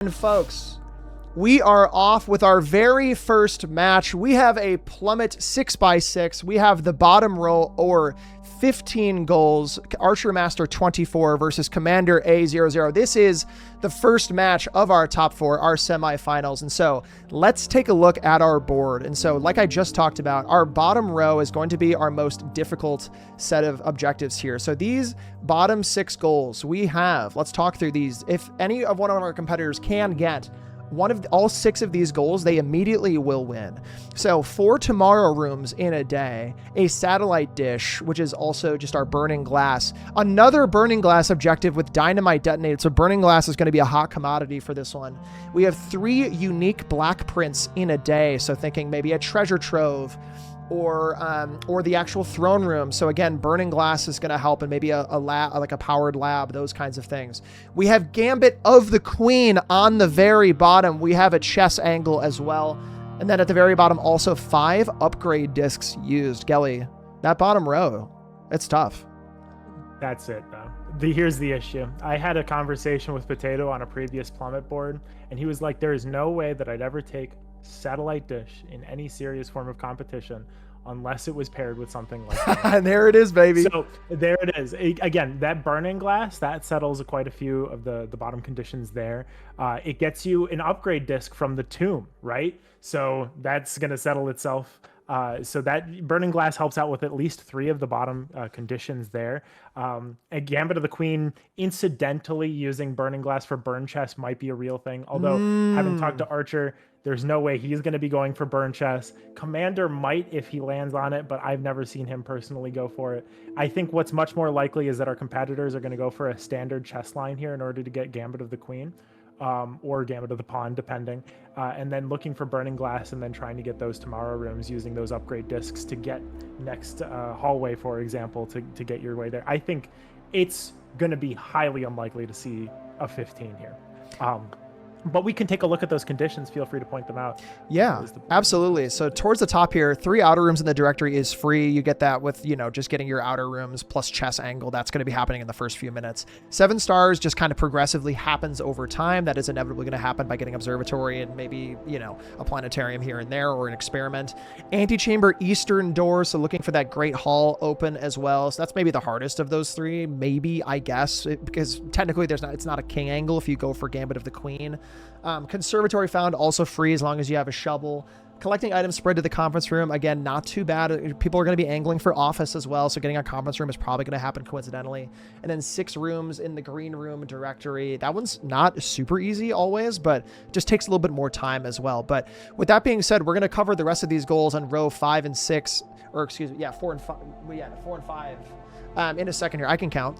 And folks, we are off with our very first match. We have a plummet 6x6. We have the bottom row or 15 goals, Archermaster24 versus Commander00. This is the first match of our top four, our semifinals. And so let's take a look at our board. And so like I just talked about, our bottom row is going to be our most difficult set of objectives here. So these bottom 6 goals we have, let's talk through these. If any of one of our competitors can get all 6 of these goals, they immediately will win. So 4 tomorrow rooms in a day, a satellite dish, which is also just our burning glass, another burning glass objective with dynamite detonated. So burning glass is going to be a hot commodity for this one. We have 3 unique black prints in a day. So thinking maybe a treasure trove or the actual throne room. So again, burning glass is going to help, and maybe a lab, like a powered lab, those kinds of things. We have Gambit of the Queen on the very bottom. We have a chess angle as well. And then at the very bottom, also 5 upgrade discs used. Gelly, that bottom row, it's tough. That's it, though. Here's the issue. I had a conversation with Potato on a previous plummet board, and he was like, there is no way that I'd ever take satellite dish in any serious form of competition unless it was paired with something like that. And there it is, baby. So there it is. Again, that burning glass, that settles quite a few of the bottom conditions there. It gets you an upgrade disc from the tomb, right? So that's going to settle itself. So that burning glass helps out with at least 3 of the bottom conditions there. A Gambit of the Queen, incidentally using burning glass for burn chest might be a real thing. Although having talked to Archer, there's no way he's going to be going for burn chest. Commander might if he lands on it, but I've never seen him personally go for it. I think what's much more likely is that our competitors are going to go for a standard chest line here in order to get Gambit of the Queen. Or Gambit of the Pawn, depending, and then looking for burning glass and then trying to get those tomorrow rooms using those upgrade discs to get next hallway, for example, to get your way there. I think it's going to be highly unlikely to see a 15 here. But we can take a look at those conditions. Feel free to point them out. Yeah, absolutely. So towards the top here, 3 outer rooms in the directory is free. You get that with, just getting your outer rooms plus chess angle. That's going to be happening in the first few minutes. 7 stars just kind of progressively happens over time. That is inevitably going to happen by getting observatory and maybe, a planetarium here and there or an experiment. Antechamber eastern door. So looking for that great hall open as well. So that's maybe the hardest of those 3, maybe, I guess, because technically it's not a king angle if you go for Gambit of the Queen. Conservatory found, also free as long as you have a shovel. Collecting items spread to the conference room, again, not too bad. People are going to be angling for office as well, so getting a conference room is probably going to happen coincidentally. And then 6 rooms in the green room directory. That one's not super easy always, but just takes a little bit more time as well. But with that being said, we're going to cover the rest of these goals on row 5 and 6, or excuse me, yeah, 4 and 5. Yeah, 4 and 5. In a second here, I can count.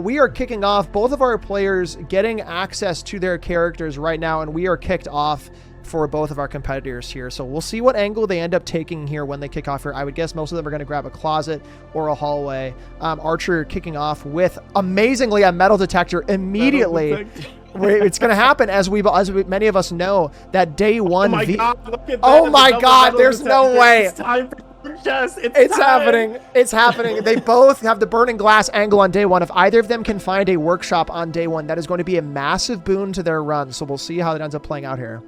We are kicking off, both of our players getting access to their characters right now, and we are kicked off for both of our competitors here. So we'll see what angle they end up taking here when they kick off here. I would guess most of them are going to grab a closet or a hallway. Archer kicking off with, amazingly, a metal detector immediately. It's going to happen as many of us know that day 1. Oh my God, look at that. Oh my God, there's no way. It's time for It's happening. It's happening. They both have the burning glass angle on day 1. If either of them can find a workshop on day 1, that is going to be a massive boon to their run. So we'll see how it ends up playing out here.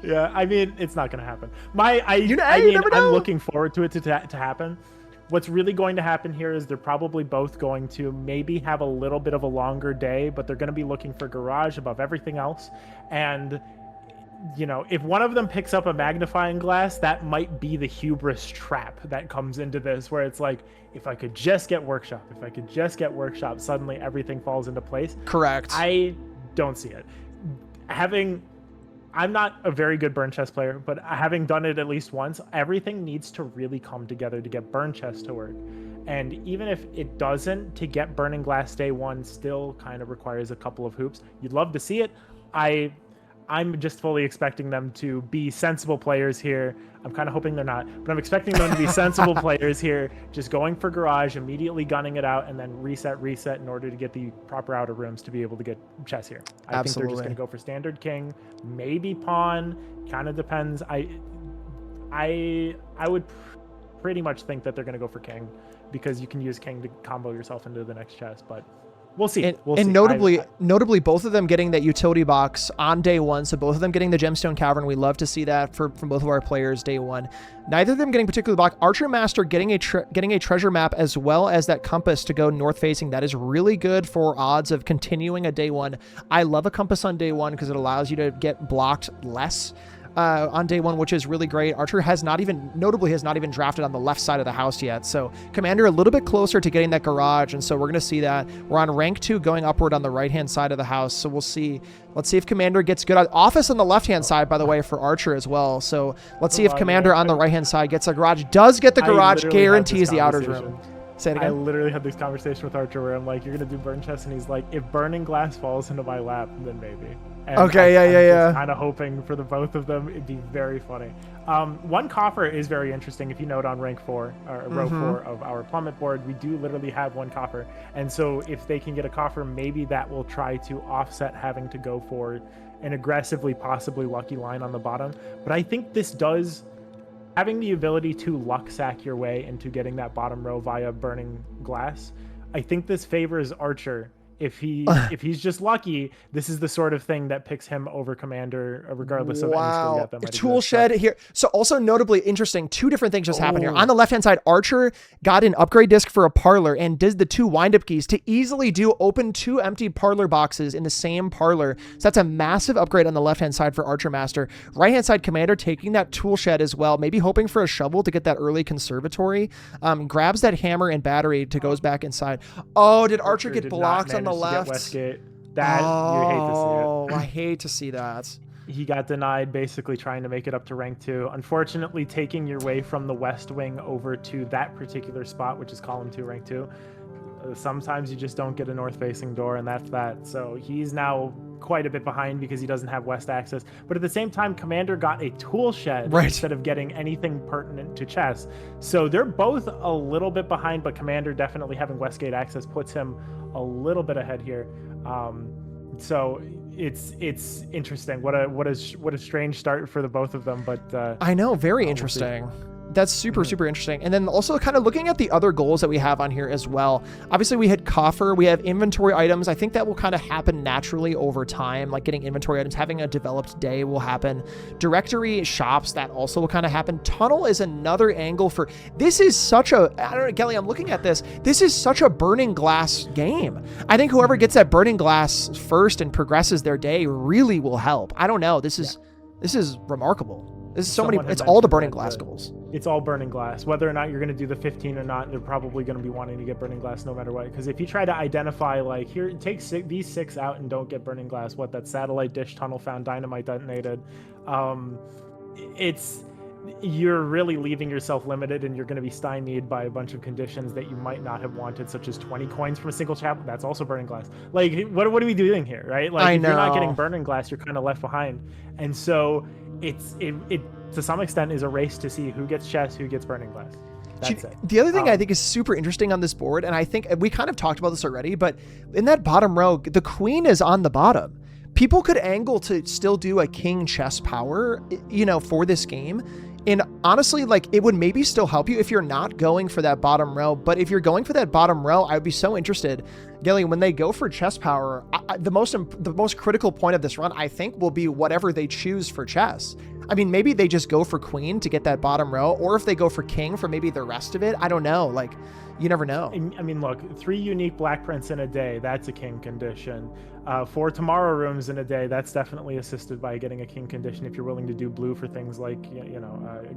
Yeah, I mean, it's not going to happen. I'm looking forward to it to happen. What's really going to happen here is they're probably both going to maybe have a little bit of a longer day, but they're going to be looking for garage above everything else. And if one of them picks up a magnifying glass, that might be the hubris trap that comes into this, where it's like, if I could just get workshop, suddenly everything falls into place. Correct. I don't see it. I'm not a very good burn chest player, but having done it at least once, everything needs to really come together to get burn chest to work. And even if it doesn't, to get burning glass day 1 still kind of requires a couple of hoops. You'd love to see it. I'm just fully expecting them to be sensible players here. I'm kind of hoping they're not, but I'm expecting them to be sensible players here, just going for garage, immediately gunning it out, and then reset in order to get the proper outer rooms to be able to get chess here. I think they're just going to go for standard king, maybe pawn, kind of depends. I would pretty much think that they're going to go for king, because you can use king to combo yourself into the next chess, but We'll see. And, We'll and see. notably, both of them getting that utility box on day one. So both of them getting the Gemstone Cavern. We love to see that from both of our players day one. Neither of them getting particular block. Archermaster getting a treasure map as well as that compass to go north facing. That is really good for odds of continuing a day one. I love a compass on day one because it allows you to get blocked less on day one, which is really great. Archer notably has not even drafted on the left side of the house yet. So Commander a little bit closer to getting that garage. And so we're going to see that. We're on rank 2 going upward on the right-hand side of the house. So we'll see. Let's see if Commander gets good. Office on the left-hand side, by the way, for Archer as well. So let's see if Commander on the right-hand side gets a garage. Does get the garage, guarantees the outer room. Say it again. I literally had this conversation with Archer where I'm like, you're going to do burn chest. And he's like, if burning glass falls into my lap, then maybe. And okay, yeah. Kind of hoping for the both of them. It'd be very funny. One coffer is very interesting. If you note on rank 4 or row 4 of our plummet board, we do literally have one coffer. And so if they can get a coffer, maybe that will try to offset having to go for an aggressively, possibly lucky line on the bottom. But I think this does, having the ability to luck sack your way into getting that bottom row via burning glass, I think this favors Archer. If he's just lucky, this is the sort of thing that picks him over Commander, regardless of any skill that might tool shed here. So also notably interesting, 2 different things just happened here. On the left-hand side, Archer got an upgrade disc for a parlor and did the 2 wind-up keys to easily open 2 empty parlor boxes in the same parlor. So that's a massive upgrade on the left-hand side for Archermaster. Right-hand side, Commander taking that tool shed as well, maybe hoping for a shovel to get that early conservatory. Grabs that hammer and battery to goes back inside. Oh, did Archer get blocked on the left? Westgate. That you hate to see it. I hate to see that. He got denied basically trying to make it up to rank 2. Unfortunately, taking your way from the west wing over to that particular spot, which is column 2, rank 2, sometimes you just don't get a north facing door, and that's that. So he's now quite a bit behind because he doesn't have west access. But at the same time, Commander got a tool shed instead of getting anything pertinent to chess. So they're both a little bit behind, but Commander definitely having westgate access puts him a little bit ahead here. So it's interesting. What a strange start for the both of them. But I know, very interesting. That's super interesting. And then also kind of looking at the other goals that we have on here as well. Obviously we had coffer, we have inventory items. I think that will kind of happen naturally over time, like getting inventory items, having a developed day will happen. Directory shops, that also will kind of happen. Tunnel is another angle for, this is such a, I don't know, Kelly, I'm looking at this. This is such a burning glass game. I think whoever gets that burning glass first and progresses their day really will help. I don't know. This is remarkable. This is so many, it's all the burning glass goals. It's all burning glass. Whether or not you're going to do the 15 or not, they're probably going to be wanting to get burning glass no matter what. Because if you try to identify, like, here, take these 6 out and don't get burning glass, what, that satellite dish tunnel found dynamite detonated, you're really leaving yourself limited, and you're going to be stymied by a bunch of conditions that you might not have wanted, such as 20 coins from a single chapel. That's also burning glass. Like, what are we doing here, right? Like, if you're not getting burning glass, you're kind of left behind. And so it to some extent is a race to see who gets chess, who gets burning glass. That's it. The other thing I think is super interesting on this board, and I think we kind of talked about this already, but in that bottom row, the queen is on the bottom. People could angle to still do a king chess power, for this game. And honestly, like, it would maybe still help you if you're not going for that bottom row. But if you're going for that bottom row, I would be so interested, Gillian, when they go for chess power, the most critical point of this run, I think, will be whatever they choose for chess. I mean, maybe they just go for queen to get that bottom row, or if they go for king for maybe the rest of it. I don't know. Like, you never know. I mean, look, 3 unique black prints in a day, that's a king condition. 4 tomorrow rooms in a day, that's definitely assisted by getting a king condition if you're willing to do blue for things like,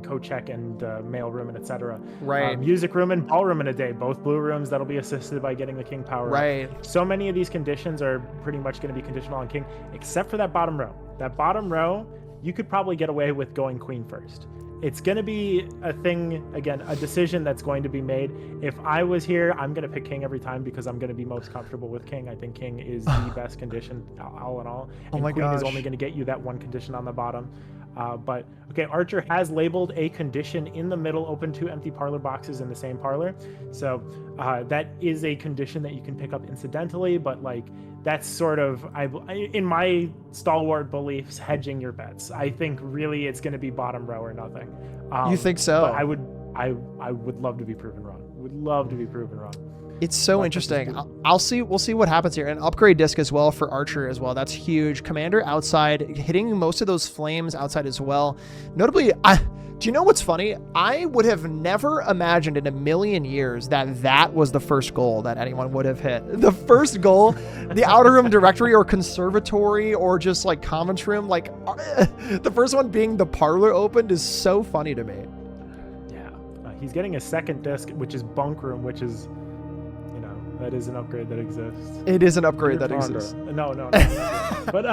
co-check and mail room and etc. Right. Music room and ballroom in a day, both blue rooms, that'll be assisted by getting the king power. Right. So many of these conditions are pretty much going to be conditional on king, except for that bottom row. That bottom row, you could probably get away with going queen first. It's going to be a thing, again, a decision that's going to be made. If I was here, I'm going to pick king every time because I'm going to be most comfortable with king. I think king is the best condition all in all. And queen is only going to get you that one condition on the bottom. But okay, Archer has labeled a condition in the middle, open 2 empty parlor boxes in the same parlor. So that is a condition that you can pick up incidentally, but like, that's sort of, in my stalwart beliefs, hedging your bets. I think really it's going to be bottom row or nothing. You think so? But I would love to be proven wrong. Would love to be proven wrong. It's so interesting. We'll see what happens here. An upgrade disc as well for Archer as well. That's huge. Commander outside, hitting most of those flames outside as well. Notably, do you know what's funny? I would have never imagined in a million years that was the first goal that anyone would have hit. The first goal, the outer room directory or conservatory or just like conference room, like the first one being the parlor opened is so funny to me. Yeah, he's getting a second disc, which is bunk room, which is, that is an upgrade that exists. It is an upgrade that exists. No. But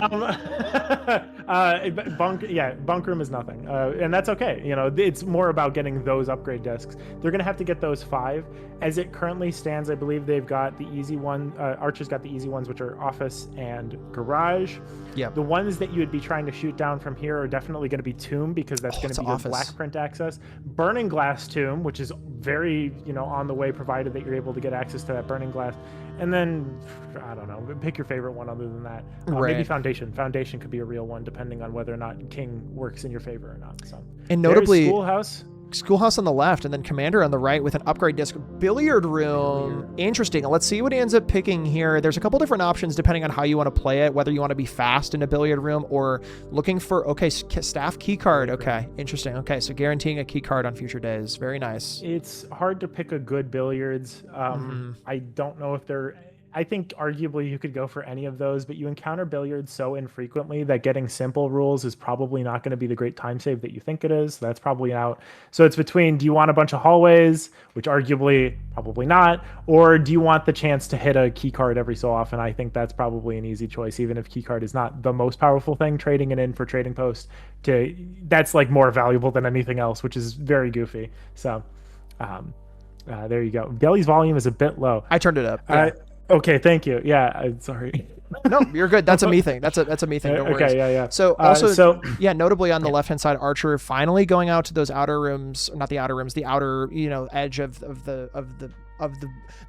bunk room is nothing, and that's okay. It's more about getting those upgrade discs. They're gonna have to get those 5. As it currently stands, I believe they've got the easy one. Archer's got the easy ones, which are office and garage. Yeah. The ones that you would be trying to shoot down from here are definitely going to be tomb, because that's going to be your black print access. Burning glass tomb, which is very on the way, provided that you're able to get access to that burning glass. And then I don't know, pick your favorite one other than that. Maybe foundation. Foundation could be a real one, depending on whether or not king works in your favor or not. So, and notably, schoolhouse on the left, and then commander on the right with an upgrade disc. Billiard room. Interesting. Let's see what he ends up picking here. There's a couple different options depending on how you want to play it, whether you want to be fast in a billiard room or looking for, staff key card. Okay, interesting. Okay, so guaranteeing a key card on future days. Very nice. It's hard to pick a good billiards. I don't know if I think arguably you could go for any of those, but you encounter billiards so infrequently that getting simple rules is probably not going to be the great time save that you think it is. So that's probably out. So it's between, do you want a bunch of hallways, which arguably probably not, or do you want the chance to hit a key card every so often? I think that's probably an easy choice, even if key card is not the most powerful thing. Trading it in for trading post, that's like more valuable than anything else, which is very goofy. So there you go. Gelly's volume is a bit low. I turned it up. Yeah. Okay, thank you. Yeah, I'm sorry. No, you're good. That's a me thing. That's a me thing. No worries. Okay, yeah. So notably on the left-hand side, Archer finally going out to those outer rooms, not the outer rooms, the outer, edge of the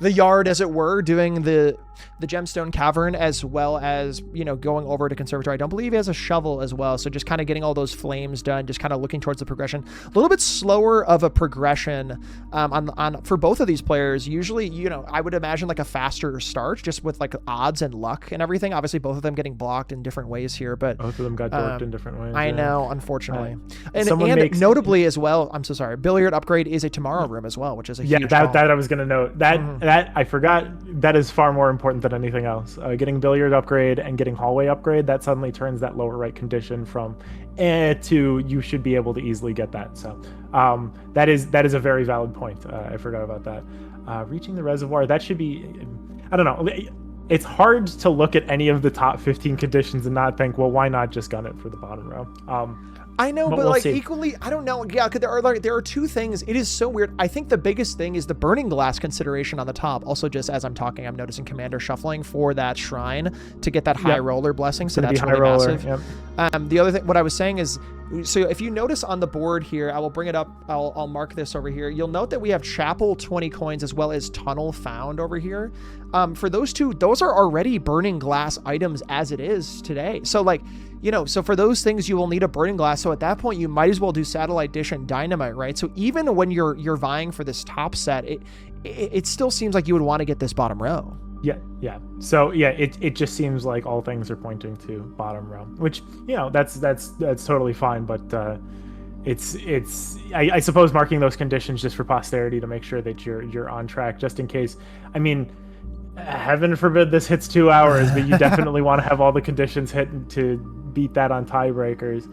yard, as it were, doing the gemstone cavern, as well as going over to conservatory. I don't believe he has a shovel as well, so just kind of getting all those flames done, just kind of looking towards the progression. A little bit slower of a progression on for both of these players. Usually, I would imagine like a faster start, just with like odds and luck and everything. Obviously, both of them getting blocked in different ways here, but both of them got dorked in different ways. I know, unfortunately. And notably as well, I'm so sorry, billiard upgrade is a tomorrow room as well, which is a huge that I was going to note. That I forgot, that is far more important than anything else. Getting billiard upgrade and getting hallway upgrade, that suddenly turns that lower right condition from to you should be able to easily get that. So that is a very valid point. I forgot about that. Reaching the reservoir, that should be, I don't know. It's hard to look at any of the top 15 conditions and not think, well, why not just gun it for the bottom row? I know, but we'll see. Equally, I don't know. Yeah, because there are two things. It is so weird. I think the biggest thing is the burning glass consideration on the top. Also, just as I'm talking, I'm noticing commander shuffling for that shrine to get that high roller blessing. So that's really massive. Yep. The other thing, what I was saying is, so if you notice on the board here, I will bring it up. I'll mark this over here. You'll note that we have chapel 20 coins as well as tunnel found over here. For those two, those are already burning glass items as it is today. So so for those things, you will need a burning glass. So at that point, you might as well do satellite dish and dynamite, right? So even when you're vying for this top set, it still seems like you would want to get this bottom row. Yeah. So it just seems like all things are pointing to bottom row, which that's totally fine. But I suppose marking those conditions just for posterity to make sure that you're on track, just in case. I mean, heaven forbid this hits 2 hours, but you definitely want to have all the conditions hit to beat that on tiebreakers.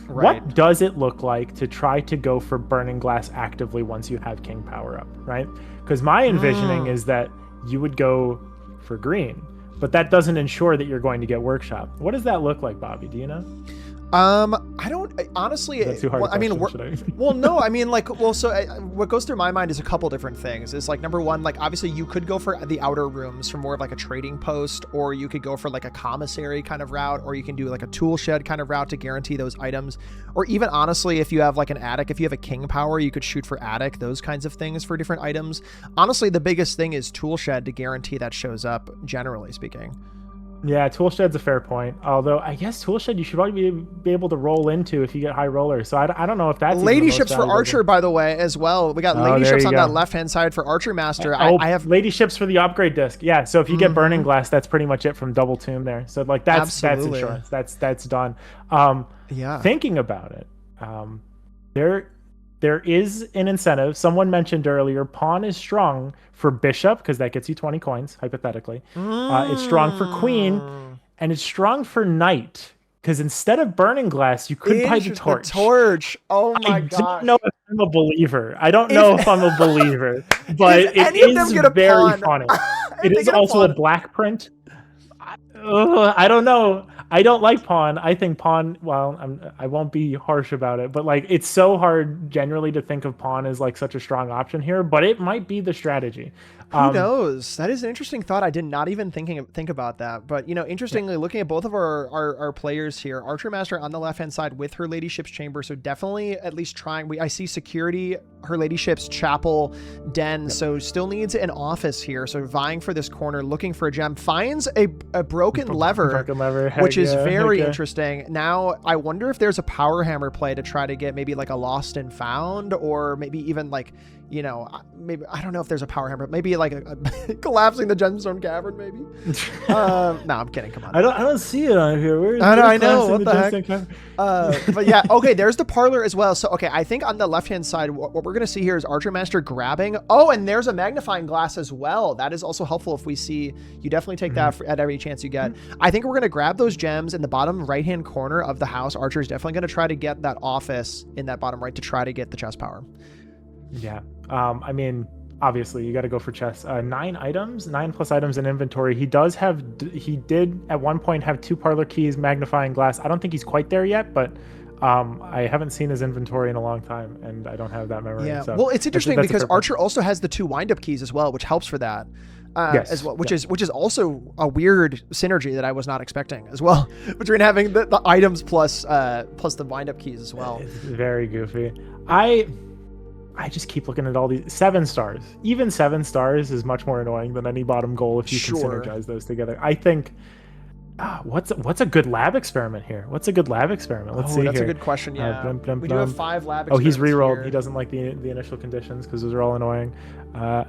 What does it look like to try to go for burning glass actively once you have king power up, right? Because my envisioning is that you would go for green, but that doesn't ensure that you're going to get workshop. What does that look like, Bobby? Do you know? I don't honestly. That's too hard. What goes through my mind is a couple different things. It's like, number one, like obviously you could go for the outer rooms for more of like a trading post, or you could go for like a commissary kind of route, or you can do like a tool shed kind of route to guarantee those items, or even honestly, if you have like an attic, if you have a king power, you could shoot for attic, those kinds of things for different items. Honestly, the biggest thing is tool shed to guarantee that shows up, generally speaking. Yeah, Toolshed's a fair point. Although I guess Toolshed you should probably be able to roll into if you get high rollers. So I don't know if that's even the most Ladyships for valuable Archer, by the way, as well. We got Oh, there ladyships you on go. that left-hand side for Archermaster. Oh, I have ladyships for the upgrade disc. Yeah, so if you get burning glass, that's pretty much it from double tomb there. So like that's Absolutely. insurance. That's done. Yeah. Thinking about it, there is an incentive. Someone mentioned earlier, pawn is strong for bishop because that gets you 20 coins hypothetically. It's strong for queen, and it's strong for knight because instead of burning glass, you could buy the torch. The torch. Oh my I gosh. don't know if I'm a believer. I don't know if I'm a believer, but it any of them is get a very pawn, funny. if It they is get a also a pawn. black print. I don't know. I don't like pawn. I think pawn. Well, I won't be harsh about it, but like it's so hard generally to think of pawn as like such a strong option here. But it might be the strategy. Who knows? That is an interesting thought. I did not even think about that. But, you know, interestingly, looking at both of our players here, Archermaster on the left-hand side with her Ladyship's Chamber. So definitely at least trying. I see security, her Ladyship's Chapel, Den. So still needs an office here. So vying for this corner, looking for a gem. Finds a broken lever, which is very interesting. Now, I wonder if there's a power hammer play to try to get maybe like a lost and found, or maybe even like, you know, maybe, I don't know if there's a power hammer, maybe like a collapsing the gemstone cavern, maybe. No, I'm kidding. Come on. I don't see it on here. Where's I know. What the heck? Cavern? But yeah, okay, there's the parlor as well. So, okay, I think on the left-hand side, what we're going to see here is Archermaster grabbing. Oh, and there's a magnifying glass as well. That is also helpful if we see, you definitely take that at every chance you get. I think we're going to grab those gems in the bottom right-hand corner of the house. Archer is definitely going to try to get that office in that bottom right to try to get the chest power. Yeah. I mean, obviously you got to go for chess. 9 plus items in inventory. He did at one point have 2 parlor keys, magnifying glass. I don't think he's quite there yet, but I haven't seen his inventory in a long time and I don't have that memory. Yeah. So well, it's interesting that's because Archer also has the 2 wind-up keys as well, which helps for that. Yes. As well, which is also a weird synergy that I was not expecting as well, between having the items plus the wind-up keys as well. It's very goofy. I just keep looking at all these 7 stars. Even 7 stars is much more annoying than any bottom goal if you can synergize those together. I think what's a good lab experiment here? What's a good lab experiment? Let's see. That's here. a good question. Yeah, we do have 5 lab Oh, he's experiments rerolled. here. He doesn't like the initial conditions because those are all annoying.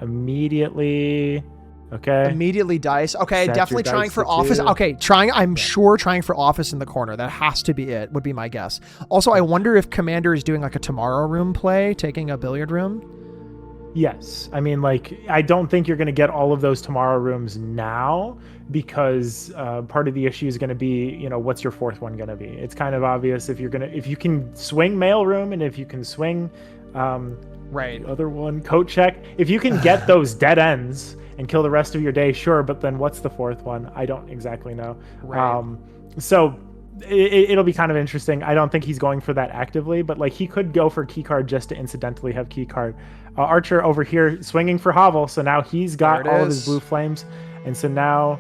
Immediately. Okay. Immediately dice. Okay, Set definitely your trying dice for to office. 2. Okay, I'm sure trying for office in the corner. That has to be it, would be my guess. Also, I wonder if Commander is doing like a tomorrow room play, taking a billiard room. Yes. I mean, like, I don't think you're going to get all of those tomorrow rooms now because part of the issue is going to be, you know, what's your 4th one going to be? It's kind of obvious if you can swing mail room and if you can swing right, the other one, coat check. If you can get those dead ends and kill the rest of your day, sure. But then what's the 4th one? I don't exactly know. Right. So it'll be kind of interesting. I don't think he's going for that actively, but like he could go for key card just to incidentally have key card. Archer over here swinging for Hovel. So now he's got all of his blue flames. And so now,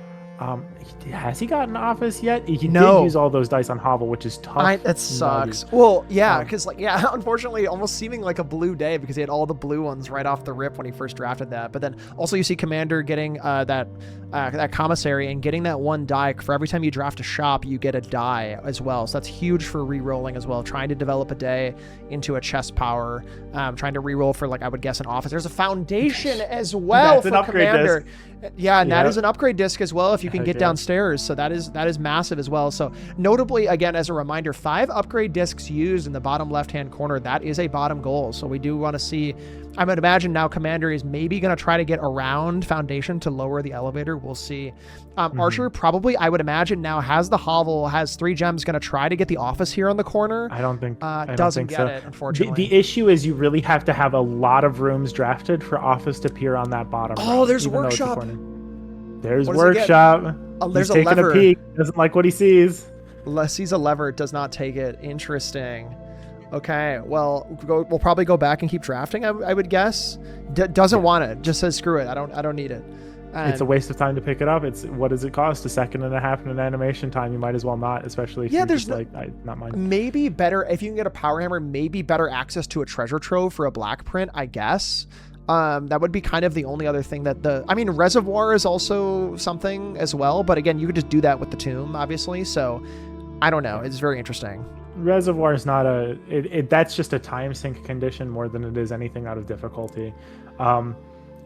has he gotten office yet? He did use all those dice on Hovel, which is tough. That sucks. Well, yeah, because unfortunately, almost seeming like a blue day because he had all the blue ones right off the rip when he first drafted that. But then also you see Commander getting that commissary and getting that 1 die. For every time you draft a shop, you get a die as well. So that's huge for re-rolling as well. Trying to develop a day into a chest power. Trying to re-roll for, like, I would guess an office. There's a foundation as well for Commander. Disc. Yeah, and that is an upgrade disc as well if you can get downstairs. So that is massive as well. So notably, again, as a reminder, 5 upgrade discs used in the bottom left-hand corner. That is a bottom goal. So we do want to see, I would imagine now Commander is maybe going to try to get around Foundation to lower the elevator. We'll see. Archer probably, I would imagine, now has the Hovel, has 3 gems, going to try to get the office here on the corner. I don't think doesn't get it, unfortunately. The issue is you really have to have a lot of rooms drafted for office to appear on that bottom. Oh, there's workshop. There's workshop. There's He's taking a peek. Doesn't like what he sees. Sees a lever, does not take it. Interesting. Okay, well, we'll probably go back and keep drafting, I would guess. Doesn't want it. Just says, screw it. I don't need it. And it's a waste of time to pick it up. What does it cost? 1.5 seconds in an animation time. You might as well not, especially if you're just not mine. Maybe better, if you can get a power hammer, maybe better access to a treasure trove for a black print, I guess. That would be kind of the only other thing that Reservoir is also something as well, but again, you could just do that with the tomb, obviously. So I don't know. It's very interesting. Reservoir is not that's just a time sink condition more than it is anything out of difficulty.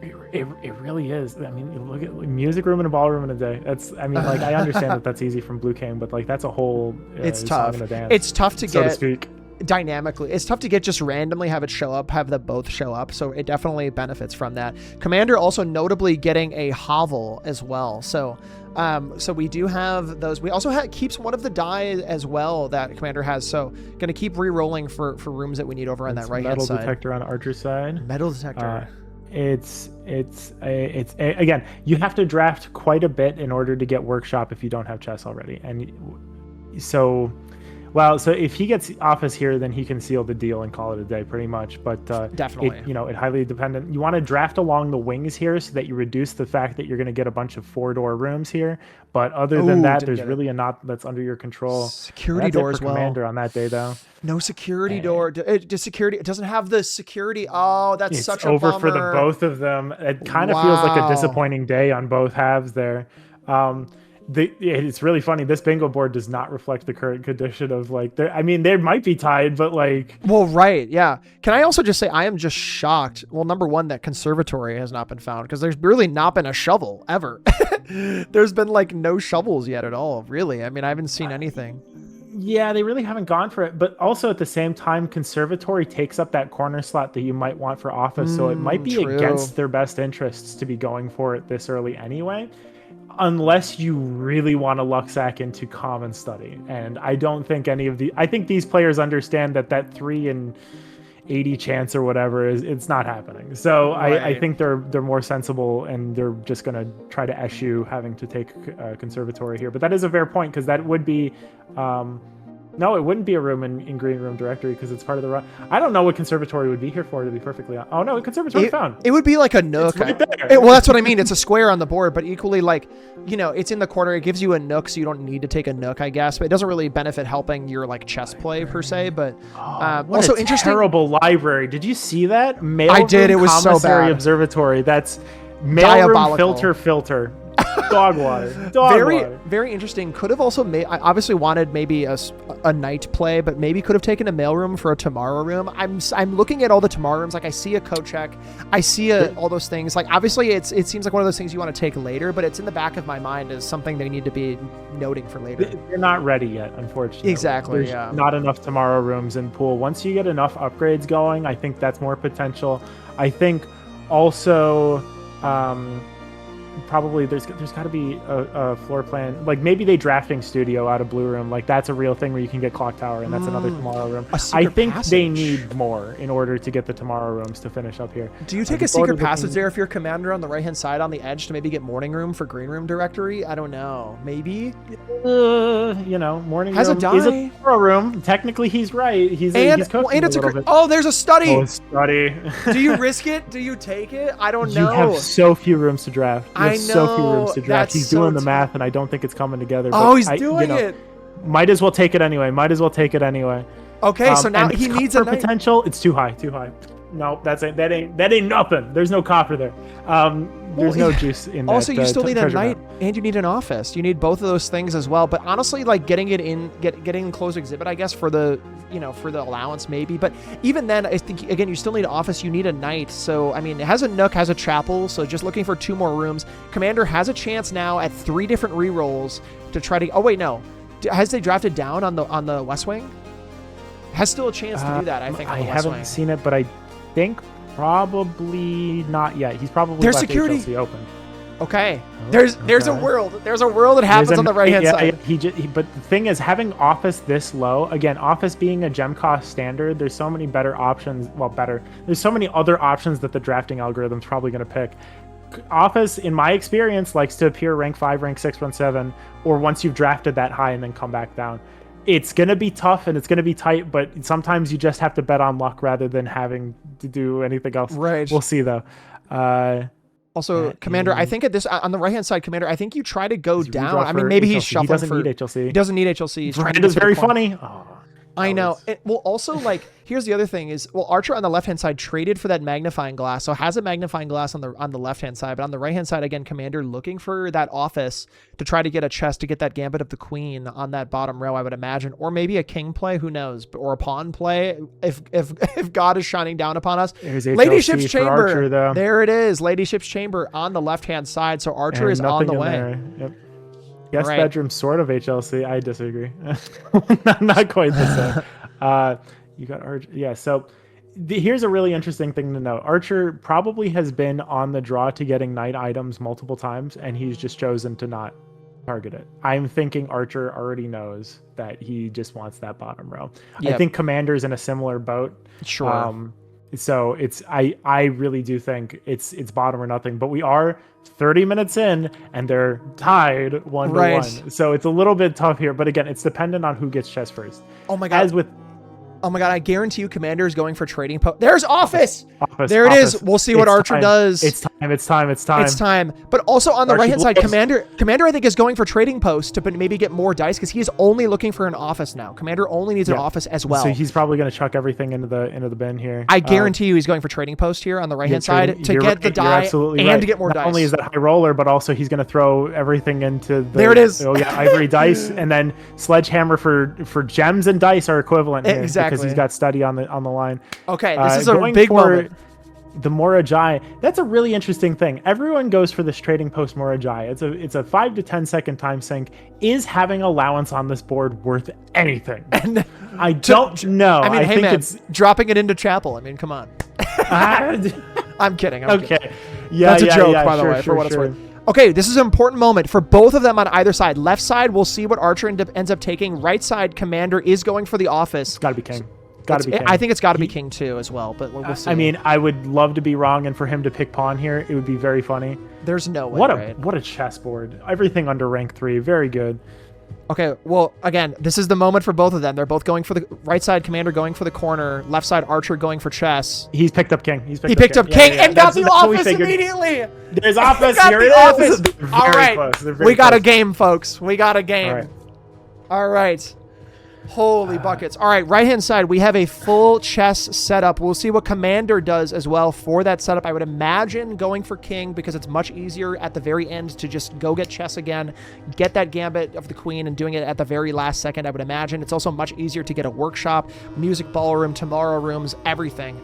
It really is. I mean, you look at music room and a ballroom in a day. I understand that's easy from Blue King, but that's a whole it's tough. Song and a dance, it's tough to so get to speak. Dynamically. It's tough to get just randomly have them both show up. So it definitely benefits from that. Commander also notably getting a hovel as well. So we do have those. We also keeps one of the die as well that Commander has. So going to keep re-rolling for rooms that we need over on that right hand side. Metal detector on Archer's side. Metal detector. Again, you have to draft quite a bit in order to get workshop if you don't have chess already. And so if he gets office here, then he can seal the deal and call it a day pretty much. But definitely, it highly dependent. You want to draft along the wings here so that you reduce the fact that you're going to get a bunch of 4-door rooms here. But other than that, there's really a knot that's under your control. Security door as well. Commander on that day though. No security door. Does security? It doesn't have the security. Oh, that's such a over bummer. For the both of them. It kind of feels like a disappointing day on both halves there. It's really funny. This bingo board does not reflect the current condition of they might be tied, but Well, right. Yeah. Can I also just say I am just shocked. Well, number one, that conservatory has not been found because there's really not been a shovel ever. There's been no shovels yet at all. Really. I mean, I haven't seen anything. Yeah, they really haven't gone for it. But also at the same time, conservatory takes up that corner slot that you might want for office. So it might be against their best interests to be going for it this early anyway. Unless you really want to luck sack into common study. And I don't think I think these players understand that 3 in 80 chance or whatever it's not happening. So right. I think they're more sensible and they're just going to try to eschew having to take conservatory here. But that is a fair point because that would be, no, it wouldn't be a room in green room directory because it's part of the run. I don't know what conservatory would be here for, to be perfectly honest. Oh no, conservatory found. It would be like a nook. It's right there. Well, that's what I mean. It's a square on the board, but equally it's in the corner. It gives you a nook, so you don't need to take a nook, I guess. But it doesn't really benefit helping your chess play per se. But also interesting. Terrible library. Did you see that? I did. It was so bad. Observatory. That's mailroom filter. Dog water. Very interesting. Could have also made. I obviously wanted maybe a night play, but maybe could have taken a mailroom for a tomorrow room. I'm looking at all the tomorrow rooms. I see a coat check. I see all those things. Obviously, it seems like one of those things you want to take later, but it's in the back of my mind as something they need to be noting for later. They're not ready yet, unfortunately. Exactly. There's not enough tomorrow rooms in pool. Once you get enough upgrades going, I think that's more potential. I think also. Probably there's got to be a floor plan, maybe they drafting studio out of blue room, that's a real thing where you can get clock tower and that's another tomorrow room. I think they need more in order to get the tomorrow rooms to finish up here. Do you take a secret passage there if you're commander on the right hand side on the edge to maybe get morning room for green room directory? I don't know, maybe morning has room a die. Is a tomorrow room. Technically he's right. He's cooking it's a little bit. Oh, there's a study. Study. Do you risk it? Do you take it? I don't know. You have so few rooms to draft. I know. So few rooms to draft. He's doing the math, and I don't think it's coming together. But he's doing it. Might as well take it anyway. Okay, so now he needs a potential. It's too high. No, that ain't nothing. There's no copper there. There's no juice in that. Also, you still need a knight and you need an office. You need both of those things as well. But honestly, getting it in, getting closed exhibit, I guess, for the allowance maybe. But even then, I think again, you still need an office. You need a knight. So I mean, it has a nook, has a chapel. So just looking for 2 more rooms. Commander has a chance now at 3 different rerolls to try to. Oh wait, no. Has they drafted down on the West Wing? Has still a chance to do that. I think. I haven't seen it, but I think probably not yet. He's probably there's left security HLC open. Okay. There's a world. There's a world that happens on the right hand side. But the thing is, having office this low, again, office being a gem cost standard, there's so many better options. Well, better. There's so many other options that the drafting algorithm's probably going to pick. Office, in my experience, likes to appear rank 5, rank 6, rank 7, or once you've drafted that high and then come back down. It's going to be tough and it's going to be tight, but sometimes you just have to bet on luck rather than having to do anything else. Right. We'll see, though. Also, Commander, I think at this on the right-hand side, Commander, I think you try to go down. I mean, maybe he's shuffling He doesn't need HLC. He doesn't need HLC. It is very funny. I know. Well, also, like, here's the other thing is, well, Archer on the left-hand side traded for that magnifying glass, so has a magnifying glass on the left-hand side, but on the right-hand side, again, Commander looking for that office to try to get a chest to get that Gambit of the Queen on that bottom row, I would imagine, or maybe a king play, who knows, or a pawn play if God is shining down upon us. Ladyship's Chamber. Archer, though. There it is, Ladyship's Chamber on the left-hand side, so Archer is on the way. Yep. Guest bedroom, sort of HLC. I disagree. Not quite the same. You got Archer. Yeah, so here's a really interesting thing to note. Archer probably has been on the draw to getting knight items multiple times, and he's just chosen to not target it. I'm thinking Archer already knows that he just wants that bottom row. Yep. I think Commander's in a similar boat. Sure. So it's I really do think it's bottom or nothing, but we are 30 minutes in and they're tied 1-1. So it's a little bit tough here, but again, it's dependent on who gets chess first. Oh my god. Oh my god, I guarantee you Commander is going for trading post. There's office. There it is. We'll see what Archer does. It's time. But also on the right-hand side, Commander I think is going for trading post to maybe get more dice because he is only looking for an office now. Commander only needs an office as well. So he's probably going to chuck everything into the bin here. I guarantee you he's going for trading post here on the right-hand side to get the die and to get more dice. Not only is that high roller, but also he's going to throw everything into the... There it is. Oh yeah, ivory dice, and then sledgehammer for gems and dice are equivalent here. Exactly. Because he's got study on the line. Okay, this is a big moment. The Morajai, that's a really interesting thing. Everyone goes for this trading post Morajai. It's a 5 to 10 second time sink. Is having allowance on this board worth anything? And I don't know. I mean, hey man, it's dropping it into chapel. I mean, come on. I'm kidding. Okay. Yeah, that's a joke, by the way, for what it's worth. Okay, this is an important moment for both of them on either side. Left side, we'll see what Archer ends up taking. Right side, Commander is going for the office. It's got to be king. I think it's got to be king too as well, but we'll see. I mean, I would love to be wrong, and for him to pick pawn here, it would be very funny. There's no way. What a chessboard! Everything under rank 3, very good. Okay, well, again, this is the moment for both of them. They're both going for the right side, Commander going for the corner, left side, Archer going for chess. He's picked up king. He picked up king and got the office immediately. There's office. Here it is. All right, we got a game, folks. We got a game. All right. Holy buckets. All right, right-hand side, we have a full chess setup. We'll see what Commander does as well for that setup. I would imagine going for king because it's much easier at the very end to just go get chess again, get that Gambit of the Queen and doing it at the very last second, I would imagine. It's also much easier to get a workshop, music ballroom, tomorrow rooms, everything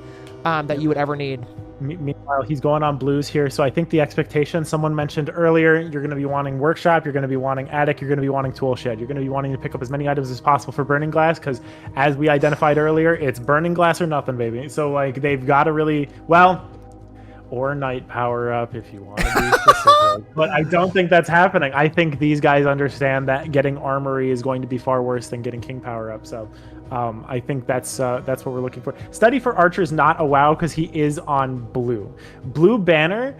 that you would ever need. Meanwhile, he's going on blues here. So I think the expectation, someone mentioned earlier, you're going to be wanting workshop, you're going to be wanting attic, you're going to be wanting tool shed. You're going to be wanting to pick up as many items as possible for burning glass because as we identified earlier, it's burning glass or nothing, baby. So like they've got to really, or night power up if you want to be specific. But I don't think that's happening. I think these guys understand that getting armory is going to be far worse than getting king power up. So I think that's what we're looking for. Study for Archer is not a wow because he is on blue. Blue banner,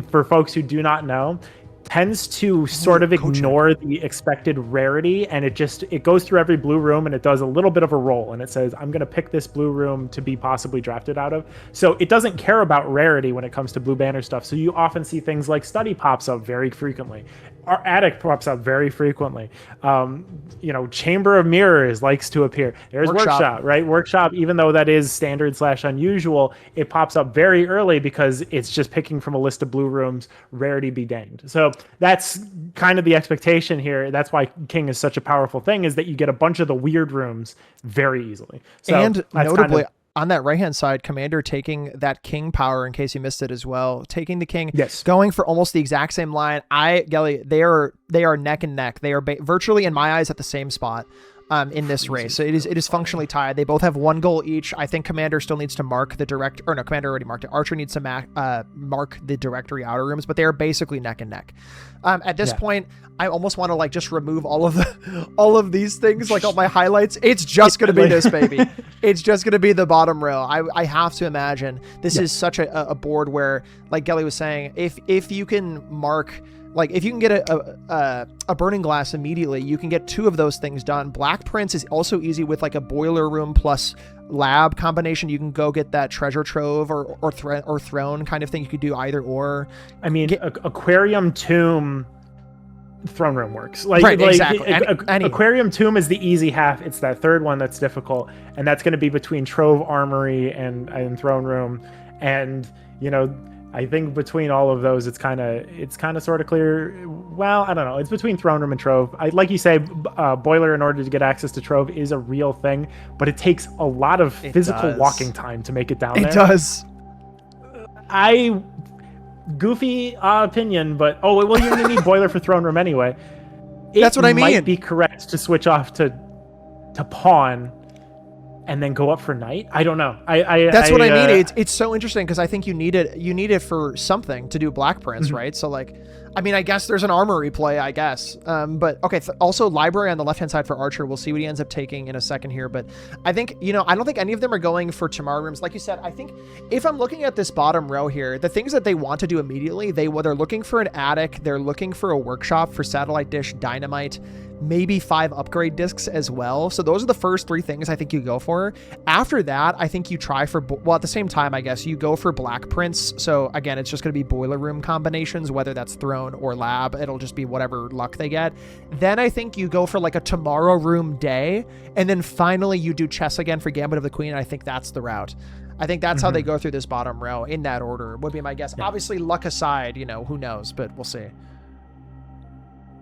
for folks who do not know, tends to sort of ignore the expected rarity, and it goes through every blue room and it does a little bit of a roll and it says, I'm going to pick this blue room to be possibly drafted out of. So it doesn't care about rarity when it comes to blue banner stuff. So you often see things like study pops up very frequently. Our attic pops up very frequently. Chamber of mirrors likes to appear. There's workshop, right? Workshop, even though that is standard / unusual, it pops up very early because it's just picking from a list of blue rooms, rarity be danged. So that's kind of the expectation here. That's why king is such a powerful thing, is that you get a bunch of the weird rooms very easily. So and notably, on that right-hand side, Commander taking that king power, in case you missed it as well, taking the king, going for almost the exact same line. Gelly, they are neck and neck. They are virtually, in my eyes, at the same spot in this race. So it is functionally tied. They both have 1 goal each. I think Commander still needs to mark the Commander already marked it. Archer needs to mark the directory outer rooms, but they are basically neck and neck. At this point, I almost want to just remove all of these things, all my highlights. It's just going to be this, baby. It's just going to be the bottom row. I have to imagine this is such a board where, like Gelly was saying, if you can mark, if you can get a burning glass immediately, you can get 2 of those things done. Black Prince is also easy with a boiler room plus lab combination. You can go get that treasure trove or throne kind of thing. You could do either or. I mean, aquarium tomb throne room works. Like, right, like exactly. Aquarium Tomb is the easy half. It's that third one that's difficult, and that's going to be between Trove Armory and throne room. And I think between all of those, it's kind of sort of clear. Well, I don't know. It's between throne room and Trove. Like you say, Boiler, in order to get access to Trove, is a real thing, but it takes a lot of physical walking time to make it down there. It does. Goofy opinion, but you only need Boiler for throne room anyway. That's what I mean. It might be correct to switch off to pawn and then go up for knight. I don't know. That's what I mean. It's so interesting because I think you need it for something to do Black Prince, right? So like, I mean, I guess there's an armory play, I guess. But okay. Also, library on the left hand side for Archer. We'll see what he ends up taking in a second here. But I think I don't think any of them are going for tomorrow rooms. Like you said, I think if I'm looking at this bottom row here, the things that they want to do immediately, they're looking for an attic, they're looking for a workshop for satellite dish, dynamite, maybe 5 upgrade discs as well. So those are the first 3 things I think you go for. After that, I think you try for, at the same time, I guess you go for Black Prince. So again, it's just going to be boiler room combinations, whether that's throne or lab. It'll just be whatever luck they get. Then I think you go for like a tomorrow room day. And then finally you do chess again for Gambit of the Queen. And I think that's the route. I think that's how they go through this bottom row in that order would be my guess. Yeah. Obviously luck aside, who knows, but we'll see.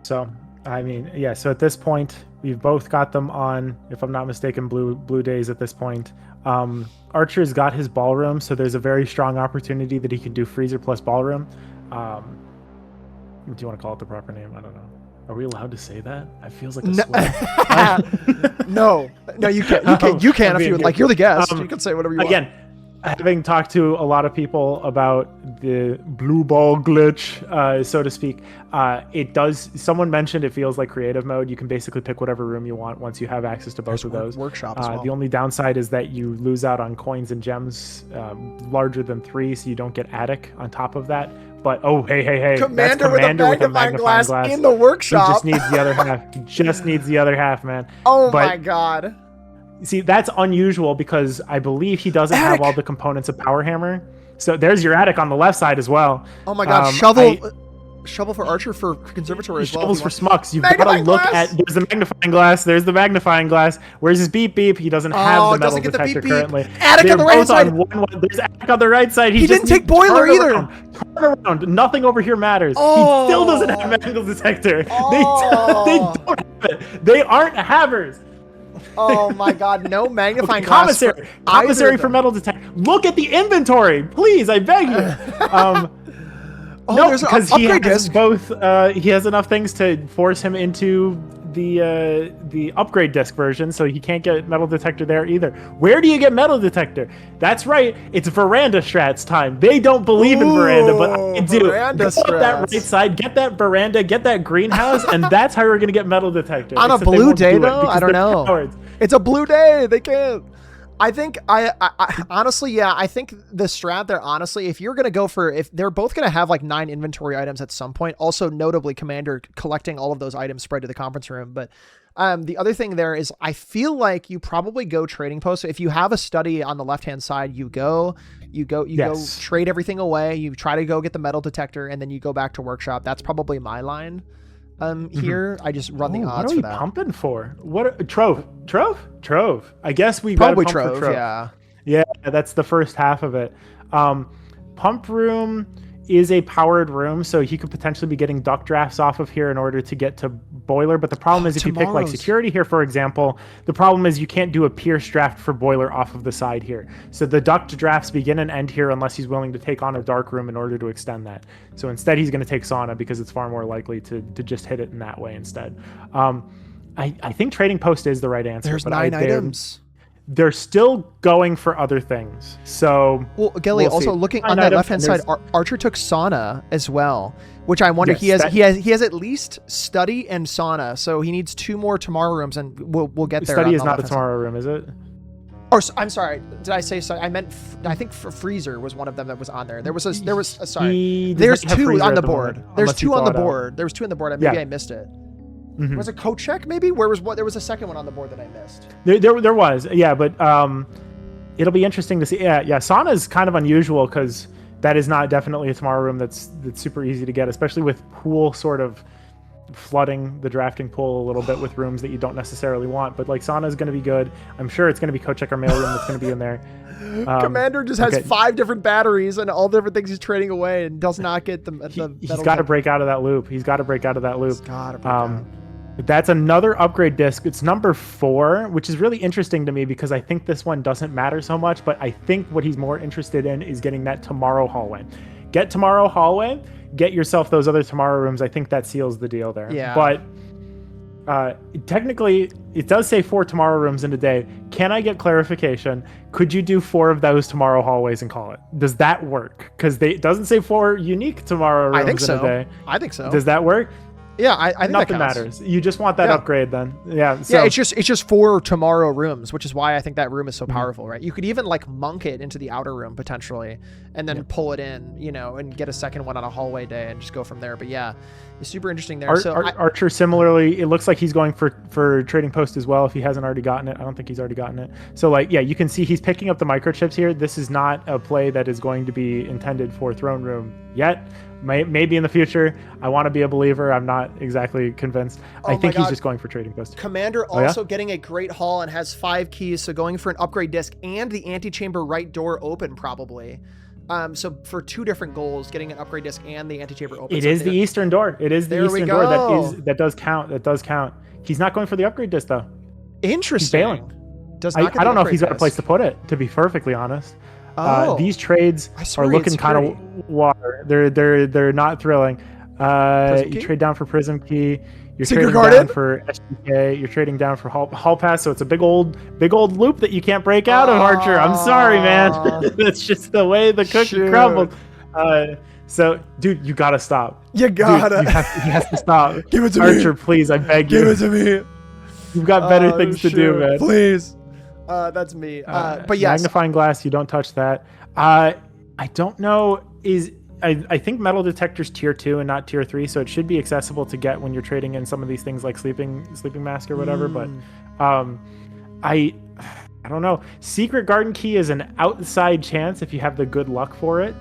So, I mean, yeah, so at this point, we've both got them on, if I'm not mistaken, blue days at this point. Archer's got his ballroom, so there's a very strong opportunity that he can do freezer plus ballroom. Do you want to call it the proper name? I don't know. Are we allowed to say that? It feels like a swear. No, you can't. You can if you would like. You're the guest. You can say whatever you want. Again, having talked to a lot of people about the blue ball glitch, so to speak, it does. Someone mentioned it feels like creative mode. You can basically pick whatever room you want once you have access to both of those. Workshop as well. The only downside is that you lose out on coins and gems larger than 3, so you don't get attic on top of that. But hey, Commander with a magnifying glass in the workshop. He just needs the other half. He just needs the other half, man. My god. See, that's unusual because I believe he doesn't have all the components of Power Hammer. So there's your attic on the left side as well. Oh my god, shovel for Archer for Conservatory as well. Shovels for Smucks. You've got to look at, there's the magnifying glass. There's the magnifying glass. Where's his beep? He doesn't have the metal detector currently. Attic on the right side. There's attic on the right side. He didn't take boiler either. Turn around. Nothing over here matters. He still doesn't have metal detector. They don't have it. They aren't havers. Oh my god, no magnifying glass. Commissary for metal detector. Look at the inventory, please, I beg you. No, because he has both. He has enough things to force him into the upgrade disc version, so he can't get metal detector there either. Where do you get metal detector? That's right, it's veranda strats time. They don't believe in veranda, but I do. Go up that right side, get that veranda, get that greenhouse, and that's how we're gonna get metal detector. On a blue day, though, I don't know. Cowards. It's a blue day. They can't. I think I honestly, yeah, I think the strat there, honestly, if you're going to go for, if they're both going to have like 9 inventory items at some point, also notably Commander collecting all of those items spread to the conference room. But the other thing there is I feel like you probably go trading post. So if you have a study on the left-hand side, you go trade everything away. You try to go get the metal detector and then you go back to workshop. That's probably my line. Here I just run the odds for that. What are we pumping for? What Trove? I guess we probably gotta pump Trove. Yeah, that's the first half of it. Pump room is a powered room, so he could potentially be getting duct drafts off of here in order to get to boiler. But the problem is if you pick like security here, for example, the problem is you can't do a pierce draft for boiler off of the side here. So the duct drafts begin and end here unless he's willing to take on a dark room in order to extend that. So instead he's going to take sauna because it's far more likely to just hit it in that way instead. I think trading post is the right answer. There's 9 items. They're still going for other things. So, Gelly, also looking on that left-hand side, Archer took sauna as well, which I wonder he has at least study and sauna. So he needs 2 more tomorrow rooms, and we'll get there. Study is not the tomorrow room, is it? Or I'm sorry, did I say so? I meant I think freezer was one of them that was on there. There's 2 on the board. There's 2 on the board. There was 2 on the board. Maybe I missed it. Mm-hmm. Was it co-check maybe? There was a second one on the board that I missed. There was, yeah, but it'll be interesting to see. Yeah, sauna is kind of unusual because that is not definitely a tomorrow room that's super easy to get, especially with pool sort of flooding the drafting pool a little bit with rooms that you don't necessarily want. But like sauna is going to be good. I'm sure it's going to be coat checker mailroom that's going to be in there. Commander just has 5 different batteries and all different things he's trading away and does not get the he's got to break out of that loop. He's got to break out of that loop. He's got to break out. That's another upgrade disc. It's number 4, which is really interesting to me because I think this one doesn't matter so much, but I think what he's more interested in is getting that tomorrow hallway. Get tomorrow hallway, get yourself those other tomorrow rooms. I think that seals the deal there. Yeah. But technically, it does say 4 tomorrow rooms in a day. Can I get clarification? Could you do 4 of those tomorrow hallways and call it? Does that work? Because it doesn't say 4 unique tomorrow rooms in a day. I think so. Does that work? Yeah, I think nothing that matters. You just want that upgrade then. Yeah. So. Yeah, it's just 4 tomorrow rooms, which is why I think that room is so powerful, right? You could even like monk it into the outer room potentially, and then pull it in, and get a second one on a hallway day and just go from there. But yeah, it's super interesting there. Archer similarly, it looks like he's going for trading post as well if he hasn't already gotten it. I don't think he's already gotten it. So like, yeah, you can see he's picking up the microchips here. This is not a play that is going to be intended for throne room yet. Maybe in the future. I want to be a believer. I'm not exactly convinced. I think he's just going for trading post. Commander also getting a great haul and has 5 keys, so going for an upgrade disc and the antechamber right door open probably. So for 2 different goals, getting an upgrade disc and the antechamber open. It is the eastern door. It is the eastern door that does count. That does count. He's not going for the upgrade disc though. Interesting. He's bailing. I don't know if he's got a place to put it, to be perfectly honest. These trades are looking kind of water. They're not thrilling. You trade down for Prism Key. You're trading down for SGK. You're trading down for Hall Pass. So it's a big old loop that you can't break out of, Archer. I'm sorry, man. That's just the way the cookie crumbled. So, dude, you gotta stop. You gotta. Dude, he has to stop. Give it to me, Archer. Please, I beg you. Give it to me. You've got better things to do, man. Please. That's me. But yes. Magnifying glass, you don't touch that. I don't know. I think metal detector's tier 2 and not tier 3, so it should be accessible to get when you're trading in some of these things like sleeping mask or whatever. But I don't know. Secret garden key is an outside chance if you have the good luck for it,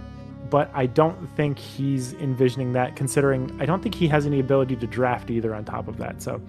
but I don't think he's envisioning that, considering I don't think he has any ability to draft either on top of that. So.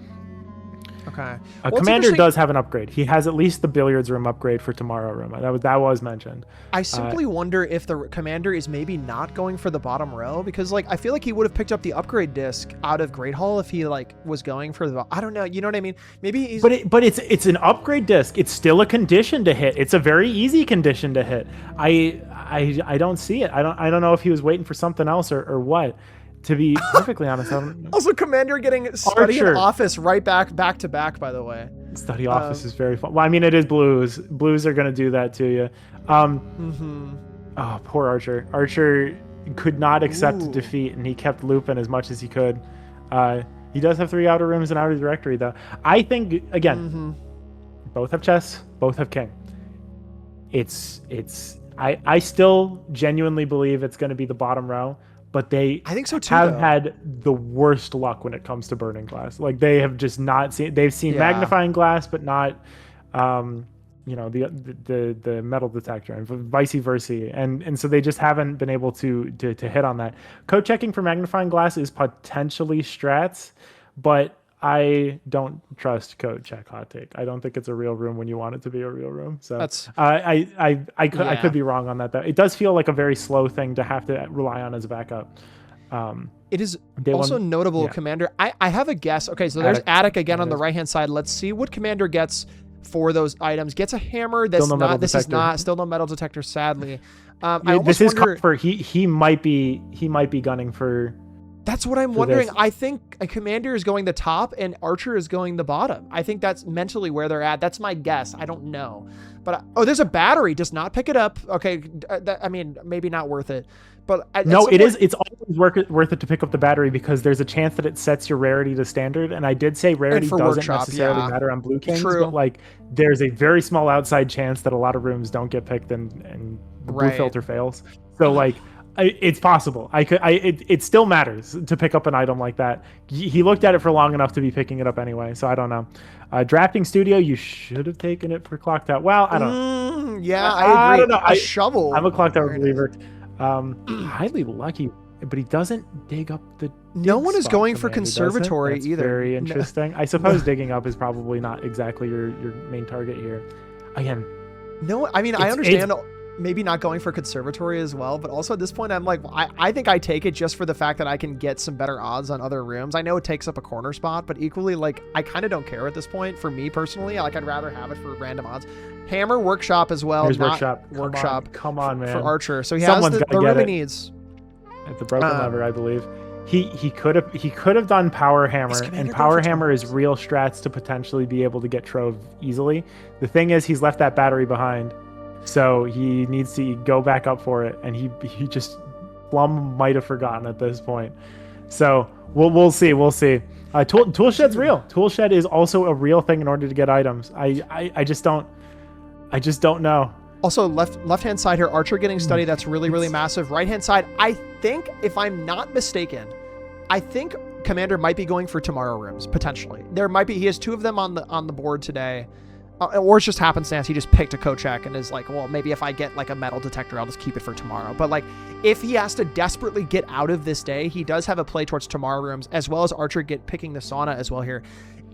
Okay. Commander does have an upgrade. He has at least the billiards room upgrade for tomorrow room. That was mentioned. I simply wonder if the commander is maybe not going for the bottom row, because like I feel like he would have picked up the upgrade disc out of Great Hall if he like was going for the. I don't know. You know what I mean? Maybe he's. But it's an upgrade disc. It's still a condition to hit. It's a very easy condition to hit. I don't see it. I don't know if he was waiting for something else or what. To be perfectly honest, also Commander getting study in office right back to back. By the way, study office is very fun. Well, I mean, it is blues. Blues are going to do that to you. Oh, poor Archer. Archer could not accept defeat, and he kept looping as much as he could. He does have 3 outer rooms and outer directory, though. I think again, both have chess, both have king. I still genuinely believe it's going to be the bottom row. But I think so too, have had the worst luck when it comes to burning glass. Like they have just not seen. They've seen magnifying glass, but not, the metal detector, and vice versa. And so they just haven't been able to hit on that. Code checking for magnifying glass is potentially strats, but I don't trust code check. Hot take. I don't think it's a real room when you want it to be a real room. So that's I could be wrong on that though. It does feel like a very slow thing to have to rely on as a backup. It is also notable, Commander. I have a guess. Okay, so there's Attic again on the right hand side. Let's see what Commander gets for those items. Gets a hammer. This is not still no metal detector. Sadly, this is comfort. He might be gunning for. That's what I'm wondering. I think a Commander is going the top and Archer is going the bottom. I think that's mentally where they're at. That's my guess. I don't know. But there's a battery. Does not pick it up. Okay. I mean, maybe not worth it. But no, it is. It's always worth it to pick up the battery because there's a chance that it sets your rarity to standard. And I did say rarity doesn't necessarily matter on Blue Kings. True. But like, there's a very small outside chance that a lot of rooms don't get picked and the blue filter fails. So like. It's possible. It still matters to pick up an item like that. He looked at it for long enough to be picking it up anyway, so I don't know. Drafting studio, you should have taken it for clocked out. Well, I don't know. Yeah, I agree. I don't know. A shovel. I'm a clocked out believer. Highly lucky, but he doesn't dig up the No one is spot going for Commander doesn't. conservatory That's either. Very interesting. I suppose digging up is probably not exactly your main target here. Again, No, I mean, I understand maybe not going for conservatory as well, but also at this point, I'm like, I think I take it just for the fact that I can get some better odds on other rooms. I know it takes up a corner spot, but equally, like, I kind of don't care at this point. For me personally, like, I'd rather have it for random odds. Hammer, workshop as well. Here's not workshop. Come on, man. For Archer, so he Someone's has the room he needs. It's a broken lever, I believe. He could have done power hammer, and power hammer is real strats to potentially be able to get Trove easily. The thing is, he's left that battery behind, so he needs to go back up for it, and he just Plum might have forgotten at this point. So we'll see. Toolshed's real. Toolshed is also a real thing in order to get items. I just don't know. Also, left-hand side here, Archer getting study. That's really massive. Right-hand side, I think, if I'm not mistaken, I think Commander might be going for tomorrow rooms, potentially. There might be, he has 2 of them on the board today. Or it's just happenstance. He just picked a co-check and is like, well, maybe if I get like a metal detector, I'll just keep it for tomorrow. But like, if he has to desperately get out of this day, he does have a play towards tomorrow rooms, as well as Archer picking the sauna as well here.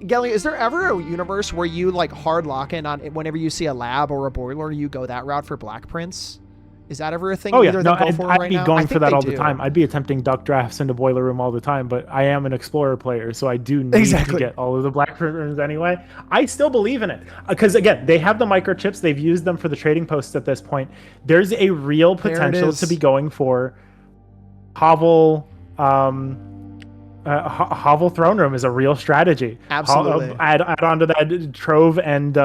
Gelly, is there ever a universe where you like hard lock in on whenever you see a lab or a boiler, you go that route for Black Prince? Is that ever a thing? Oh yeah, no, I'd be now? going for that all the time. I'd be attempting duck drafts into boiler room all the time, but I am an explorer player, so I do need to get all of the Black Print rooms anyway. I still believe in it because again, they have the microchips. They've used them for the trading posts at this point. There's a real potential to be going for Hovel. Hovel throne room is a real strategy. Absolutely. Add on to that Trove and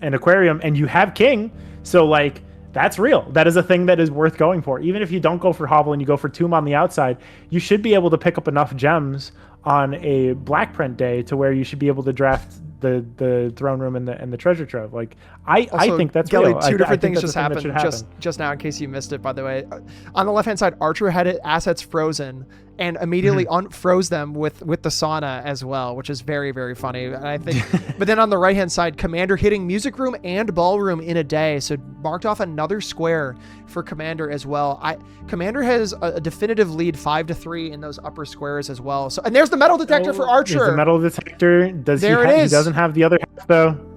aquarium, and you have King. So like that's real. That is a thing that is worth going for. Even if you don't go for Hovel and you go for Tomb on the outside, you should be able to pick up enough gems on a Black Print day to where you should be able to draft the throne room and the treasure trove. Like I think that's Gelly, real. Two different things just happened just now in case you missed it, by the way. On the left hand side, Archer had assets frozen and immediately unfroze them with the sauna as well, which is very funny. And I think but then on the right hand side, Commander hitting music room and ballroom in a day, so marked off another square for Commander as well. Commander has a definitive lead 5-3 in those upper squares as well. So, and there's the metal detector for Archer. There's the metal detector. He doesn't have the other half though.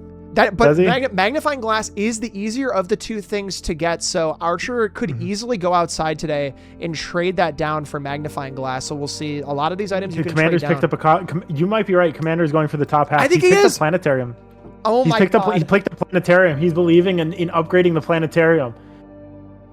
But magnifying glass is the easier of the 2 things to get, so Archer could easily go outside today and trade that down for magnifying glass. So we'll see a lot of these items. Commander's picked up you might be right. Commander's going for the top half. I think he is. Up planetarium. Oh my God. He picked up planetarium. He's believing in upgrading the planetarium.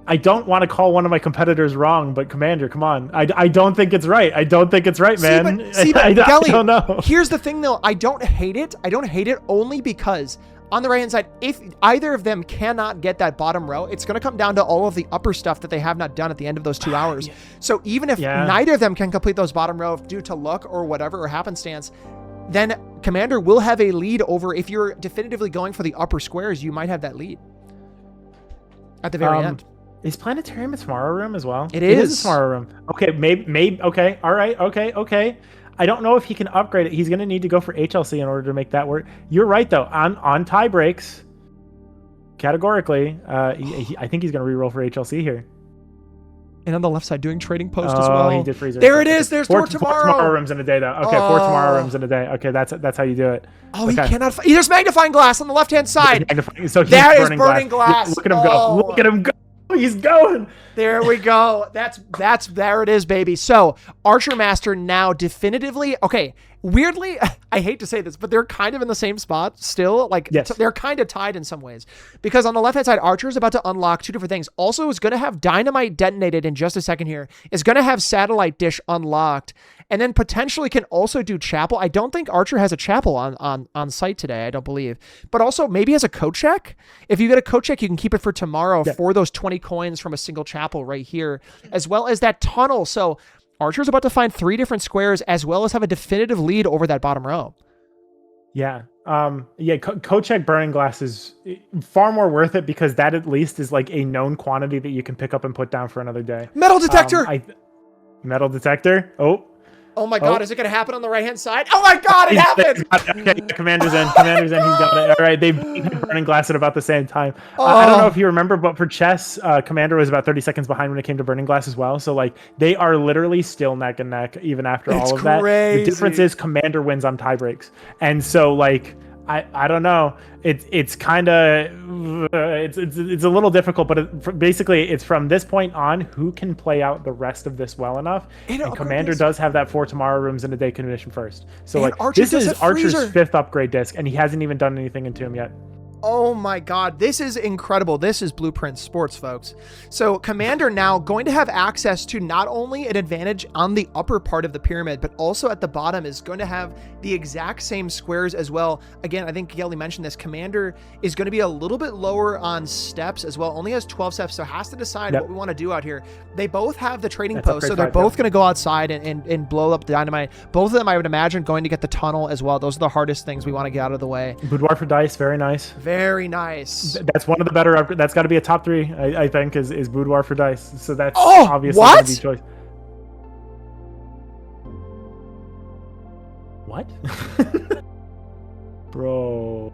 I don't want to call one of my competitors wrong, but Commander, come on. I don't think it's right. I don't think it's right, man. I don't know. Here's the thing, though. I don't hate it. I don't hate it only because on the right-hand side, if either of them cannot get that bottom row, it's going to come down to all of the upper stuff that they have not done at the end of those 2 hours. So even if neither of them can complete those bottom row due to luck or whatever or happenstance, then Commander will have a lead over. If you're definitively going for the upper squares, you might have that lead at the very end. Is planetarium a tomorrow room as well? It is a tomorrow room. Okay, maybe. Okay, all right. Okay. I don't know if he can upgrade it. He's going to need to go for HLC in order to make that work. You're right though. On tie breaks, categorically, I think he's going to reroll for HLC here. And on the left side, doing trading post as well. He did freezer. There it is. There's four tomorrow rooms in a day, though. Okay, 4 tomorrow rooms in a day. Okay, that's how you do it. Oh, okay. He cannot. There's magnifying glass on the left-hand side. So he's burning glass. Look at him go. Look at him go. He's going. There we go. There it is, baby. So Archermaster now definitively, okay, weirdly, I hate to say this, but they're kind of in the same spot still. Like, yes. They're kind of tied in some ways. Because on the left-hand side, Archer is about to unlock 2 different things. Also, is going to have Dynamite detonated in just a second here. Is going to have Satellite Dish unlocked. And then potentially can also do Chapel. I don't think Archer has a Chapel on site today. I don't believe. But also maybe as a code check. If you get a code check, you can keep it for tomorrow for those 20 coins from a single Chapel right here. As well as that tunnel. So Archer's about to find 3 different squares as well as have a definitive lead over that bottom row. Yeah. Code check burning glass is far more worth it because that at least is like a known quantity that you can pick up and put down for another day. Metal detector! Metal detector. Oh. Oh my God, is it going to happen on the right-hand side? Oh my God, it happened! Okay, Commander's in. Commander's in. He's got it. All right, they had Burning Glass at about the same time. I don't know if you remember, but for chess, Commander was about 30 seconds behind when it came to Burning Glass as well. So, like, they are literally still neck and neck even after all of that. The difference is Commander wins on tie breaks. And so, like, I don't know. It's kind of it's a little difficult, but basically it's from this point on who can play out the rest of this well enough. And Commander does have that 4 tomorrow rooms in a day condition first. So like this is Archer's 5th upgrade disc, and he hasn't even done anything into him yet. Oh my God, this is incredible. This is Blueprint Sports, folks. So Commander now going to have access to not only an advantage on the upper part of the pyramid, but also at the bottom is going to have the exact same squares as well. Again, I think Gelly mentioned this. Commander is going to be a little bit lower on steps as well. Only has 12 steps, so has to decide what we want to do out here. They both have the trading post, so they're both going to go outside and blow up the dynamite. Both of them, I would imagine, going to get the tunnel as well. Those are the hardest things we want to get out of the way. Boudoir for dice, very nice. Very nice. That's one of the better upgrades. That's got to be a top 3, I think, is Boudoir for dice. So that's obviously going to be choice. What? Bro.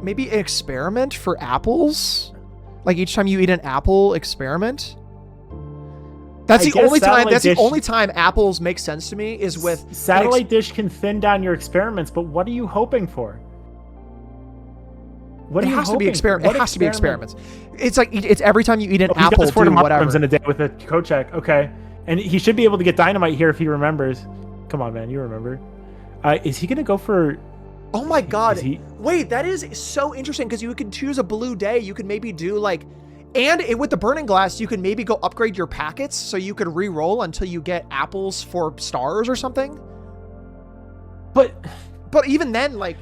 Maybe an experiment for apples? Like each time you eat an apple, experiment? That's the only time. That's the only time apples make sense to me is with satellite dish can thin down your experiments. But what are you hoping for? What it has to be experiment. It has to be experiments. It's like it's every time you eat an apple, do whatever. In a day with a Kochek. Okay, and he should be able to get dynamite here if he remembers. Come on, man, you remember? Is he gonna go for? Oh my God! Wait, that is so interesting because you could choose a blue day. You could maybe do like, and with the Burning Glass, you could maybe go upgrade your packets so you could re-roll until you get apples for stars or something. But even then, like.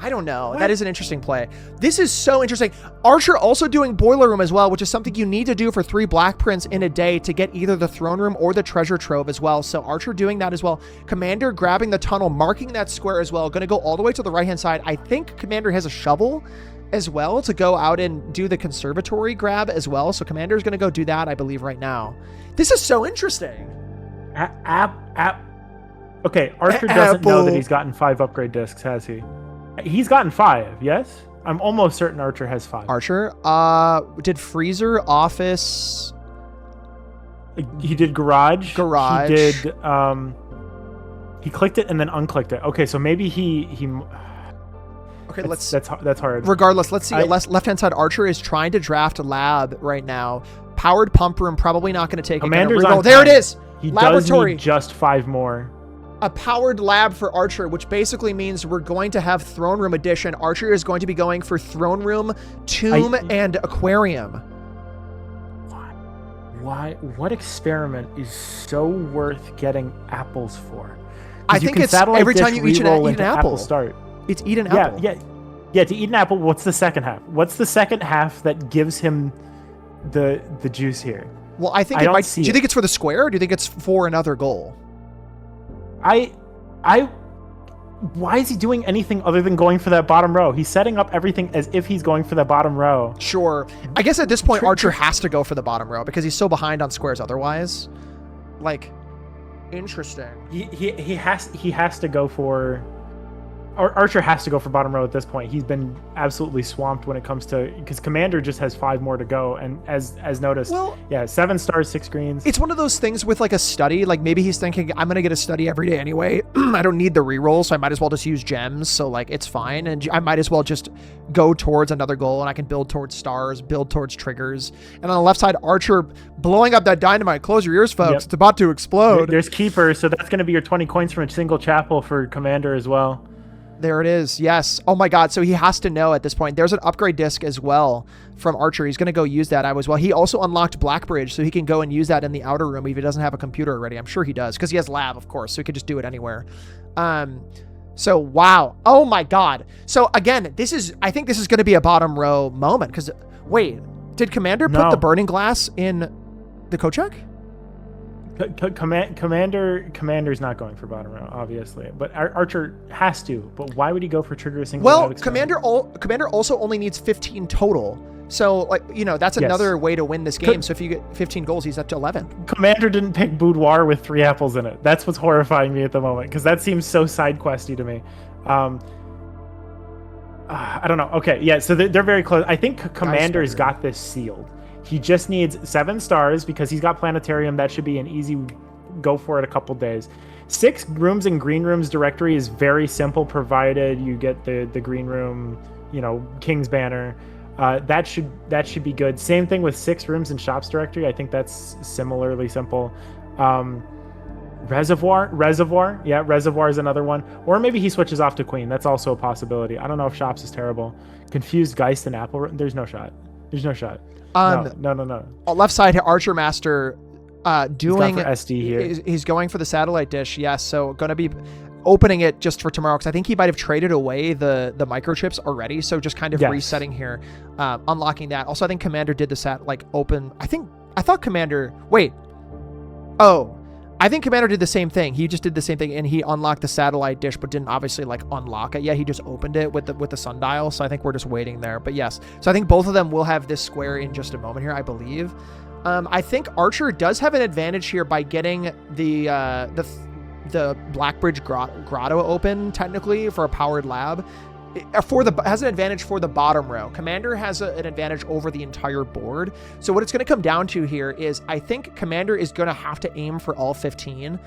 I don't know. What? That is an interesting play. This is so interesting. Archer also doing Boiler Room as well, which is something you need to do for 3 black prints in a day to get either the Throne Room or the Treasure Trove as well. So Archer doing that as well. Commander grabbing the tunnel, marking that square as well. Going to go all the way to the right-hand side. I think Commander has a shovel as well to go out and do the conservatory grab as well. So Commander's going to go do that, I believe, right now. This is so interesting. Okay, Archer doesn't know that he's gotten 5 upgrade discs, has he? He's gotten 5, yes? I'm almost certain Archer has 5. Archer? Did Freezer, Office... He did Garage. Garage. He did, he clicked it and then unclicked it. Okay, so maybe he okay, that's hard. Regardless, let's see. Left-hand side, Archer is trying to draft Lab right now. Powered Pump Room, probably not going to take Commander's it. There it is! He Laboratory. does need just 5 more. A powered lab for Archer, which basically means we're going to have Throne Room edition. Archer is going to be going for Throne Room, Tomb, and Aquarium. Why? What experiment is so worth getting apples for? I think it's every time you eat an apple. Start. It's eat an apple. Yeah. To eat an apple, what's the second half? What's the second half that gives him the juice here? Well, I think it might. Do you think it's for the square, or do you think it's for another goal? Why is he doing anything other than going for that bottom row? He's setting up everything as if he's going for that bottom row. Sure. I guess at this point, Archer has to go for the bottom row because he's so behind on squares otherwise. Like, interesting. He has to go for... Archer has to go for bottom row at this point. He's been absolutely swamped when it comes to, because Commander just has 5 more to go, and as noticed, 7 stars, 6 greens. It's one of those things with like a study. Like maybe he's thinking, I'm gonna get a study every day anyway. I don't need the reroll, so I might as well just use gems. So like it's fine, and I might as well just go towards another goal, and I can build towards stars, build towards triggers. And on the left side, Archer blowing up that dynamite. Close your ears, folks. Yep. It's about to explode. There's Keeper, so that's gonna be your 20 coins from a single chapel for Commander as well. There it is. Yes. Oh my God. So he has to know at this point. There's an upgrade disc as well from Archer. He's going to go use that as well. He also unlocked Blackbridge, so he can go and use that in the outer room if he doesn't have a computer already. I'm sure he does because he has lab, of course, so he could just do it anywhere. So wow. Oh my God. So again, I think this is going to be a bottom row moment because wait, did Commander put the Burning Glass in the Kochek? Commander's not going for bottom row, obviously, but Archer has to. But why would he go for trigger a single? Well, Commander also only needs 15 total So, like, you know, that's another way to win this game. So if you get 15 goals, he's up to 11. Commander didn't pick boudoir with 3 apples in it. That's what's horrifying me at the moment, because that seems so side questy to me. I don't know. Okay, yeah, so they're very close. I think Commander's got this sealed. He just needs 7 stars because he's got Planetarium. That should be an easy go for it a couple days. 6 rooms in green rooms directory is very simple, provided you get the green room, you know, King's Banner. That should be good. Same thing with 6 rooms in shops directory. I think that's similarly simple. Reservoir. Yeah, Reservoir is another one. Or maybe he switches off to Queen. That's also a possibility. I don't know if shops is terrible. Confused Geist and Apple. There's no shot. No. On left side, Archermaster doing he's for SD here. He's going for the satellite dish. Yes, so going to be opening it just for tomorrow, because I think he might have traded away the microchips already, so just kind of resetting here, unlocking that. Also, I think Commander did the open. I thought Commander I think Commander did the same thing. He just did the same thing, and he unlocked the satellite dish, but didn't obviously like unlock it. Yeah, he just opened it with the sundial. So I think we're just waiting there. But yes, so I think both of them will have this square in just a moment here, I believe. I think Archer does have an advantage here by getting the Blackbridge Grotto open technically for a powered lab. Has an advantage for the bottom row. Commander has an advantage over the entire board. So what it's going to come down to here is I think Commander is going to have to aim for all 15.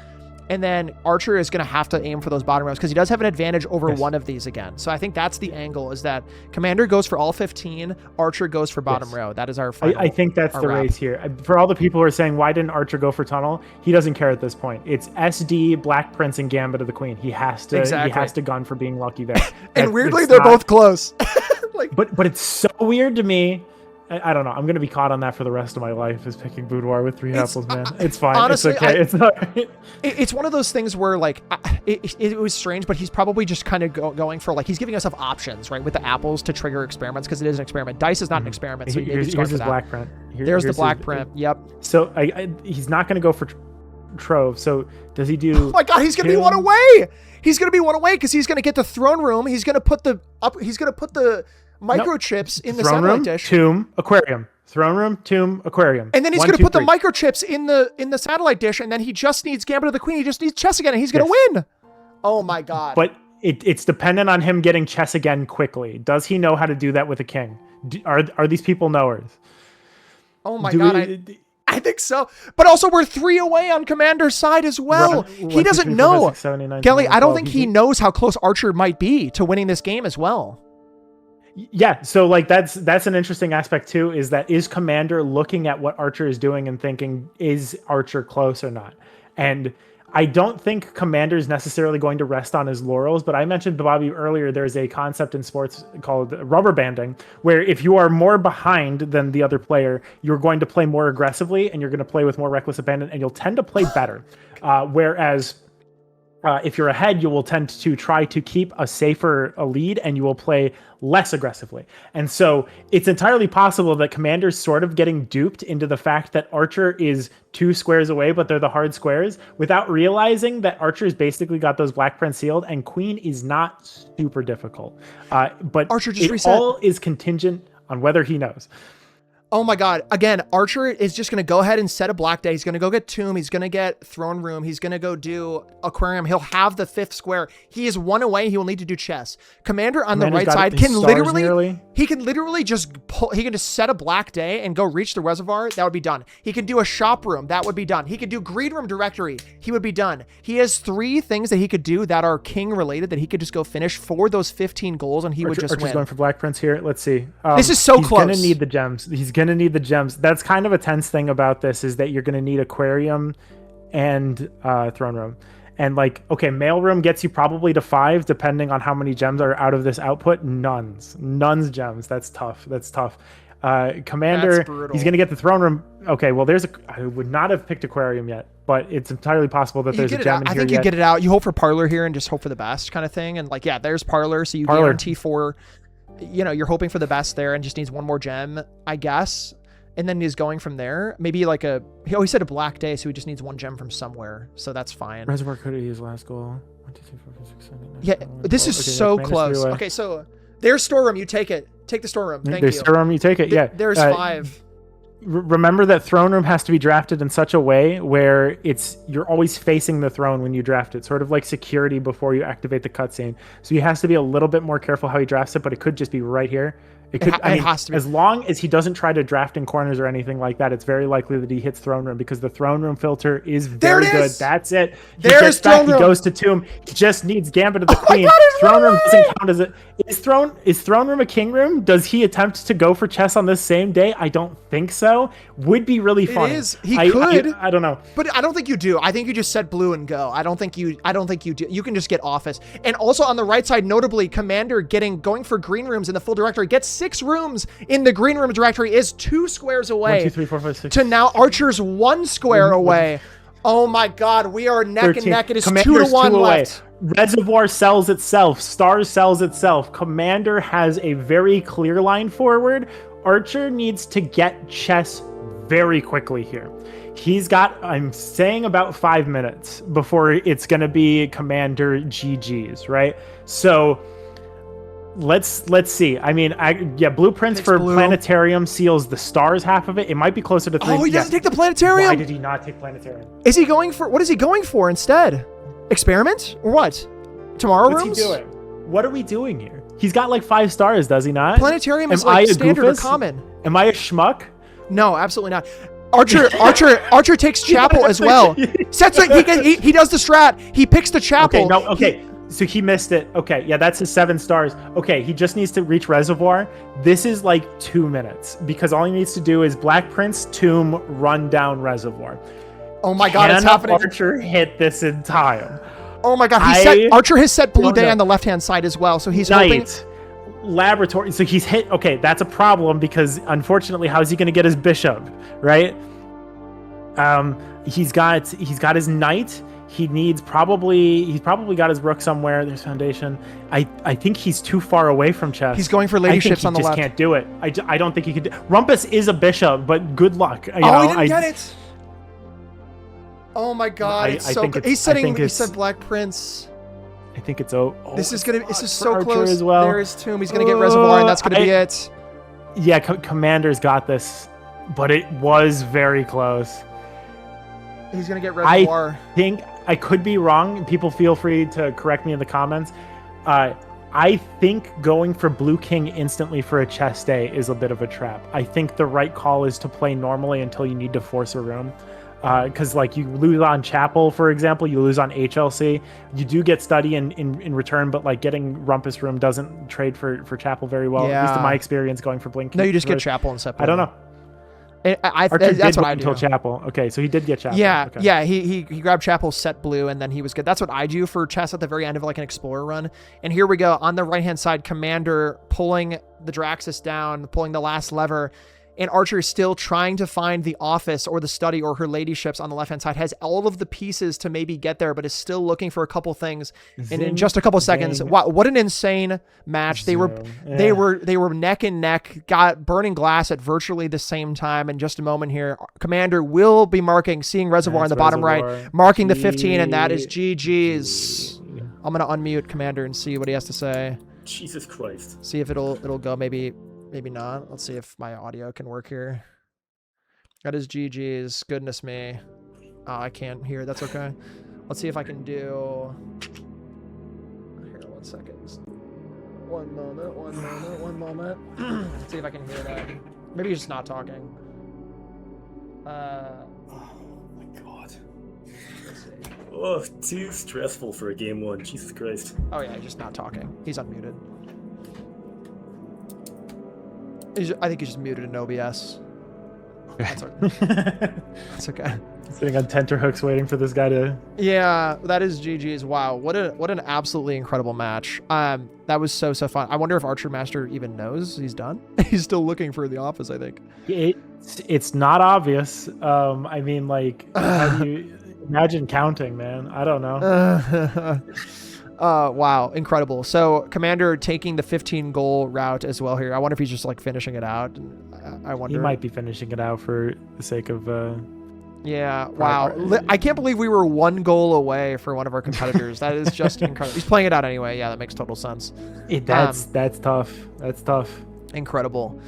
And then Archer is going to have to aim for those bottom rows because he does have an advantage over one of these again. So I think that's the angle, is that Commander goes for all 15, Archer goes for bottom row. That is our final. I think that's the race here. For all the people who are saying, why didn't Archer go for tunnel? He doesn't care at this point. It's SD, Black Prince, and Gambit of the Queen. He has to gun for being lucky there. And weirdly, they're both close. But it's so weird to me. I don't know. I'm going to be caught on that for the rest of my life, is picking boudoir with 3 apples, man. It's fine. Honestly, it's okay. It's all right. It's one of those things where, like, it was strange, but he's probably just kind of going for, like, he's giving us options, right, with the apples to trigger experiments, because it is an experiment. Dice is not an experiment, so here's his black print. There's the black print. Yep. So he's not going to go for Trove. So does he do... Oh my God, he's going to be one away. He's going to be one away because he's going to get the throne room. He's going to put the microchips in the satellite dish. Tomb, aquarium. Throne room, tomb, aquarium. And then he's going to put the microchips in the satellite dish, and then he just needs Gambit of the Queen. He just needs chess again, and he's going to win. Oh my God. But it's dependent on him getting chess again quickly. Does he know how to do that with a king? Are these people knowers? Oh my God. I think so. But also, we're 3 away on Commander's side as well. He doesn't know. Kelly, I don't think he knows how close Archer might be to winning this game as well. Yeah, so like that's an interesting aspect too, is Commander looking at what Archer is doing and thinking, is Archer close or not? And I don't think Commander is necessarily going to rest on his laurels, but I mentioned to Bobby earlier, there's a concept in sports called rubber banding, where if you are more behind than the other player, you're going to play more aggressively and you're going to play with more reckless abandon, and you'll tend to play better. Whereas if you're ahead, you will tend to try to keep a safer lead, and you will play less aggressively. And so it's entirely possible that Commander's sort of getting duped into the fact that Archer is 2 squares away, but they're the hard squares, without realizing that Archer's basically got those Black Prince sealed, and Queen is not super difficult. But Archer just reset. All is contingent on whether he knows. Oh my God. Again, Archer is just going to go ahead and set a black day. He's going to go get Tomb. He's going to get Throne Room. He's going to go do Aquarium. He'll have the 5th square. He is 1 away. He will need to do chess. Commander on the right side can literally just pull. He can just set a black day and go reach the reservoir. That would be done. He can do a shop room. That would be done. He could do green room directory. He would be done. He has 3 things that he could do that are king related that he could just go finish for those 15 goals, and he would just Archer's win. Going for Black Prince here. Let's see. This is so close. He's going to need the gems. He's going to need the gems. That's kind of a tense thing about this, is that you're going to need aquarium and throne room. And like, okay, mailroom gets you probably to 5, depending on how many gems are out of this output. Nuns gems. That's tough. Commander, he's going to get the throne room. Okay, well, I would not have picked aquarium yet, but it's entirely possible that there's a gem in here. I think you get it out. You hope for parlor here and just hope for the best kind of thing. And like, yeah, there's parlor. So you guarantee for, you're hoping for the best there, and just needs 1 more gem, I guess. And then he's going from there. Maybe like he said a black day, so he just needs 1 gem from somewhere. So that's fine. Reservoir could be his last goal. 1, 2, 3, 4, 5, 6, 7, 8, 9, yeah, 10, 11, this 12. is so close. 3 away. Okay, so There's storeroom. You take it. Take the storeroom. Thank There's you. storeroom. You take it. Yeah. There's 5. Remember that throne room has to be drafted in such a way where you're always facing the throne when you draft it, sort of like security before you activate the cutscene. So he has to be a little bit more careful how he drafts it, but it could just be right here. It could. I mean, has to be. As long as he doesn't try to draft in corners or anything like that, it's very likely that he hits throne room because the throne room filter is very good. That's it. There's throne room. He goes to tomb. He just needs Gambit of the Queen. God, throne room doesn't count as a. Is throne room a king room? Does he attempt to go for chess on this same day? I don't think so. Would be really fun. It is. He could. I don't know. But I don't think you do. I think you just set blue and go. I don't think you do. You can just get office. And also on the right side, notably, Commander going for green rooms in the full directory, gets 6 rooms in the green room directory, is 2 squares away. 1, 2, 3, 4, 5, 6. To now Archer's 1 square away. Oh my God, we are neck and neck. It is Commander's 2-1 left. Reservoir sells itself. Stars sells itself. Commander has a very clear line forward. Archer needs to get chess very quickly here. He's got, I'm saying, about 5 minutes before it's going to be Commander GG's, right? So let's see. I mean, blueprints for planetarium seals the stars half of it. It might be closer to 3. Oh, he doesn't take the planetarium. Why did he not take planetarium? Is he going for, what is he going for instead? Experiment or what? Tomorrow rooms? What's he doing? What are we doing here? He's got like 5 stars, does he not? Planetarium is like standard or common. Am I a schmuck? No, absolutely not. Archer takes chapel as well. He does the strat. He picks the chapel. Okay. So he missed it. Okay, yeah, that's his 7 stars. Okay, he just needs to reach reservoir. This is like 2 minutes because all he needs to do is Black Prince, tomb, run down reservoir. Oh my God, it's happening. Archer hit this in time. Oh my God, Archer has set blue day on the left-hand side as well, so he's hoping. Laboratory. So he's hit. Okay, that's a problem because unfortunately, how is he going to get his bishop, right? He's got his knight. He's probably got his rook somewhere. There's foundation. I think he's too far away from chess. He's going for ladyships on the left. He just can't do it. I don't think he could. Rumpus is a bishop, but good luck. He didn't get it. Oh my God, it's so good. He said Black Prince. I think it's this is so close. As well. There is tomb. He's gonna get reservoir, and that's gonna be it. Yeah, Commander's got this, but it was very close. He's gonna get reservoir. I think I could be wrong. People feel free to correct me in the comments. I think going for Blue King instantly for a chess day is a bit of a trap. I think the right call is to play normally until you need to force a room. Because like you lose on Chapel, for example, you lose on HLC. You do get study in return, but like getting Rumpus Room doesn't trade for Chapel very well. Yeah. At least in my experience going for Blink. No, you just get Chapel and separate. I don't know. That's what I do. Until Chapel. Okay, so he did get Chapel. Yeah, okay. yeah. He grabbed Chapel, set blue, and then he was good. That's what I do for chess at the very end of like an Explorer run. And here we go on the right hand side. Commander pulling the Draxus down, pulling the last lever. And Archer is still trying to find the office or the study or her ladyships on the left-hand side. Has all of the pieces to maybe get there, but is still looking for a couple things. And in just a couple seconds, wow, what an insane match! They were neck and neck, got burning glass at virtually the same time. In just a moment here, Commander will be seeing reservoir in the bottom right, marking the 15, and that is GG's. I'm gonna unmute Commander and see what he has to say. Jesus Christ! See if it'll go. Maybe not. Let's see if my audio can work here. That is GG's. Goodness me. Oh, I can't hear. That's okay. Let's see if I can do... Here, 1 second. One moment. Let's see if I can hear that. Maybe he's just not talking. Oh my God. Oh, too stressful for a game 1. Jesus Christ. Oh yeah, he's just not talking. He's unmuted. I think he's just muted in OBS. That's okay. That's okay. Sitting on tenterhooks waiting for this guy to... Yeah, that is GG's. Wow, what an absolutely incredible match. That was so fun. I wonder if Archermaster even knows he's done. He's still looking for the office, I think. It's not obvious. I mean, like, how do you imagine counting, man? I don't know. Wow, incredible. So Commander taking the 15 goal route as well here. I wonder if he's just like finishing it out. I wonder. He might be finishing it out for the sake of Yeah, wow. I can't believe we were 1 goal away for one of our competitors. That is just incredible. He's playing it out anyway. Yeah, that makes total sense. That's tough. That's tough. Incredible.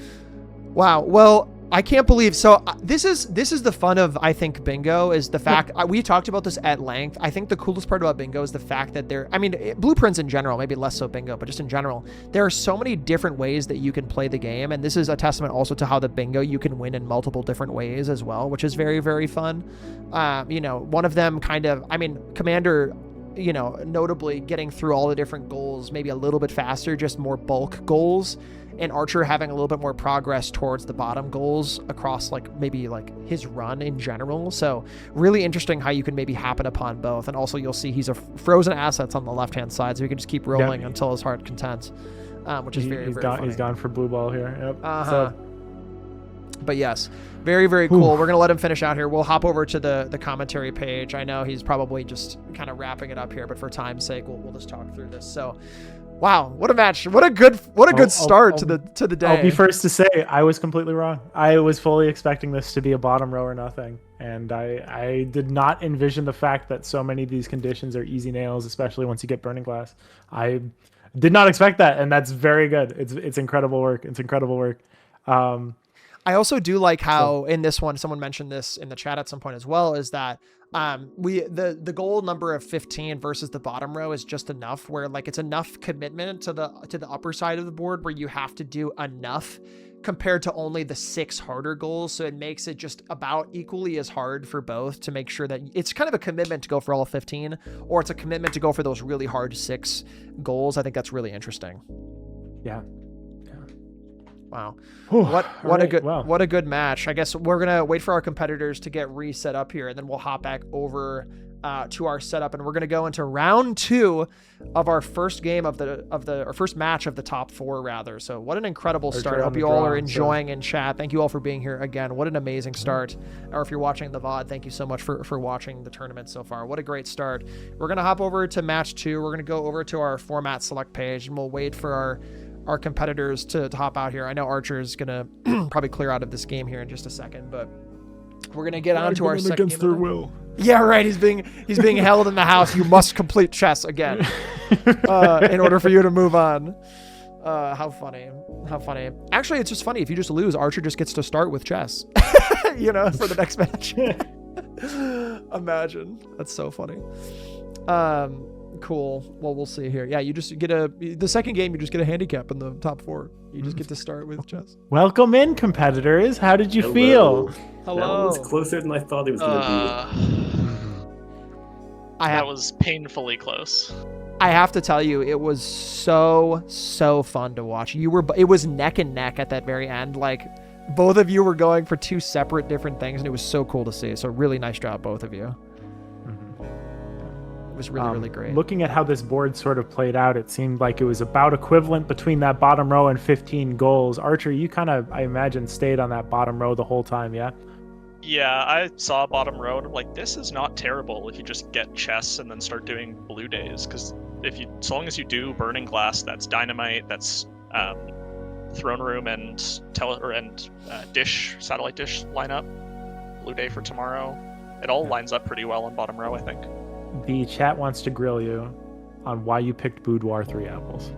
Wow. Well, I can't believe. So this is the fun of, I think, bingo is the fact we talked about this at length. I think the coolest part about bingo is the fact that blueprints in general, maybe less so bingo, but just in general, there are so many different ways that you can play the game. And this is a testament also to how the bingo you can win in multiple different ways as well, which is very, very fun. One of them Commander, notably getting through all the different goals, maybe a little bit faster, just more bulk goals. And Archer having a little bit more progress towards the bottom goals across maybe his run in general. So really interesting how you can maybe happen upon both. And also you'll see he's a frozen assets on the left-hand side, so he can just keep rolling until his heart content, which is very funny. He's gone for blue ball here. Yep. But yes, very, very cool. We're going to let him finish out here. We'll hop over to the commentary page. I know he's probably just kind of wrapping it up here, but for time's sake, we'll just talk through this. So wow, what a match. What a good start to the day. I'll be first to say I was completely wrong. I was fully expecting this to be a bottom row or nothing. And I did not envision the fact that so many of these conditions are easy nails, especially once you get burning glass. I did not expect that, and that's very good. It's incredible work. It's incredible work. I also do like how in this one, someone mentioned this in the chat at some point as well, is that the goal number of 15 versus the bottom row is just enough where it's enough commitment to the upper side of the board where you have to do enough compared to only the 6 harder goals. So it makes it just about equally as hard for both to make sure that it's kind of a commitment to go for all 15, or it's a commitment to go for those really hard 6 goals. I think that's really interesting. Yeah. Wow. What a good match. I guess we're going to wait for our competitors to get reset up here, and then we'll hop back over to our setup, and we're going to go into round 2 of our first game our first match of the top 4 rather. So what an incredible start. I hope you all are enjoying in chat. Thank you all for being here again. What an amazing start. Or if you're watching the VOD, thank you so much for watching the tournament so far. What a great start. We're going to hop over to match 2. We're going to go over to our format select page, and we'll wait for our competitors to hop out here. I know Archer is gonna probably clear out of this game here in just a second, but we're gonna get on to our second against their will. Yeah, right. He's being held in the house. You must complete chess again in order for you to move on. How funny. Actually, it's just funny. If you just lose, Archer just gets to start with chess, for the next match. Imagine. That's so funny. Cool. Well, we'll see here. Yeah, you just get the second game, you just get a handicap in the top 4. You just get to start with chess. Welcome in, competitors. How did you feel? Hello. That was closer than I thought it was going to be. That was painfully close. I have to tell you, it was so fun to watch. It was neck and neck at that very end. Both of you were going for 2 separate different things, and it was so cool to see. So really nice job, both of you. It was really great. Looking at how this board sort of played out, it seemed like it was about equivalent between that bottom row and 15 goals. Archer, you kind of, I imagine, stayed on that bottom row the whole time, yeah? Yeah, I saw bottom row and I'm like, this is not terrible if you just get chess and then start doing blue days. Because as long as you do burning glass, that's dynamite, that's throne room and satellite dish lineup, blue day for tomorrow. It all lines up pretty well on bottom row, I think. The chat wants to grill you on why you picked Boudoir 3 apples.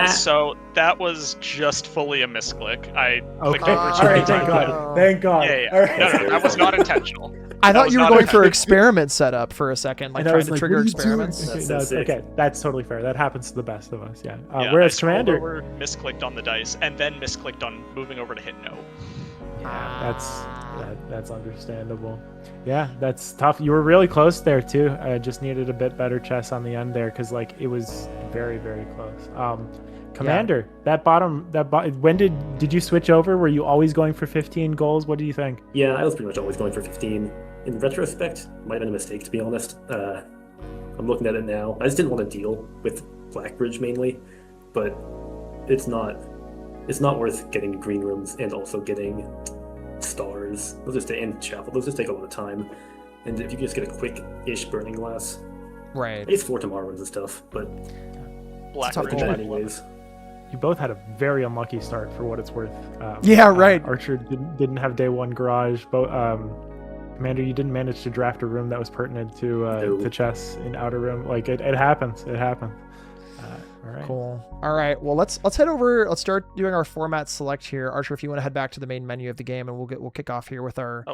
So that was just fully a misclick. I clicked over all right, thank God. Thank God. Yeah. All right. No, that was not intentional. I thought you were going for experiment setup for a second, trying to trigger experiments. Okay, that's totally fair. That happens to the best of us, yeah. Whereas Commander misclicked on the dice and then misclicked on moving over to hit no. Yeah, that's understandable. Yeah, that's tough. You were really close there too. I just needed a bit better chess on the end there because it was very, very close. Commander, when did you switch over? Were you always going for 15 goals? What do you think? Yeah, I was pretty much always going for 15. In retrospect, might have been a mistake, to be honest. I'm looking at it now. I just didn't want to deal with Blackbridge mainly, but it's not worth getting green rooms and also getting stars. And chapel. Those just take a lot of time. And if you can just get a quick-ish burning glass, right? It's for tomorrow and stuff, but Blackbridge anyways. You both had a very unlucky start for what it's worth. Yeah, right. Archer didn't have day 1 garage. Commander, you didn't manage to draft a room that was pertinent to No. chess in outer room. Like it happens. It happens. All right. Cool. All right. Well, let's head over. Let's start doing our format select here. Archer, if you want to head back to the main menu of the game, and we'll kick off here with our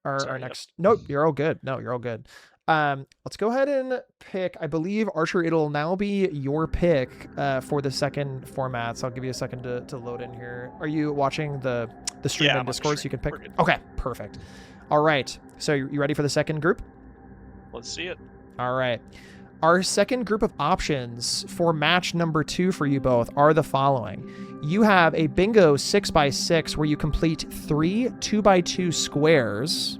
sorry, next. Nope, you're all good. No, you're all good. Let's go ahead and pick. I believe Archer, it'll now be your pick for the second format. So I'll give you a second to load in here. Are you watching the stream in Discord so you can pick? Okay, perfect. All right. So you ready for the second group? Let's see it. All right. Our second group of options for match number 2 for you both are the following. You have a bingo 6x6 where you complete 3 2x2 squares.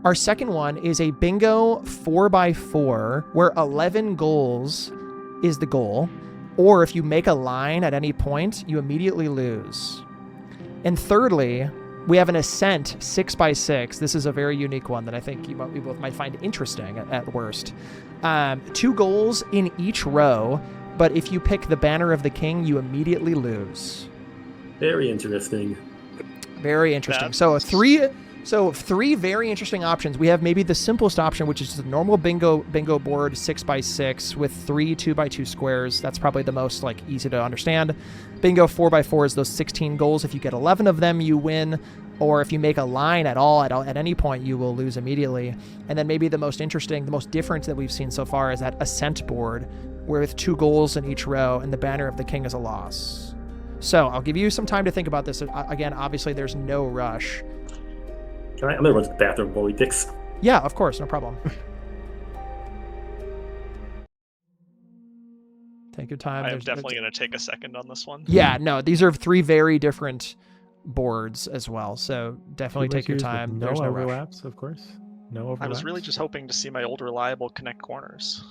Our second one is a bingo 4x4 where 11 goals is the goal. Or if you make a line at any point, you immediately lose. And thirdly, we have an ascent 6x6. This is a very unique one that I think we both might find interesting at worst. 2 goals in each row, but if you pick the banner of the king, you immediately lose. Very interesting. Very interesting. So three very interesting options. We have maybe the simplest option, which is the normal bingo board 6x6 with 3 2x2 squares. That's probably the most easy to understand. Bingo 4x4 is those 16 goals. If you get 11 of them, you win. Or if you make a line at all at any point, you will lose immediately. And then maybe the most interesting, the most different that we've seen so far is that ascent board, where with 2 goals in each row, and the banner of the king is a loss. So I'll give you some time to think about this. Again, obviously, there's no rush. I'm gonna run to the bathroom while he picks. Yeah, of course, no problem. Take your time. I'm definitely going to take a second on this one. Yeah, no, these are 3 very different boards as well, so definitely take your time. No There's no overlaps, rush. of course. No overlaps. I was really just hoping to see my old reliable connect corners.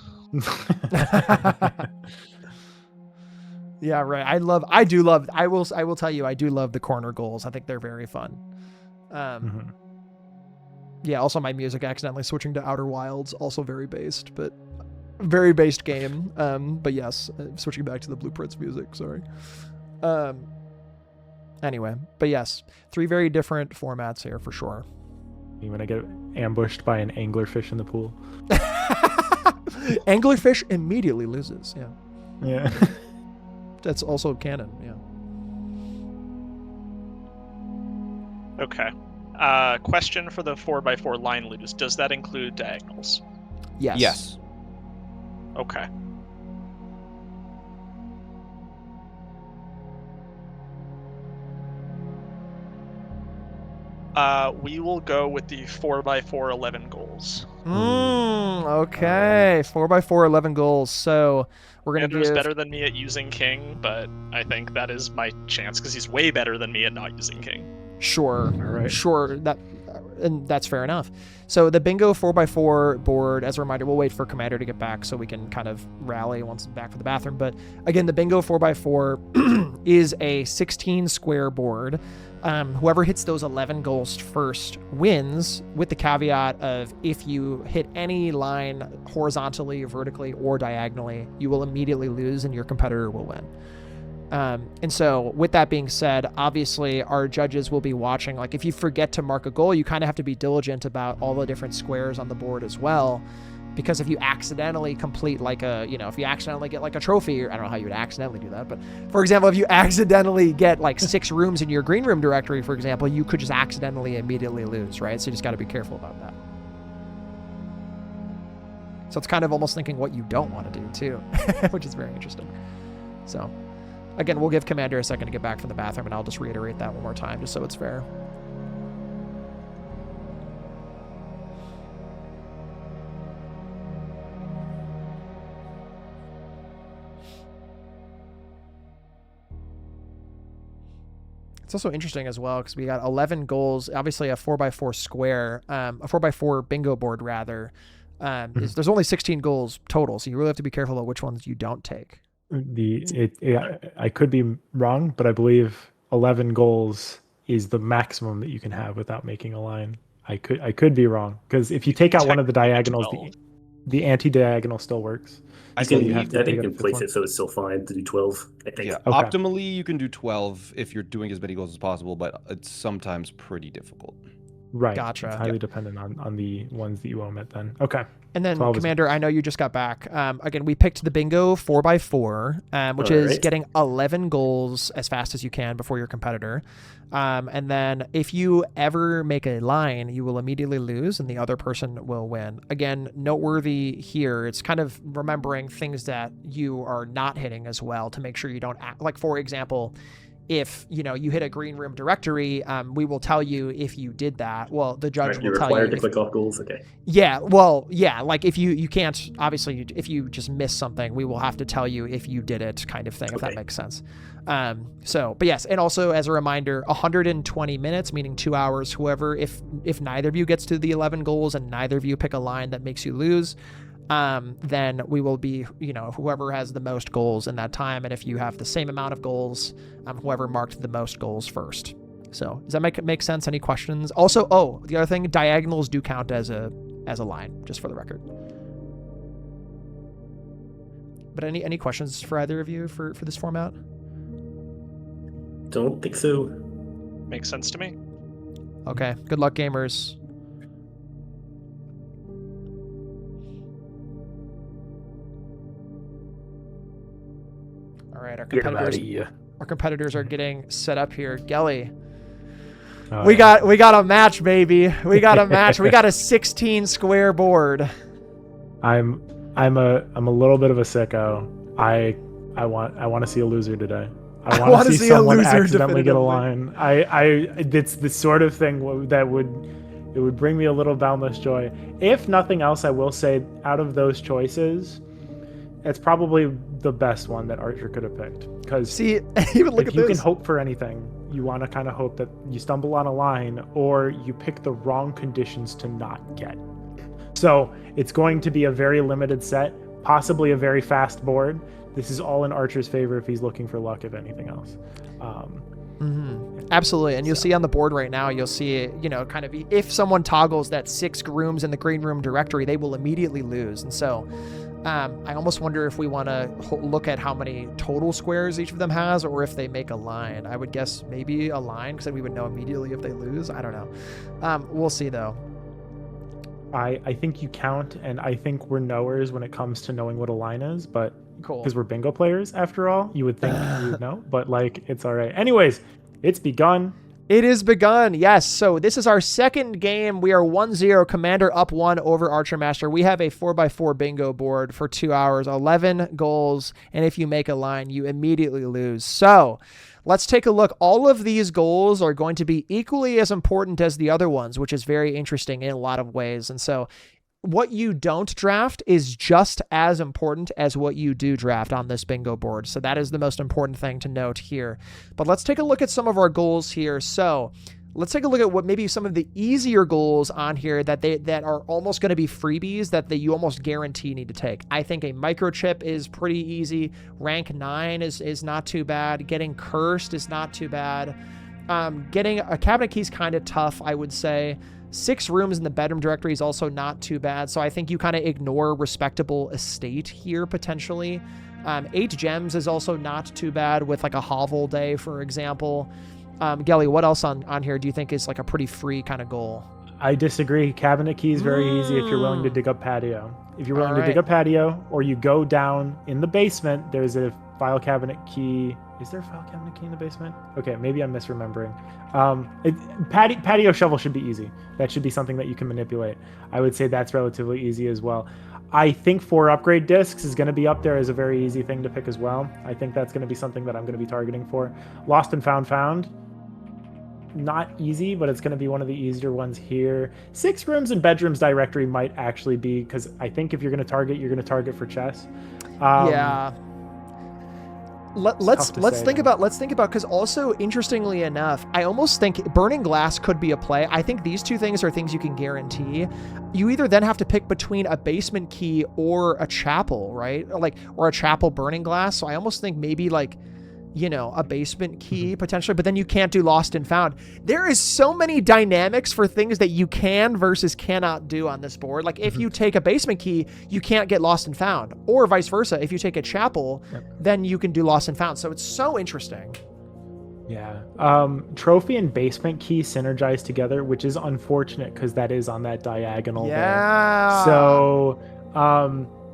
Yeah, right. I will tell you, I do love the corner goals. I think they're very fun. Yeah, also my music accidentally switching to Outer Wilds, also very based game. But yes, switching back to the Blueprints music, sorry. Anyway, but yes, 3 very different formats here for sure. You want to get ambushed by an anglerfish in the pool? Anglerfish immediately loses, yeah. Yeah. That's also canon, yeah. Okay. Question for the 4x4 line lose. Does that include diagonals? Yes. Yes. Okay. We will go with the 4x4 11 goals. Okay. 4x4 11 goals. So we're gonna Andrew's give... better than me at using king, but I think that is my chance because he's way better than me at not using king. Sure. All right. Sure. And that's fair enough. So the bingo 4x4 board, as a reminder, we'll wait for Commander to get back so we can kind of rally once he's back for the bathroom. But again, the bingo 4x4 is a 16 square board. Whoever hits those 11 goals first wins, with the caveat of if you hit any line horizontally, vertically, or diagonally, you will immediately lose and your competitor will win. And so with that being said, obviously our judges will be watching. Like if you forget to mark a goal, you kind of have to be diligent about all the different squares on the board as well. Because if you accidentally complete if you accidentally get like a trophy, or I don't know how you would accidentally do that, but for example, if you accidentally get like 6 rooms in your green room directory, for example, you could just accidentally immediately lose, right? So you just got to be careful about that. So it's kind of almost thinking what you don't want to do too, which is very interesting. So again, we'll give Commander a second to get back from the bathroom, and I'll just reiterate that one more time just so it's fair. It's also interesting as well because we got 11 goals, obviously a 4x4 square, a 4x4 bingo board rather. There's only 16 goals total, so you really have to be careful about which ones you don't take. I could be wrong, but I believe 11 goals is the maximum that you can have without making a line. I could be wrong, because if you take out one of the diagonals, the anti-diagonal still works. I think you can place it so it's still fine to do 12, I think. Yeah, Okay. Optimally, you can do 12 if you're doing as many goals as possible, but it's sometimes pretty difficult. Right. Gotcha. It's highly dependent on the ones that you omit then. Okay. And then, 12 is- Commander, I know you just got back. Again, we picked the bingo 4x4, which is getting 11 goals as fast as you can before your competitor. And then if you ever make a line, you will immediately lose and the other person will win. Again, noteworthy here, it's kind of remembering things that you are not hitting as well to make sure you don't act. Like, for example, if you hit a green room directory, we will tell you if you did that. Well, the judge will tell you. You're required to click off goals. Okay. Yeah. Well, yeah. Like if you can't, obviously, if you just miss something, we will have to tell you if you did it, kind of thing. If that makes sense. But yes, and also as a reminder, 120 minutes, meaning 2 hours. Whoever, if neither of you gets to the 11 goals and neither of you pick a line that makes you lose, then we will be, whoever has the most goals in that time. And if you have the same amount of goals, whoever marked the most goals first. So does that make sense? Any questions? Also, the other thing, diagonals do count as a line, just for the record. But any questions for either of you for this format? Don't think so. Makes sense to me. Okay. Good luck, gamers. All right, our competitors are getting set up here. Gelly, we got a match, baby. We got a match. We got a 16 square board. I'm a little bit of a sicko. I want to see a loser today. I want to see someone accidentally get a line. It's the sort of thing that would bring me a little boundless joy. If nothing else, I will say out of those choices, it's probably the best one that Archer could have picked. Because even look if you can hope for anything, you want to kind of hope that you stumble on a line or you pick the wrong conditions to not get. So it's going to be a very limited set, possibly a very fast board. This is all in Archer's favor if he's looking for luck, if anything else. Absolutely. And you'll see on the board right now, you'll see, kind of if someone toggles that 6 rooms in the green room directory, they will immediately lose. And so I almost wonder if we want to look at how many total squares each of them has, or if they make a line. I would guess maybe a line, because then we would know immediately if they lose. I don't know. We'll see, though. I think you count, and I think we're knowers when it comes to knowing what a line is, but cool. Because we're bingo players, after all, you would think you would know, but it's all right. Anyways, it's begun. It is begun, yes. So this is our second game. We are 1-0, Commander up 1 over Archermaster. We have a 4x4 bingo board for 2 hours, 11 goals, and if you make a line, you immediately lose. So let's take a look. All of these goals are going to be equally as important as the other ones, which is very interesting in a lot of ways. And so what you don't draft is just as important as what you do draft on this bingo board. So that is the most important thing to note here. But let's take a look at some of our goals here. So let's take a look at what maybe some of the easier goals on here that are almost going to be freebies that you almost guarantee need to take. I think a microchip is pretty easy. Rank 9 is not too bad. Getting cursed is not too bad. Getting a cabinet key is kind of tough, I would say. 6 rooms in the bedroom directory is also not too bad. So I think you kind of ignore respectable estate here potentially. 8 gems is also not too bad with like a hovel day, for example. Gelly, what else on here do you think is like a pretty free kind of goal? I disagree. Cabinet key is very easy if you're willing to dig up patio. If you're willing to dig up patio, or you go down in the basement, there's a file cabinet key. Is there a file cabinet key in the basement? Okay, maybe I'm misremembering. Patio shovel should be easy. That should be something that you can manipulate. I would say that's relatively easy as well. I think 4 upgrade discs is going to be up there as a very easy thing to pick as well. I think that's going to be something that I'm going to be targeting for. Lost and found. Not easy, but it's going to be one of the easier ones here. 6 rooms and bedrooms directory might actually be, because I think if you're going to target for chess. Yeah. Let's think about because also interestingly enough, I almost think burning glass could be a play. I think these two things are things you can guarantee. You either then have to pick between a basement key or a chapel, right? Or a chapel burning glass. So I almost think maybe a basement key potentially, but then you can't do lost and found. There is so many dynamics for things that you can versus cannot do on this board. Like if you take a basement key, you can't get lost and found, or vice versa. If you take a chapel, then you can do lost and found. So it's so interesting. Yeah. Trophy and basement key synergize together, which is unfortunate because that is on that diagonal Yeah. there. So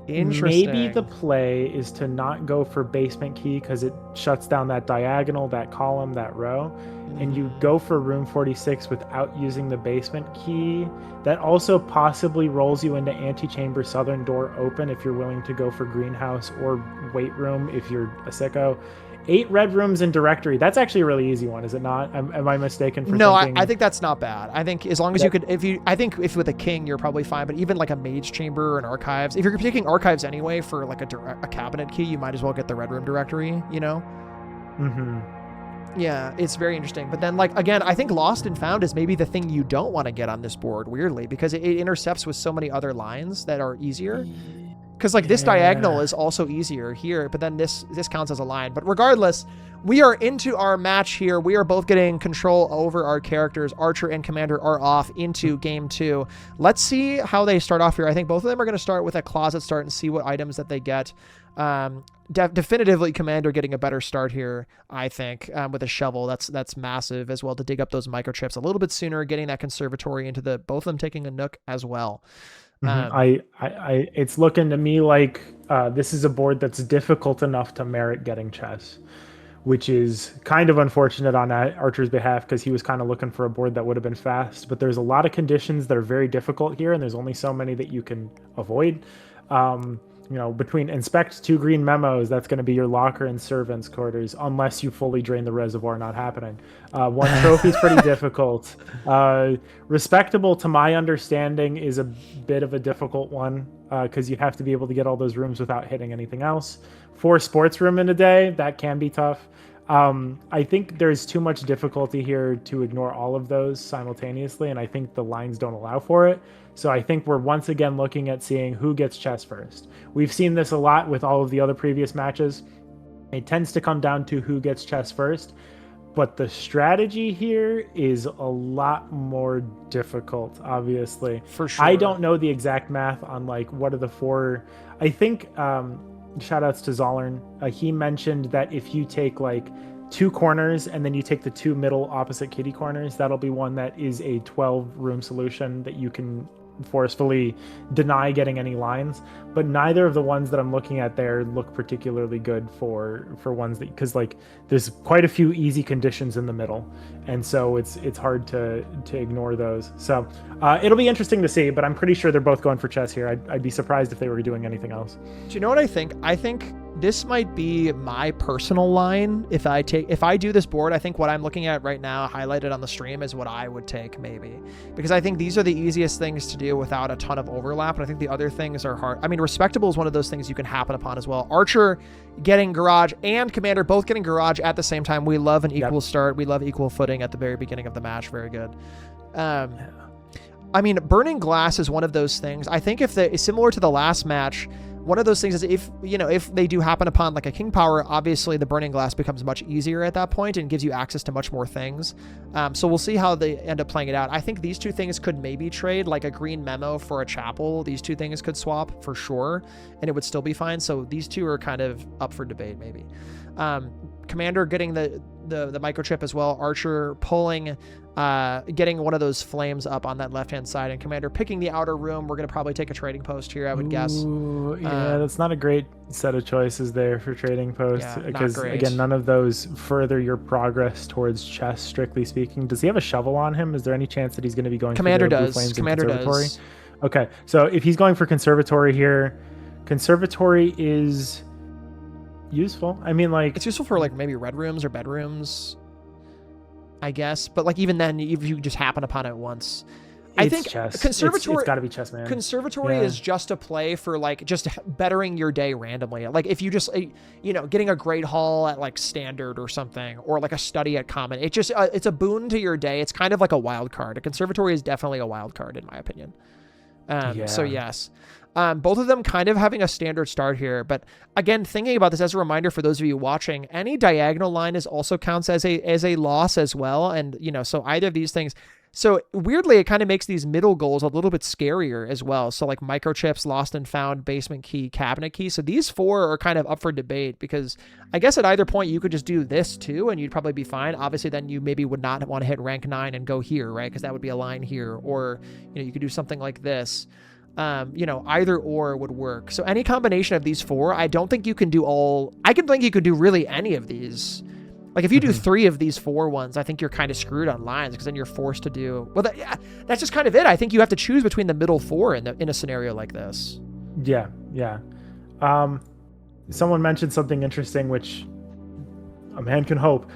Interesting. maybe the play is to not go for basement key because it shuts down that diagonal, that column, that row. And you go for room 46 without using the basement key. That also possibly rolls you into antechamber southern door open if you're willing to go for greenhouse, or weight room if you're a sicko. 8 red rooms in directory. That's actually a really easy one, is it not? Am I mistaken for No, thinking? I think that's not bad. I think as long as you could, I think if with a king, you're probably fine. But even like a mage chamber and archives, if you're taking archives anyway for like a cabinet key, you might as well get the red room directory, you know? Mm-hmm. Yeah, it's very interesting. But then, like, again, I think Lost and Found is maybe the thing you don't want to get on this board, weirdly, because it intercepts with so many other lines that are easier. Because, like, this diagonal is also easier here, but then this counts as a line. But regardless, we are into our match here. We are both getting control over our characters. Archer and Commander are off into game 2. Let's see how they start off here. I think both of them are going to start with a closet start and see what items that they get. Definitively Commander getting a better start here, I think, with a shovel. That's massive as well, to dig up those microchips a little bit sooner, getting that conservatory into the both of them taking a nook as well. It's looking to me like this is a board that's difficult enough to merit getting chess, which is kind of unfortunate on Archer's behalf because he was kind of looking for a board that would have been fast. But there's a lot of conditions that are very difficult here, and there's only so many that you can avoid. Between inspect 2 green memos, that's going to be your locker and servants' quarters, unless you fully drain the reservoir, not happening. 1 trophy is pretty difficult. Respectable, to my understanding, is a bit of a difficult one because you have to be able to get all those rooms without hitting anything else. 4 sports room in a day, that can be tough. I think there's too much difficulty here to ignore all of those simultaneously, and I think the lines don't allow for it. So I think we're once again looking at seeing who gets chess first. We've seen this a lot with all of the other previous matches. It tends to come down to who gets chess first, but the strategy here is a lot more difficult, obviously. For sure. I don't know the exact math on like what are the 4. I think shout outs to Zollern. He mentioned that if you take like 2 corners and then you take the 2 middle opposite kitty corners, that'll be one that is a 12 room solution that you can forcefully deny getting any lines. But neither of the ones that I'm looking at there look particularly good for ones that, because like there's quite a few easy conditions in the middle, and so it's hard to ignore those. So it'll be interesting to see, but I'm pretty sure they're both going for chess here. I'd be surprised if they were doing anything else. Do you know what I think? I think this might be my personal line. If I do this board, I think what I'm looking at right now highlighted on the stream is what I would take, maybe, because I think these are the easiest things to do without a ton of overlap. And I think the other things are hard. I mean, respectable is one of those things you can happen upon as well. Archer getting garage and Commander both getting garage at the same time. We love an equal start. We love equal footing at the very beginning of the match. Very good. I mean, burning glass is one of those things. I think similar to the last match, one of those things is if they do happen upon like a king power, obviously the burning glass becomes much easier at that point and gives you access to much more things. So we'll see how they end up playing it out. I think these 2 things could maybe trade, like a green memo for a chapel. These 2 things could swap for sure, and it would still be fine. So these 2 are kind of up for debate, maybe. Commander getting the microchip as well. Archer pulling, getting one of those flames up on that left-hand side, and Commander picking the outer room. We're going to probably take a trading post here, I would guess. Yeah, that's not a great set of choices there for trading posts, because again, none of those further your progress towards chess, strictly speaking. Does he have a shovel on him? Is there any chance that he's going to be going Commander for the blue does. flames Commander in conservatory? does. Okay, so if he's going for conservatory here, conservatory is useful. I mean, like, it's useful for like maybe red rooms or bedrooms, I guess. But like even then, if you just happen upon it once, I think chess. Conservatory. It's got to be chess, man. Conservatory is just a play for like just bettering your day randomly. Like if you just getting a great haul at like standard or something, or like a study at common. It just it's a boon to your day. It's kind of like a wild card. A conservatory is definitely a wild card in my opinion. So yes. Both of them kind of having a standard start here, but again, thinking about this as a reminder for those of you watching, any diagonal line also counts as a loss as well. And so either of these things, So weirdly, it kind of makes these middle goals a little bit scarier as well. So like microchips, lost and found, basement key, cabinet key. So these 4 are kind of up for debate because I guess at either point you could just do this too and you'd probably be fine. Obviously then you maybe would not want to hit rank 9 and go here, right? Because that would be a line here. Or, you could do something like this. Either or would work. So any combination of these 4, I don't think you can do all. I can think you could do really any of these. Like if you do 3 of these 4 ones, I think you're kind of screwed on lines because then you're forced to do. Well, that's just kind of it. I think you have to choose between the middle 4 in a scenario like this. Yeah. Someone mentioned something interesting, which a man can hope.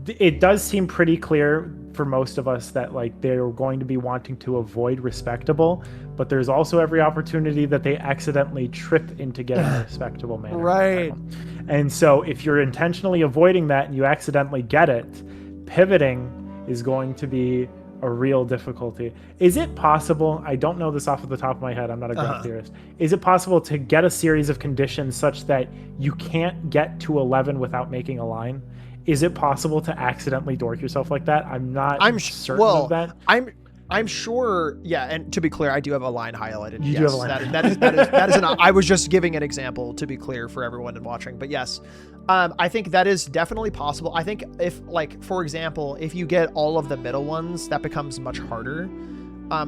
It does seem pretty clear for most of us that like they're going to be wanting to avoid respectable, but there's also every opportunity that they accidentally trip into getting a respectable manner. Right. And so if you're intentionally avoiding that and you accidentally get it, pivoting is going to be a real difficulty. Is it possible, I don't know this off of the top of my head, I'm not a graph theorist, is it possible to get a series of conditions such that you can't get to 11 without making a line? Is it possible to accidentally dork yourself like that? I'm certain of that. I'm sure. Yeah, and to be clear, I do have a line highlighted. You do have a line. That is I was just giving an example to be clear for everyone watching. But yes, I think that is definitely possible. I think if, like, for example, if you get all of the middle ones, that becomes much harder.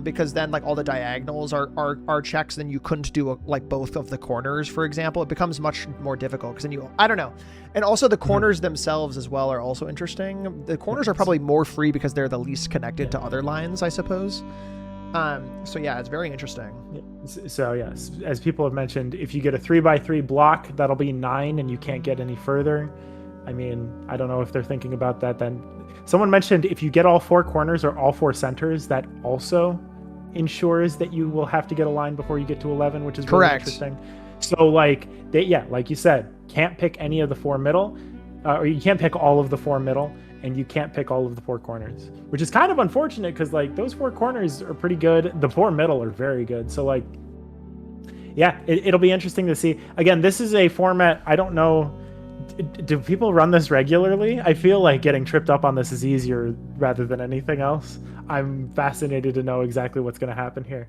Because then like all the diagonals are checks, then you couldn't do like both of the corners, for example. It becomes much more difficult because then I don't know. And also the corners themselves as well are also interesting. The corners are probably more free because they're the least connected to other lines, I suppose. So yeah, it's very interesting. So yes, as people have mentioned, if you get a 3x3 block, that'll be 9 and you can't get any further. I mean, I don't know if they're thinking about that then. Someone mentioned if you get all 4 corners or all 4 centers, that also ensures that you will have to get a line before you get to 11, which is really interesting. So like you said, can't pick any of the 4 middle, or you can't pick all of the 4 middle, and you can't pick all of the 4 corners, which is kind of unfortunate because like those 4 corners are pretty good. The 4 middle are very good. So like, yeah, it'll be interesting to see. Again, this is a format, I don't know, do people run this regularly? I feel like getting tripped up on this is easier rather than anything else. I'm fascinated to know exactly what's going to happen here,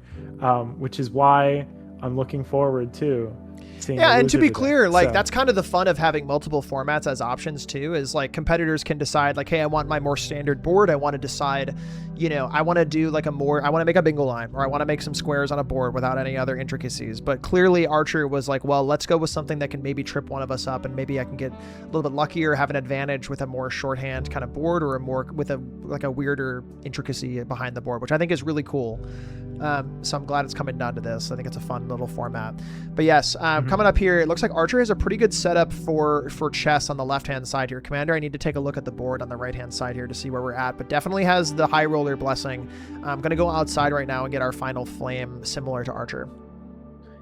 which is why I'm looking forward to seeing. Yeah, and to be clear, like that's kind of the fun of having multiple formats as options too, is like competitors can decide like, hey, I want my more standard board. I want to decide, I want to do like I want to make a bingo line, or I want to make some squares on a board without any other intricacies. But clearly Archer was like, well, let's go with something that can maybe trip one of us up, and maybe I can get a little bit luckier, have an advantage with a more shorthand kind of board, or with a weirder intricacy behind the board, which I think is really cool. So I'm glad it's coming down to this. I think it's a fun little format. But yes, coming up here, it looks like Archer has a pretty good setup for chess on the left-hand side here. Commander, I need to take a look at the board on the right-hand side here to see where we're at, but definitely has the high roller blessing. I'm going to go outside right now and get our final flame similar to Archer.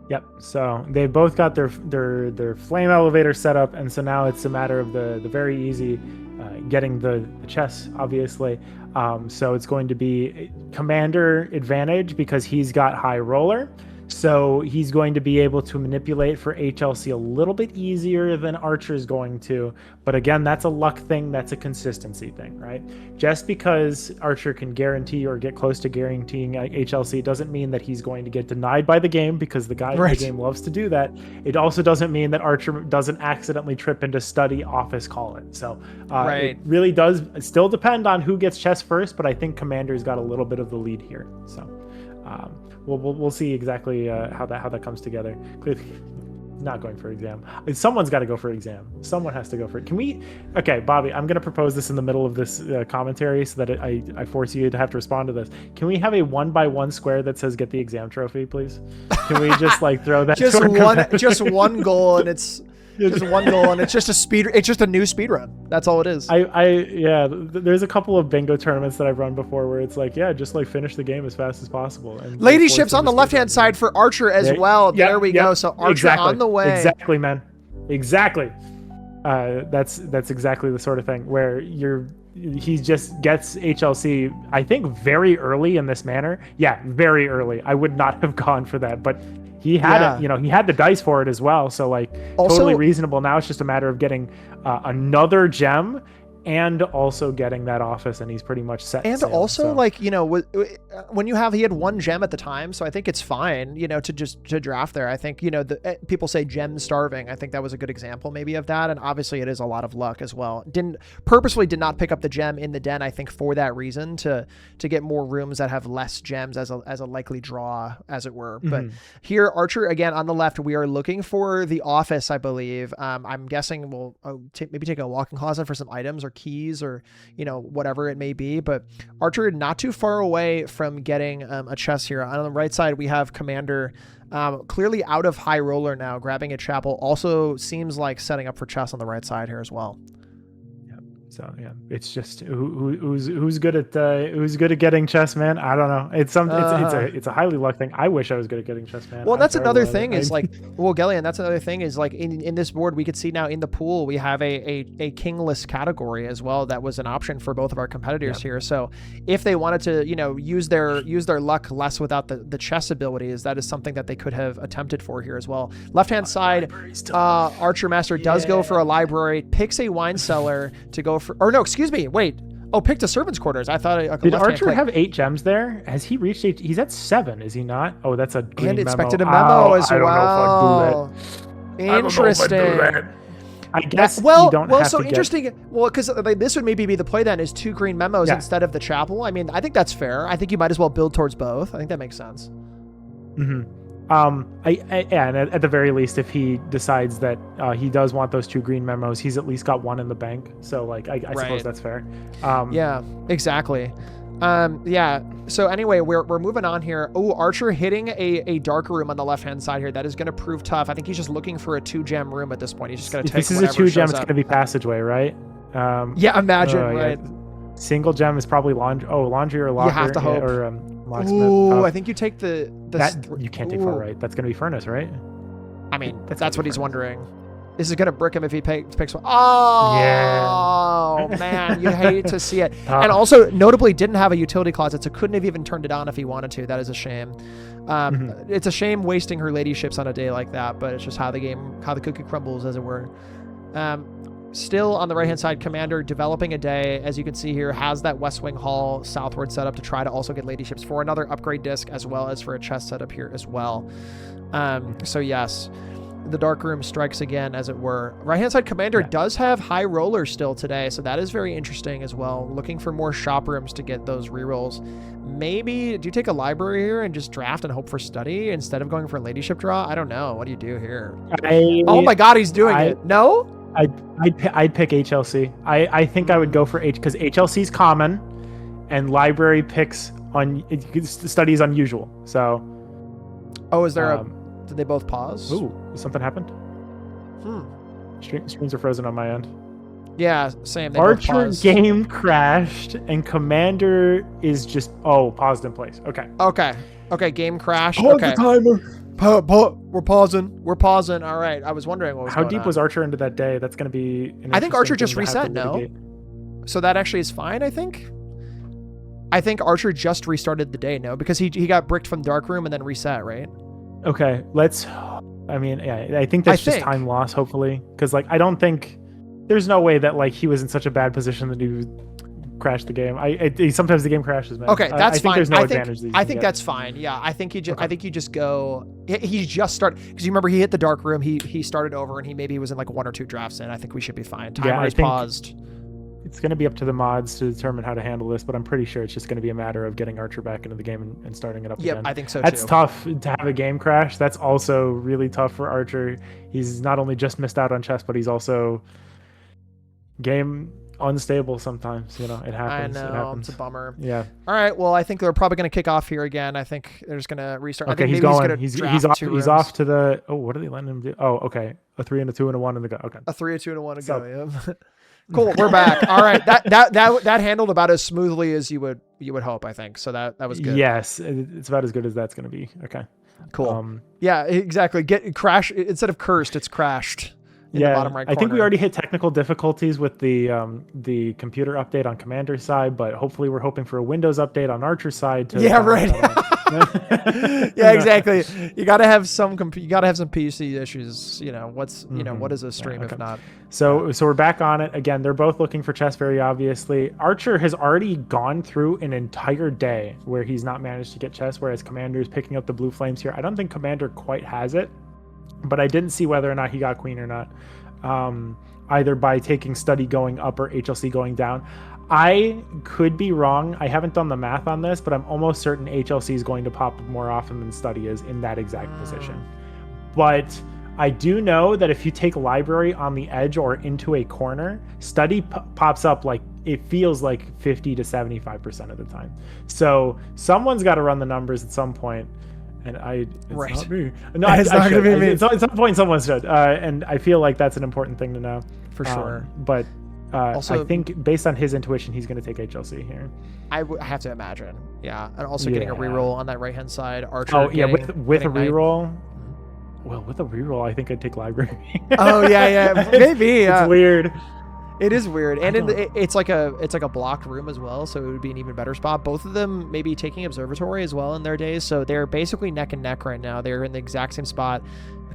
Yep. So they both got their flame elevator set up, and so now it's a matter of the very easy getting the chess, obviously. So it's going to be Commander advantage because he's got high roller. So he's going to be able to manipulate for HLC a little bit easier than Archer's going to. But again, that's a luck thing. That's a consistency thing, right? Just because Archer can guarantee or get close to guaranteeing HLC doesn't mean that he's going to get denied by the game, because the guy in the game loves to do that. It also doesn't mean that Archer doesn't accidentally trip into study, office, call it. So it really does still depend on who gets chess first, but I think Commander's got a little bit of the lead here. So we'll see exactly how that comes together. Clearly, not going for exam. Someone's got to go for exam. Someone has to go for it. Can we? Okay, Bobby, I'm going to propose this in the middle of this commentary so that I force you to have to respond to this. Can we have a 1x1 square that says "Get the exam trophy," please? Can we just like throw that? just one goal, and it's. Just one goal, and it's just a new speed run. That's all it is. There's a couple of bingo tournaments that I've run before where it's like, just like finish the game as fast as possible. And Ladyships on the left-hand side for Archer as well. There we go. So Archer on the way. Exactly, man. Exactly. That's exactly the sort of thing where he just gets HLC, I think, very early in this manner. Yeah, very early. I would not have gone for that, but he had it, he had the dice for it as well. So like also, totally reasonable. Now it's just a matter of getting another gem and also getting that office, and he's pretty much set. And sail, also, so. like, you know, when he had 1 gem at the time, so I think it's fine, you know, to draft there. I think, you know, people say gem starving. I think that was a good example maybe of that, and obviously it is a lot of luck as well. Purposely did not pick up the gem in the den, I think, for that reason, to get more rooms that have less gems as a likely draw, as it were. But here, Archer, again, on the left, we are looking for the office, I believe. I'm guessing we'll maybe take a walk-in closet for some items or keys or, you know, whatever it may be. But Archer not too far away from getting a chest here. On the right side, we have Commander clearly out of high roller now, grabbing a chapel. Also seems like setting up for chest on the right side here as well. So yeah, it's just who's good at getting chess, man. I don't know. It's a highly luck thing. I wish I was good at getting chess, man. Well, that's another thing is like, well, Gellian, that's another thing is like in this board we could see now in the pool we have a kingless category as well. That was an option for both of our competitors here. So if they wanted to, you know, use their luck less without the chess abilities, that is something that they could have attempted for here as well. Left hand side, Archermaster does go for a library, picks a wine cellar to go for. Or no, excuse me. Wait. Oh, picked a servant's quarters. I thought. Did Archer have 8 gems there? Has he reached 8? He's at 7. Is he not? Oh, that's a green and memo. Expected a memo as I well. don't know if I'd do that. Interesting. I guess you don't have to interesting. Well, because this would maybe be the play then is 2 green memos instead of the chapel. I mean, I think that's fair. I think you might as well build towards both. I think that makes sense. Mm-hmm. And at the very least, if he decides that he does want those 2 green memos, he's at least got 1 in the bank. So, like, I suppose that's fair. Yeah, exactly. So anyway, we're moving on here. Oh, Archer hitting a dark room on the left hand side here. That is going to prove tough. I think he's just looking for a 2 gem room at this point. He's just going to take. If this is a 2 gem, it's going to be passageway, right? Yeah, imagine, right? Yeah. Single gem is probably laundry or locker. You have to hope. Or locksmith. Ooh, I think you take the that you can't take far right. That's going to be furnace, right? I mean, that's what he's wondering. This is going to brick him if he picks one. Oh, yeah. Man, you hate to see it. And also, notably, didn't have a utility closet, so couldn't have even turned it on if he wanted to. That is a shame. It's a shame wasting her ladyships on a day like that, but it's just how the cookie crumbles, as it were. Still on the right-hand side, Commander developing a day, as you can see here, has that West Wing Hall southward setup to try to also get ladyships for another upgrade disc, as well as for a chest setup here as well. So yes, the dark room strikes again, as it were. Right-hand side, Commander does have high roller still today, so that is very interesting as well. Looking for more shop rooms to get those rerolls. Maybe, do you take a library here and just draft and hope for study instead of going for a ladyship draw? I don't know. What do you do here? Oh my god, he's doing it. No? I'd pick HLC. I think I would go for because HLC's common, and library picks on study is unusual. So, is there did they both pause? Ooh, something happened. Streams are frozen on my end. Yeah, same. They Archer game crashed, and Commander is just paused in place. Okay. Game crashed. Pause the timer. We're pausing. All right. I was wondering what was How deep was Archer into that day? That's going to be. I think Archer just reset. No. So that actually is fine. I think Archer just restarted the day. No, because he got bricked from dark room and then reset. Right. Okay. I think that's just time loss. Hopefully, because I don't think there's no way that he was in such a bad position that he would crash the game. Sometimes the game crashes, man. Okay, that's fine. There's no advantage. I think that's fine. Yeah, I think you just go. He just started because you remember he hit the dark room. He started over and he was in 1 or 2 drafts in. I think we should be fine. Timer is paused. It's going to be up to the mods to determine how to handle this, but I'm pretty sure it's just going to be a matter of getting Archer back into the game and starting it up again. Yep, I think so That's too. tough to have a game crash. That's also really tough for Archer. He's not only just missed out on chess, but he's also game unstable sometimes. It happens. I know, it's a bummer. Yeah. All right, well, I think they're probably going to kick off here again. I think they're just going to restart. Okay, he's going. He's off to the. Oh, what are they letting him do? Oh, okay. A 3 and a 2 and a 1 in the go. Okay. A 3, a 2, and a 1 to go. Yeah. Cool. We're back. All right. That handled about as smoothly as you would hope, I think. So that was good. Yes, it's about as good as that's going to be. Okay. Cool. Yeah, exactly. Crash instead of cursed, it's crashed. In the bottom right corner. I think we already hit technical difficulties with the computer update on Commander's side, but hopefully we're hoping for a Windows update on Archer's side. Right. Yeah, exactly. You got to have some PC issues. You know, what is a stream if not? So we're back on it again. They're both looking for chess, very obviously. Archer has already gone through an entire day where he's not managed to get chess, whereas Commander is picking up the blue flames here. I don't think Commander quite has it, but I didn't see whether or not he got queen or not, either by taking study going up or HLC going down. I could be wrong. I haven't done the math on this, but I'm almost certain HLC is going to pop more often than study is in that exact position. But I do know that if you take library on the edge or into a corner, study pops up like it feels like 50 to 75% of the time. So someone's got to run the numbers at some point. And it's not me. No, it's not going to be me. At some point, someone should. And I feel like that's an important thing to know. For sure. But also, I think based on his intuition, he's going to take HLC here. I have to imagine. Yeah. And also getting a reroll on that right-hand side. Archer. Oh, yeah. With a reroll. Well, with a reroll, I think I'd take library. Oh, yeah. Maybe. It's weird. It is weird, and it's like a blocked room as well, so it would be an even better spot. Both of them maybe taking observatory as well in their days, so they're basically neck and neck right now. They're in the exact same spot.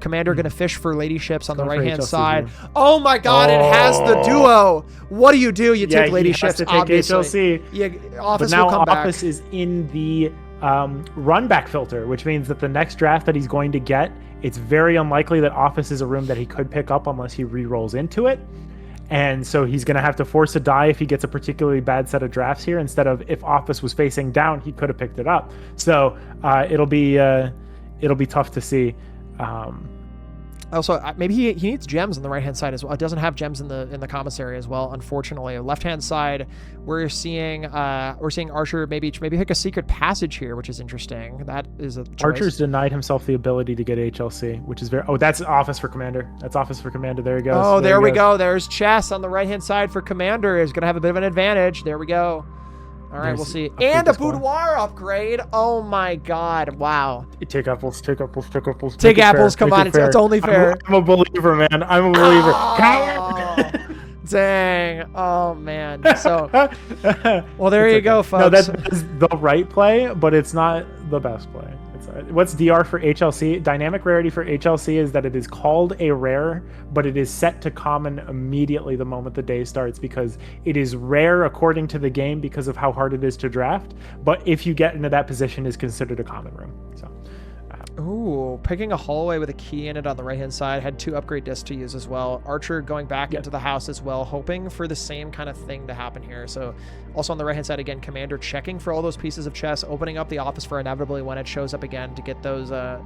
Commander going to fish for ladyships on the right-hand side. Here. Oh my God! It has the duo. What do? You take ladyships. To take obviously. HLC. Yeah, office but now will come office back. Is in the run back filter, which means that the next draft that he's going to get, it's very unlikely that office is a room that he could pick up unless he re-rolls into it. And so he's going to have to force a die if he gets a particularly bad set of drafts here, instead of if office was facing down, he could have picked it up. So it'll be tough to see. Also, maybe he needs gems on the right-hand side as well. It doesn't have gems in the commissary as well, unfortunately. Left-hand side, we're seeing Archer maybe pick a secret passage here, which is interesting. That is a choice. Archer's denied himself the ability to get HLC, which is very... Oh, that's office for Commander. That's office for Commander. There he goes. Oh, there we go. There's chess on the right-hand side for Commander. Is going to have a bit of an advantage. There we go. All right, we'll see. And a boudoir upgrade. Oh my God! Wow. Take apples. Take apples. Take apples. Take apples. Come on, it's only fair. I'm a believer, man. I'm a believer. Oh, dang. Oh man. So, well, there you go, folks. No, that's the right play, but it's not the best play. What's DR for HLC? Dynamic rarity for HLC is that it is called a rare, but it is set to common immediately the moment the day starts, because it is rare according to the game because of how hard it is to draft. But if you get into that position, is considered a common room. So. Ooh, picking a hallway with a key in it on the right-hand side. Had 2 upgrade discs to use as well. Archer going back into the house as well, hoping for the same kind of thing to happen here. So also on the right-hand side, again, Commander checking for all those pieces of chess, opening up the office for inevitably when it shows up again to get those, the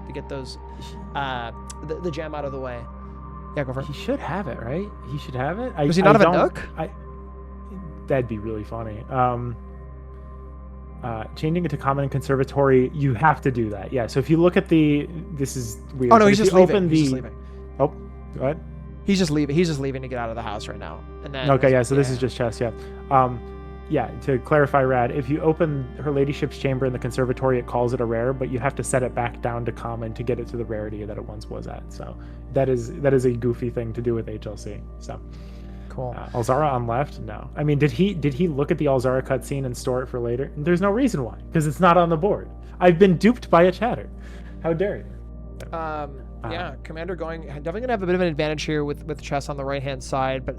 gem out of the way. Yeah, go for it. He should have it, right? He should have it. Does he not have a nook? That'd be really funny. Changing it to common and conservatory, you have to do that. Yeah. So if you look at this is weird. Oh no, he's just leaving. He's just leaving. Oh, go ahead. He's just leaving. He's just leaving to get out of the house right now. And then. Okay. Yeah. So this is just chess. Yeah. Yeah. To clarify, Rad, if you open her ladyship's chamber in the conservatory, it calls it a rare, but you have to set it back down to common to get it to the rarity that it once was at. So that is a goofy thing to do with HLC. So. Cool. Alzara on left? No. I mean, did he look at the Alzara cutscene and store it for later? There's no reason why, because it's not on the board. I've been duped by a chatter. How dare you? Yeah, Commander definitely gonna have a bit of an advantage here with chess on the right hand side, but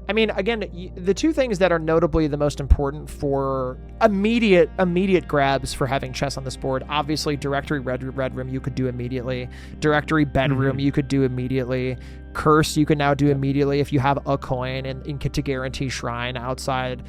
I mean, again, the 2 things that are notably the most important for immediate grabs for having chess on this board, obviously Directory Red Room you could do immediately, Directory Bedroom you could do immediately, Curse you can now do immediately if you have a coin and to guarantee Shrine outside.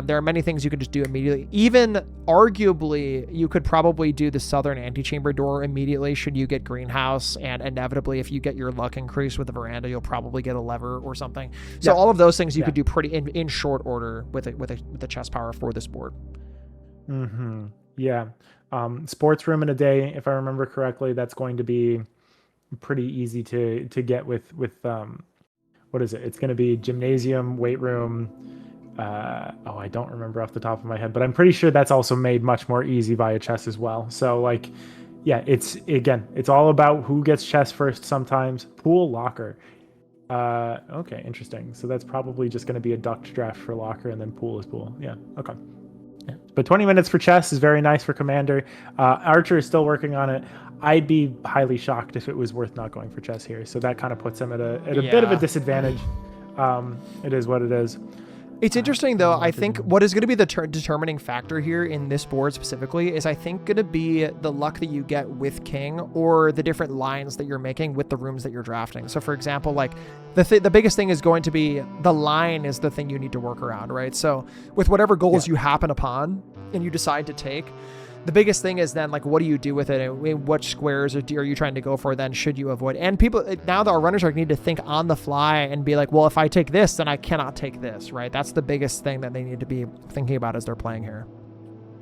There are many things you can just do immediately. Even arguably, you could probably do the southern antechamber door immediately should you get greenhouse, and inevitably, if you get your luck increased with the veranda, you'll probably get a lever or something. So all of those things you could do pretty in short order with the chess power for this board. Yeah. Sports room in a day, if I remember correctly, that's going to be pretty easy to get with what is it? It's going to be gymnasium, weight room. I don't remember off the top of my head, but I'm pretty sure that's also made much more easy via chess as well. So like, yeah, it's all about who gets chess first sometimes. Pool, locker. Okay, interesting. So that's probably just going to be a ducked draft for locker, and then pool is pool. Yeah, okay. Yeah. But 20 minutes for chess is very nice for Commander. Archer is still working on it. I'd be highly shocked if it was worth not going for chess here. So that kind of puts him at a bit of a disadvantage. It is what it is. It's interesting, though. I think what is going to be the determining factor here in this board specifically is I think going to be the luck that you get with king or the different lines that you're making with the rooms that you're drafting. So, for example, like the biggest thing is going to be the line is the thing you need to work around, right? So with whatever goals you happen upon and you decide to take, the biggest thing is then, like, what do you do with it? And what squares are you trying to go for then should you avoid? And people, now our runners need to think on the fly and be like, well, if I take this, then I cannot take this, right? That's the biggest thing that they need to be thinking about as they're playing here.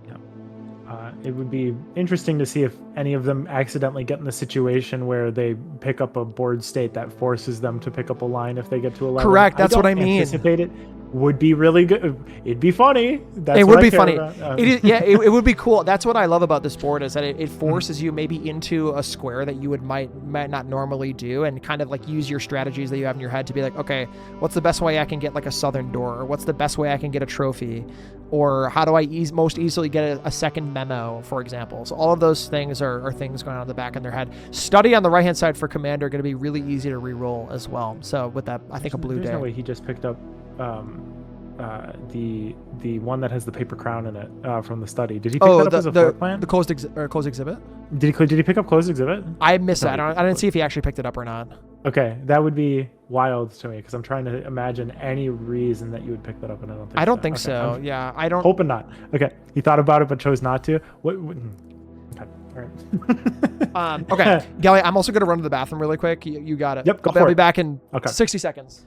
Yeah. It would be interesting to see if any of them accidentally get in the situation where they pick up a board state that forces them to pick up a line if they get to 11. Correct. That's what I mean. Anticipate it. Would be really good. It'd be funny. It would be funny. It would be cool. That's what I love about this board is that it forces you maybe into a square that you might not normally do, and kind of like use your strategies that you have in your head to be like, okay, what's the best way I can get like a southern door, or what's the best way I can get a trophy, or how do I most easily get a second memo, for example. So all of those things are things going on in the back of their head. Study on the right hand side for Commander going to be really easy to re-roll as well. So with that, I think a blue day. There's no way he just picked up the one that has the paper crown in it from the study. Did he pick that up as a floor plan? The closed exhibit? Did he pick up closed exhibit? I missed that. I didn't see if he actually picked it up or not. Okay, that would be wild to me because I'm trying to imagine any reason that you would pick that up, and I don't think so. Yeah, I don't. Hoping not. Okay, he thought about it but chose not to. What okay, all right. Okay, Gelly, I'm also going to run to the bathroom really quick. You got it. Yep, I'll be back in 60 seconds.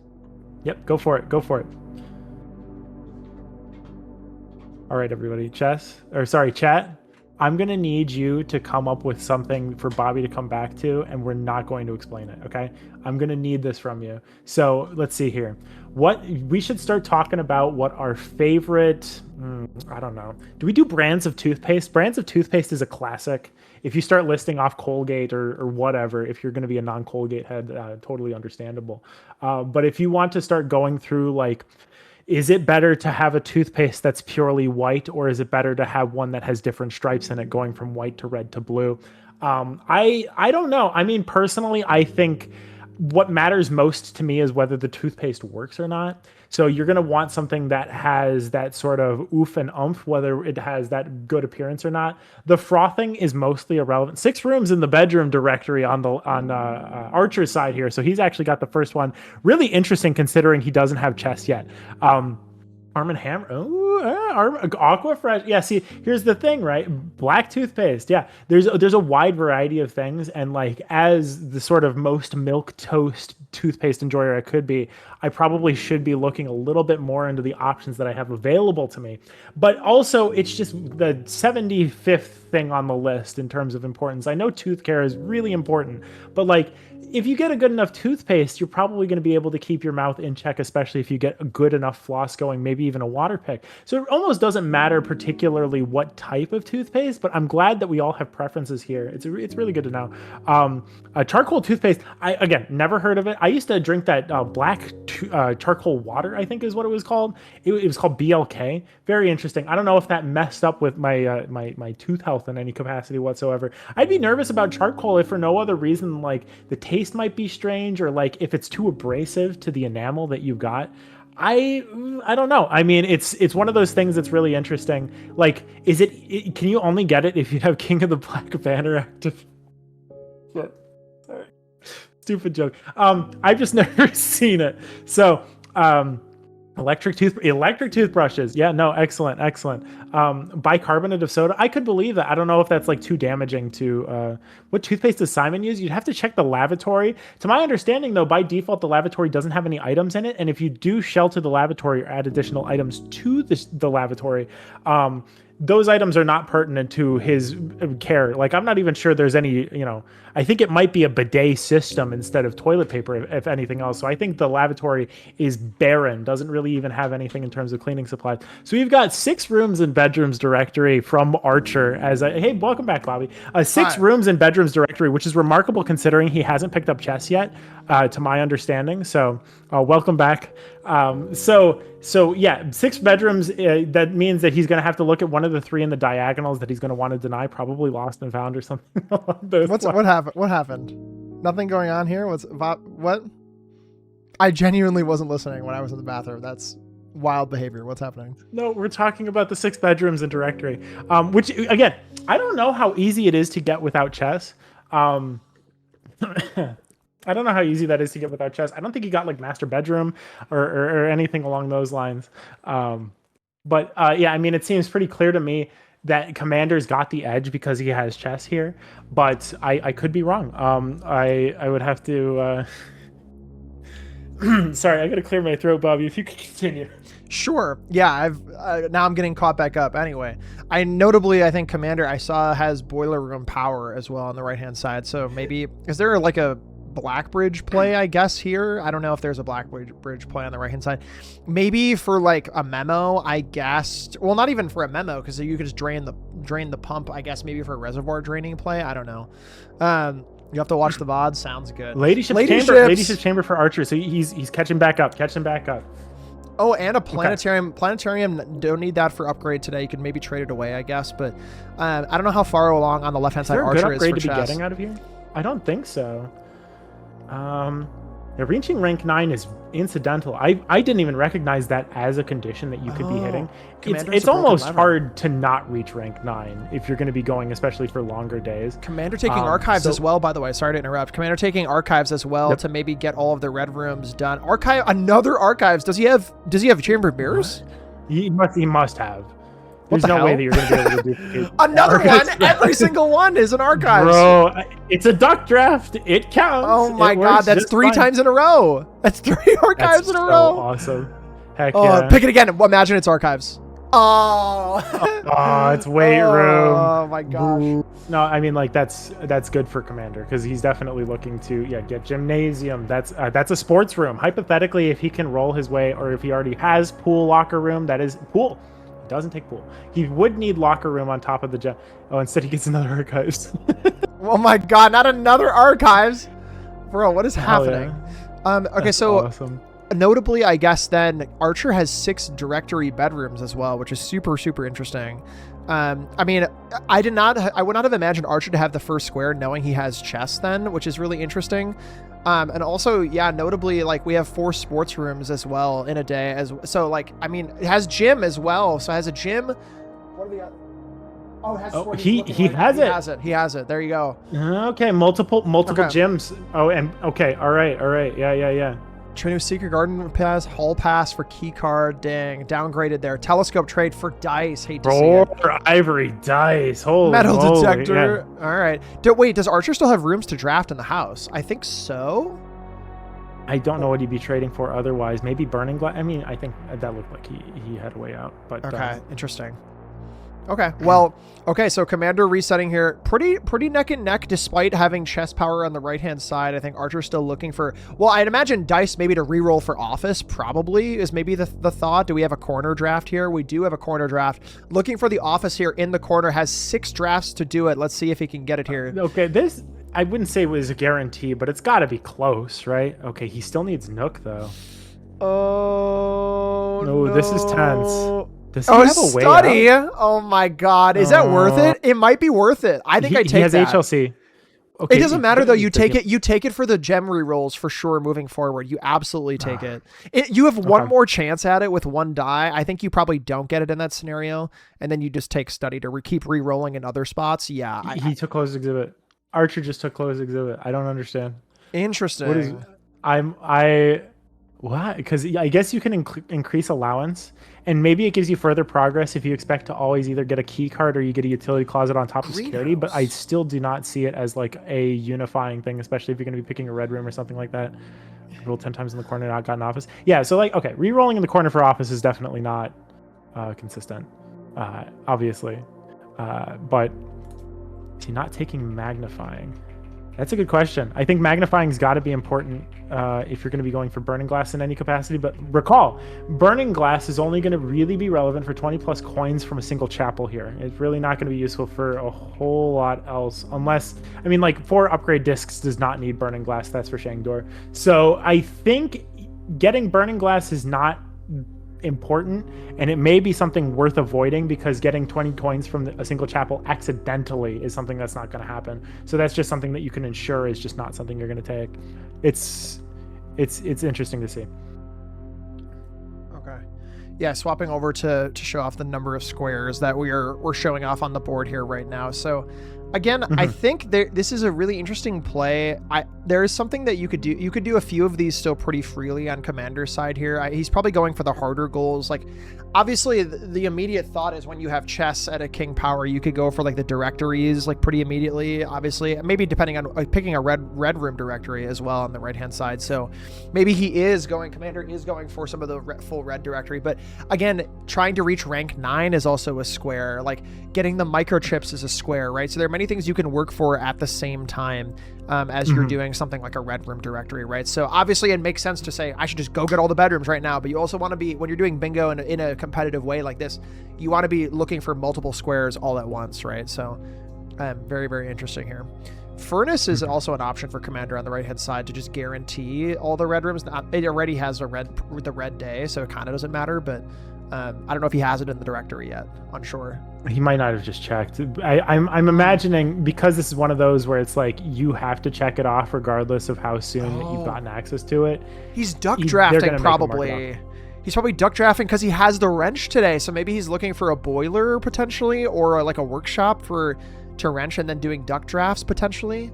Yep, go for it. Go for it. All right, everybody. Chat. I'm going to need you to come up with something for Bobby to come back to, and we're not going to explain it, okay? I'm going to need this from you. So let's see here. We should start talking about what our favorite, I don't know. Do we do brands of toothpaste? Brands of toothpaste is a classic. If you start listing off Colgate or whatever, if you're going to be a non-Colgate head, totally understandable. But if you want to start going through, like, is it better to have a toothpaste that's purely white, or is it better to have one that has different stripes in it going from white to red to blue? I don't know. I mean, personally, I think what matters most to me is whether the toothpaste works or not. So you're going to want something that has that sort of oof and umph, whether it has that good appearance or not. The frothing is mostly irrelevant. 6 rooms in the bedroom directory on Archer's side here. So he's actually got the first one. Really interesting considering he doesn't have chess yet. Arm & Hammer. Aqua Fresh. Yeah, see, here's the thing, right? Black toothpaste. Yeah, there's a wide variety of things, and like as the sort of most milk toast toothpaste enjoyer I could be, I probably should be looking a little bit more into the options that I have available to me. But also, it's just the 75th thing on the list in terms of importance. I know tooth care is really important, but like, if you get a good enough toothpaste, you're probably going to be able to keep your mouth in check, especially if you get a good enough floss going, maybe even a water pick. So it almost doesn't matter particularly what type of toothpaste, but I'm glad that we all have preferences here. It's really good to know. Charcoal toothpaste, again, never heard of it. I used to drink that black charcoal water, I think is what it was called. It was called BLK. Very interesting. I don't know if that messed up with my my tooth health in any capacity whatsoever. I'd be nervous about charcoal if for no other reason, like the taste might be strange, or like if it's too abrasive to the enamel that you've got. I don't know. I mean, it's one of those things that's really interesting. Like, can you only get it if you have King of the Black Banner active? Sorry. Stupid joke. I've just never seen it. So, electric toothbrushes. Yeah, no, excellent. Bicarbonate of soda. I could believe that. I don't know if that's like too damaging to what toothpaste does Simon use? You'd have to check the lavatory. To my understanding, though, by default, the lavatory doesn't have any items in it. And if you do shelter the lavatory or add additional items to the lavatory, those items are not pertinent to his care. Like, I'm not even sure there's any, I think it might be a bidet system instead of toilet paper, if anything else. So I think the lavatory is barren, doesn't really even have anything in terms of cleaning supplies. So we've got 6 rooms and bedrooms directory from Archer hey, welcome back, Bobby. 6 rooms and bedrooms directory, which is remarkable considering he hasn't picked up chess yet, to my understanding. So welcome back. So yeah, 6 bedrooms. That means that he's going to have to look at one of the 3 in the diagonals that he's going to want to deny, probably lost and found or something. What happened? What happened? Nothing going on here. What? I genuinely wasn't listening when I was in the bathroom. That's wild behavior. What's happening? No, we're talking about the 6 bedrooms in directory. Which again, I don't know how easy it is to get without chess. I don't know how easy that is to get without chess. I don't think he got like master bedroom or anything along those lines. But yeah, I mean, it seems pretty clear to me that Commander's got the edge because he has chess here, but I could be wrong. I would have to. Sorry, I gotta clear my throat, Bobby. If you could continue. Sure. Yeah, I've now I'm getting caught back up. Anyway, I think Commander I saw has boiler room power as well on the right hand side. So maybe is there like a black bridge play, I guess, here? I don't know if there's a black bridge play on the right hand side. Maybe for like a memo, I guess. Well, not even for a memo, because you could just drain the pump, I guess. Maybe for a reservoir draining play. I don't know. You have to watch the VOD. Sounds good. Ladyship's chamber for Archer. So he's catching back up. Oh, and a planetarium. Okay. Planetarium, don't need that for upgrade today. You can maybe trade it away, I guess. But I don't know how far along on the left-hand side Archer is for chess. Is there a good upgrade to be getting out of here? I don't think so. Reaching rank 9 is incidental. I didn't even recognize that as a condition that you could be hitting. It's almost hard to not reach rank 9 if you're going to be going, especially for longer days. Commander taking archives as well, by the way. Sorry to interrupt. Commander taking archives as well to maybe get all of the red rooms done. Another archives. Does he have chamber of mirrors? He must have. There's no way that you're going to be able to duplicate another one. Every single one is an archive. Bro, it's a duck draft. It counts. Oh my god, that's 3 times in a row. That's 3 archives in a row. Awesome. Heck yeah. Pick it again. Imagine it's archives. Oh. It's weight room. Oh my gosh. No, I mean, like that's good for Commander because he's definitely looking to get gymnasium. That's a sports room. Hypothetically, if he can roll his way, or if he already has pool locker room, that is pool. Doesn't take pool. He would need locker room on top of the gym. Oh, instead he gets another archives. Oh my god, not another archives. Bro, what is happening? Yeah. Okay, so awesome. Notably, I guess then Archer has 6 directory bedrooms as well, which is super, super interesting. I mean, I would not have imagined Archer to have the first square knowing he has chess then, which is really interesting. And also, yeah, notably, like we have 4 sports rooms as well in a day so like, I mean, it has gym as well. So it has a gym. What are the other? Oh, it has sport. He has it. There you go. Okay. Multiple gyms. Oh, and okay. All right. Yeah. Training with Secret Garden pass, hall pass for key card. Dang, downgraded there. Telescope trade for dice. Hate to see it. Ivory dice. Holy metal moly. detector. Yeah. All right. Wait, does Archer still have rooms to draft in the house? I think so. I don't know what he'd be trading for otherwise. Maybe burning glass. I mean, I think that looked like he had a way out. But okay, interesting. Okay, well, so Commander resetting here. Pretty neck and neck despite having chess power on the right-hand side. I think Archer's still looking for... Well, I'd imagine dice maybe to reroll for office probably is maybe the thought. Do we have a corner draft here? We do have a corner draft. Looking for the office here in the corner. Has 6 drafts to do it. Let's see if he can get it here. Okay, this... I wouldn't say it was a guarantee, but it's got to be close, right? Okay, he still needs Nook, though. Oh, no. This is tense. Does he have a study? Oh my god. Is that worth it? It might be worth it. I think I take that. He has HLC. Okay, it doesn't matter though. You take it for the gem re-rolls for sure moving forward. You absolutely take it. You have one more chance at it with 1 die. I think you probably don't get it in that scenario. And then you just take study to keep re-rolling in other spots. Yeah. He took closed exhibit. Archer just took closed exhibit. I don't understand. Interesting. What? Because I guess you can increase allowance, and maybe it gives you further progress if you expect to always either get a key card or you get a utility closet on top of security. But I still do not see it as like a unifying thing, especially if you're going to be picking a red room or something like that. Roll 10 times in the corner, not got an office. Yeah, so like, okay, re-rolling in the corner for office is definitely not consistent, obviously. But is he not taking magnifying? That's a good question. I think magnifying's got to be important if you're going to be going for burning glass in any capacity. But recall, burning glass is only going to really be relevant for 20 plus coins from a single chapel here. It's really not going to be useful for a whole lot else, unless, I mean, like 4 upgrade discs does not need burning glass. That's for Shangdor. So I think getting burning glass is not important, and it may be something worth avoiding because getting 20 coins from a single chapel accidentally is something that's not going to happen. So that's just something that you can ensure is just not something you're going to take. It's interesting to see. Okay. Yeah, swapping over to show off the number of squares that we're showing off on the board here right now. So again, I think this is a really interesting play. There is something that you could do. You could do a few of these still pretty freely on Commander's side here. He's probably going for the harder goals. Like, obviously, the immediate thought is when you have chess at a king power, you could go for like the directories like pretty immediately. Obviously, maybe depending on picking a red room directory as well on the right hand side. So maybe Commander is going for some of the full red directory. But again, trying to reach rank 9 is also a square. Like getting the microchips is a square, right? So there are many things you can work for at the same time as you're doing something like a red room directory, right? So obviously it makes sense to say I should just go get all the bedrooms right now, but you also want to be, when you're doing bingo in a competitive way like this, you want to be looking for multiple squares all at once, right? So very, very interesting here. Furnace is also an option for Commander on the right hand side to just guarantee all the red rooms. It already has the red day, so it kind of doesn't matter, but I don't know if he has it in the directory yet. Unsure. He might not have just checked. I'm imagining, because this is one of those where it's like you have to check it off regardless of how soon that you've gotten access to it. He's duck drafting probably. He's probably duck drafting because he has the wrench today. So maybe he's looking for a boiler potentially, or like a workshop to wrench and then doing duck drafts potentially.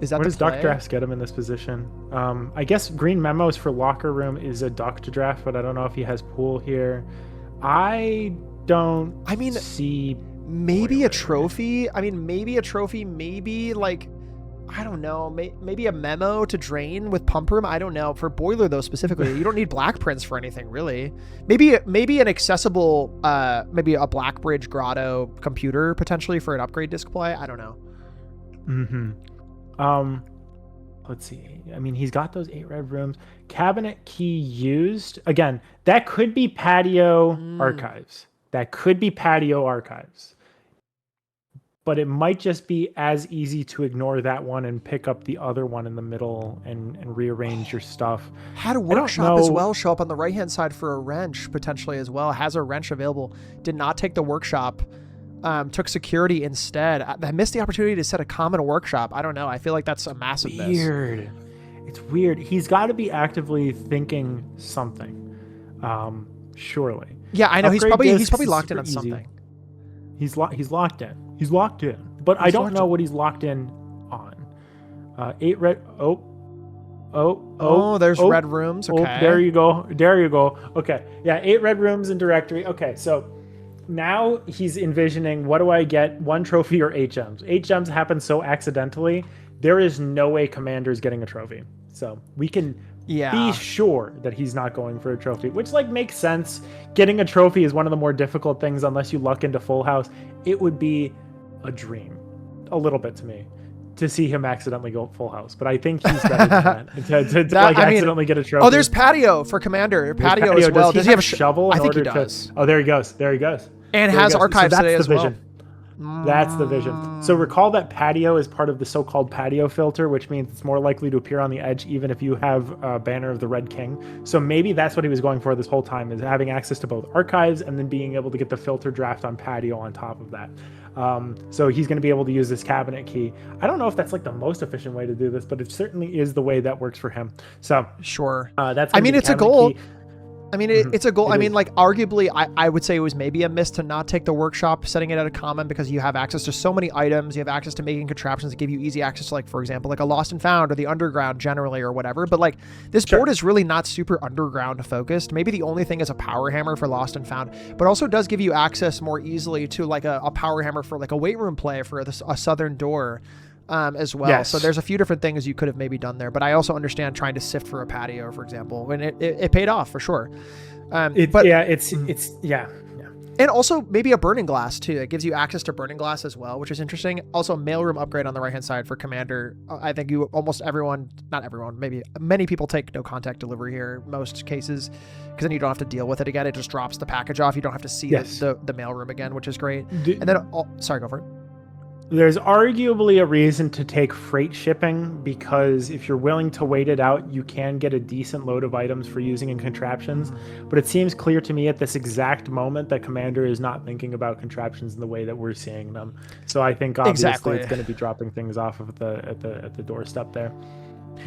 Is that what does duck drafts get him in this position? I guess green memos for locker room is a duck to draft, but I don't know if he has pool here. I see maybe boiler. a trophy. Maybe like, I don't know, maybe a memo to drain with pump room. I don't know. For boiler though, specifically, you don't need black prints for anything really. Maybe an accessible, maybe a Blackbridge Grotto computer potentially for an upgrade display. I don't know. Let's see. I mean, he's got those 8 red rooms. Cabinet key used. Again, that could be patio archives. But it might just be as easy to ignore that one and pick up the other one in the middle and rearrange your stuff. Had a workshop as well show up on the right-hand side for a wrench potentially as well. Has a wrench available. Did not take the workshop. Took security instead. I missed the opportunity to set a common workshop. I don't know. I feel like that's a massive miss. Weird. It's weird. He's got to be actively thinking something. Surely. Yeah, I know. He's probably locked in on something. He's locked in. He's locked in. But I don't know what he's locked in on. 8 red. There's red rooms. Okay. There you go. Okay. Yeah, 8 red rooms in directory. Okay, so now he's envisioning, what do I get? 1 trophy or 8 gems? 8 gems happen so accidentally. There is no way Commander's getting a trophy. So we can be sure that he's not going for a trophy, which makes sense. Getting a trophy is one of the more difficult things unless you luck into full house. It would be a dream, a little bit to me, to see him accidentally go full house. But I think he's better than that. Accidentally get a trophy. Oh, there's patio for Commander. Patio as well. Does he have a shovel? I think he does. Oh, there he goes. And has archives today as well. That's the vision. So recall that patio is part of the so-called patio filter, which means it's more likely to appear on the edge even if you have a banner of the Red King. So maybe that's what he was going for this whole time, is having access to both archives and then being able to get the filter draft on patio on top of that. So he's going to be able to use this cabinet key. I don't know if that's the most efficient way to do this, but it certainly is the way that works for him. So sure. It's a goal. Key. It's a goal. Arguably, I would say it was maybe a miss to not take the workshop, setting it at a common, because you have access to so many items. You have access to making contraptions that give you easy access to, for example, a Lost and Found or the Underground generally or whatever. But this board is really not super Underground focused. Maybe the only thing is a Power Hammer for Lost and Found, but also does give you access more easily to a Power Hammer for a weight room play for a Southern Door. As well. Yes. So there's a few different things you could have maybe done there, but I also understand trying to sift for a patio, for example, when it paid off for sure. And also maybe a Burning Glass too. It gives you access to Burning Glass as well, which is interesting. Also mailroom upgrade on the right hand side for Commander. I think not everyone, maybe many people take no contact delivery here, most cases, because then you don't have to deal with it again. It just drops the package off. You don't have to see the mailroom again, which is great. And then, sorry, go for it. There's arguably a reason to take freight shipping, because if you're willing to wait it out, you can get a decent load of items for using in contraptions. But it seems clear to me at this exact moment that Commander is not thinking about contraptions in the way that we're seeing them. So I think obviously it's going to be dropping things off of at the doorstep there.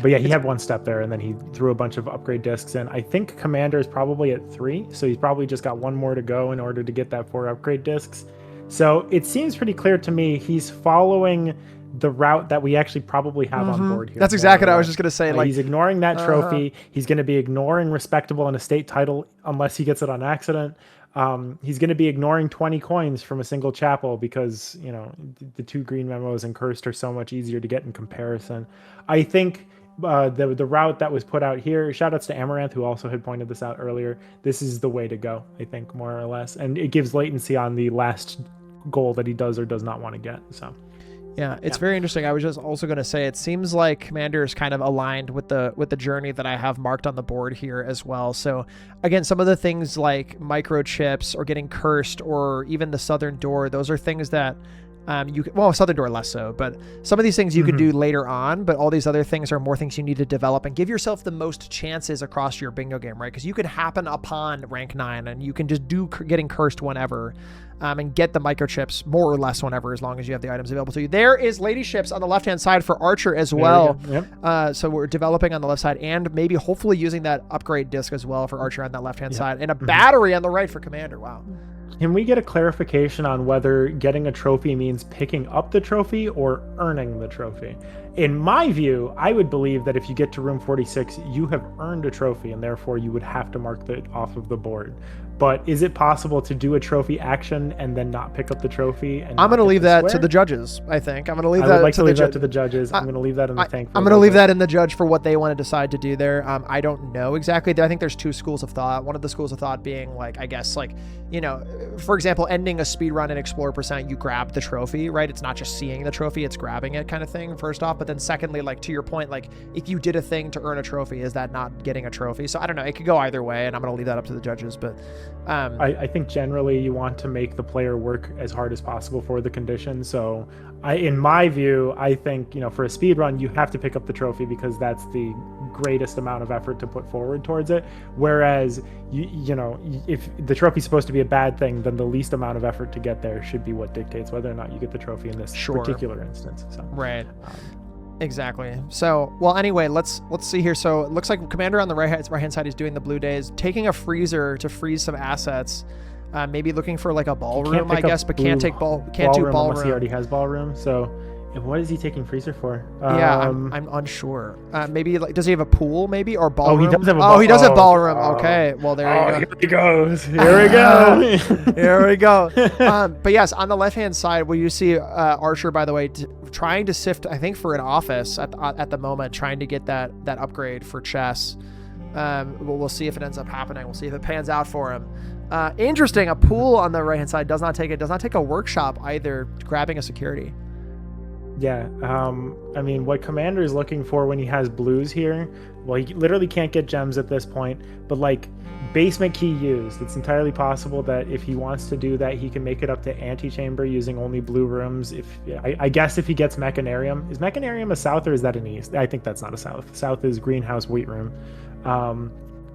But yeah, he had one step there, and then he threw a bunch of upgrade discs in. I think Commander is probably at 3, so he's probably just got one more to go in order to get that 4 upgrade discs. So it seems pretty clear to me he's following the route that we actually probably have on board here. That's exactly what I was just going to say. Like, he's ignoring that trophy. He's going to be ignoring respectable and estate title unless he gets it on accident. He's going to be ignoring 20 coins from a single chapel because, you know, the 2 green memos and cursed are so much easier to get in comparison. I think the route that was put out here, shout outs to Amaranth, who also had pointed this out earlier, this is the way to go, I think, more or less. And it gives latency on the last goal that he does or does not want to get. So yeah, it's very interesting. I was just also going to say, it seems like Commander is kind of aligned with the journey that I have marked on the board here as well. So again, some of the things like microchips or getting cursed or even the Southern Door, those are things that Southern Door less so, but some of these things you can do later on, but all these other things are more things you need to develop and give yourself the most chances across your bingo game, right? Because you could happen upon rank 9 and you can just do getting cursed whenever, and get the microchips more or less whenever, as long as you have the items available to you. There is lady ships on the left-hand side for Archer as well. Yep. So we're developing on the left side and maybe hopefully using that upgrade disc as well for Archer on that left-hand side, and a battery on the right for Commander. Wow. Can we get a clarification on whether getting a trophy means picking up the trophy or earning the trophy? In my view, I would believe that if you get to room 46, you have earned a trophy and therefore you would have to mark it off of the board. But is it possible to do a trophy action and then not pick up the trophy? And I'm going to leave that to the judges, I think. I'm going to leave that to the judges. I'm going to leave that in the tank. I'm going to leave that in the judge for what they want to decide to do there. I don't know exactly. I think there's 2 schools of thought. One of the schools of thought being like, I guess, like, you know, for example, ending a speed run in Explorer %, you grab the trophy, right? It's not just seeing the trophy, it's grabbing it kind of thing, first off. But then secondly, like, to your point, like, if you did a thing to earn a trophy, is that not getting a trophy? So I don't know. It could go either way, and I'm going to leave that up to the judges. But I think generally you want to make the player work as hard as possible for the condition. So in my view, I think, you know, for a speed run, you have to pick up the trophy because that's the greatest amount of effort to put forward towards it. Whereas, you know, if the trophy's supposed to be a bad thing, then the least amount of effort to get there should be what dictates whether or not you get the trophy in this particular instance. So, right. Exactly. So, well, anyway, let's see here. So it looks like Commander on the right hand side is doing the blue days, taking a freezer to freeze some assets. Maybe looking for like a ballroom, I guess, but can't do ballroom unless he already has ballroom. So what is he taking freezer for? Yeah, I'm unsure. Maybe like, does he have a pool maybe, or ballroom? Oh, he does have a he does have ballroom. Okay, well there you go. Here he goes. Here we go. Here we go. But yes, on the left hand side, where you see Archer, by the way, trying to sift, I think, for an office at the moment, trying to get that upgrade for chess. We'll see if it ends up happening. We'll see if it pans out for him. Interesting. A pool on the right hand side does not take a workshop either, grabbing a security. Yeah, I mean, what Commander is looking for when he has blues here, well, he literally can't get gems at this point, but like basement key used, it's entirely possible that if he wants to do that, he can make it up to antechamber using only blue rooms. I guess if he gets Mechanarium, is Mechanarium a south or is that an east? I think that's not a south. South is greenhouse wheat room.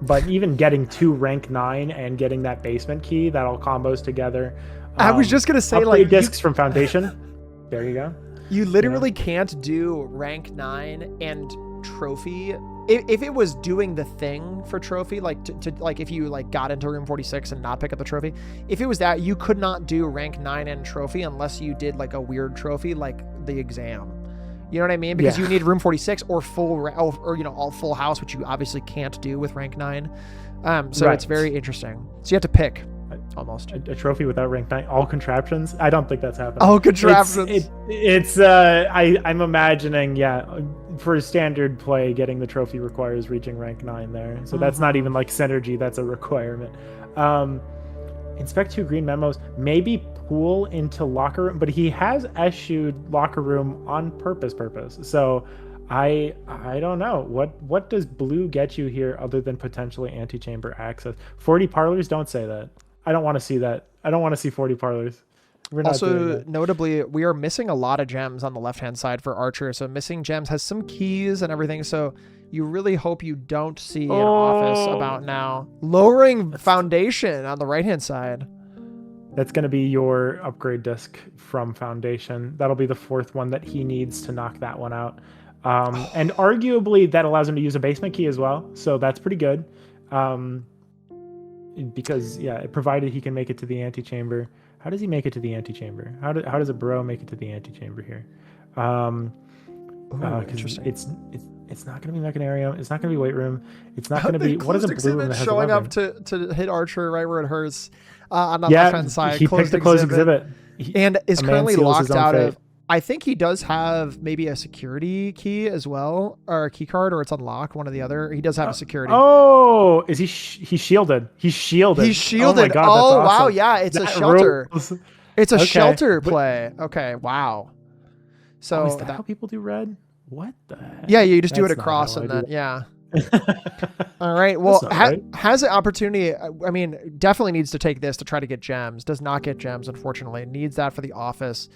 But even getting to rank 9 and getting that basement key, that all combos together. I was just gonna say, like, discs from Foundation. There you go. You literally can't do rank 9 and trophy. If it was doing the thing for trophy, like to like if you like got into room 46 and not pick up the trophy, if it was that, you could not do rank 9 and trophy unless you did like a weird trophy like the exam. You know what I mean? Because you need room 46 or or you know, all full house, which you obviously can't do with rank 9. So It's very interesting. So you have to pick. Almost a trophy without rank 9, all contraptions. I don't think that's happening. All contraptions. I'm imagining, for standard play, getting the trophy requires reaching rank 9 there. So that's not even like synergy, that's a requirement. Inspect 2 green memos, maybe pool into locker room, but he has eschewed locker room on purpose. So I don't know. What does blue get you here other than potentially antechamber access? 40 parlors, don't say that. I don't want to see that. I don't want to see 40 parlors. We're not doing Also, that. notably, we are missing a lot of gems on the left-hand side for Archer. So missing gems has some keys and everything. So you really hope you don't see an office about now. Lowering foundation on the right-hand side. That's going to be your upgrade disc from Foundation. That'll be the 4th one that he needs to knock that one out. And arguably, that allows him to use a basement key as well. So that's pretty good. Because, yeah, provided he can make it to the antechamber. How does he make it to the antechamber? How does a bro make it to the antechamber here? Because it's not going to be Mechanarium. It's not going to be weight room. It's not going to be... What is a blue room that has showing 11? up to hit Archer right where it hurts on the Yeah, left-hand side. he picked the closed exhibit. And is A man currently seals his locked own out fate. of... I think he does have maybe a security key as well, or a key card, or it's unlocked, one or the other. He does have a security. Oh, is he's shielded? He's shielded. He's shielded. Oh, my God, that's wow, awesome. yeah, it's a That shelter. rules. It's a Okay, shelter but- play. Okay, wow. So Oh, is that how people do red? What the heck? yeah, you just do it That's not across how I and do then it. yeah. All right. Well, not right. has an opportunity. I mean, definitely needs to take this to try to get gems. Does not get gems, unfortunately. Needs that for the office.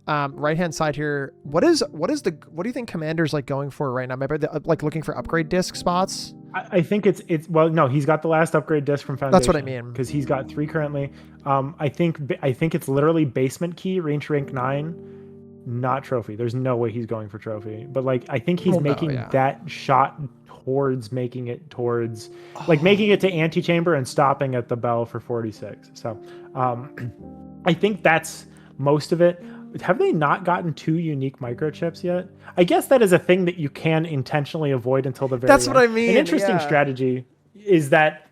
Right hand side here. What do you think Commander's like going for right now? Maybe like looking for upgrade disc spots. I think it's well, no, he's got the last upgrade disc from Foundation. That's what I mean. Because he's got 3 currently. I think it's literally basement key, rank 9. Not trophy. There's no way he's going for trophy. But like, I think he's making that shot towards making it towards making it to antechamber and stopping at the bell for 46. So I think that's most of it. Have they not gotten 2 unique microchips yet? I guess that is a thing that you can intentionally avoid until the very That's end. what I mean. An interesting yeah. strategy is that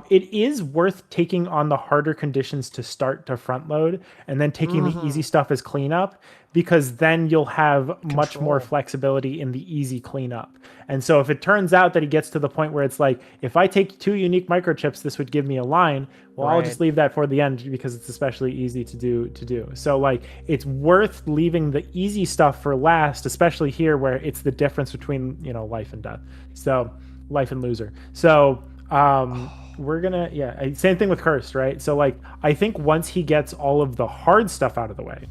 it is worth taking on the harder conditions to start to front load and then taking the easy stuff as cleanup, because then you'll have much more flexibility in the easy cleanup. And so if it turns out that he gets to the point where it's like, if I take 2 unique microchips, this would give me a line. Well, I'll just leave that for the end because it's especially easy to do. So like, it's worth leaving the easy stuff for last, especially here where it's the difference between, life and death. So life and loser. So, we're gonna same thing with cursed, right? So like, I think once he gets all of the hard stuff out of the way,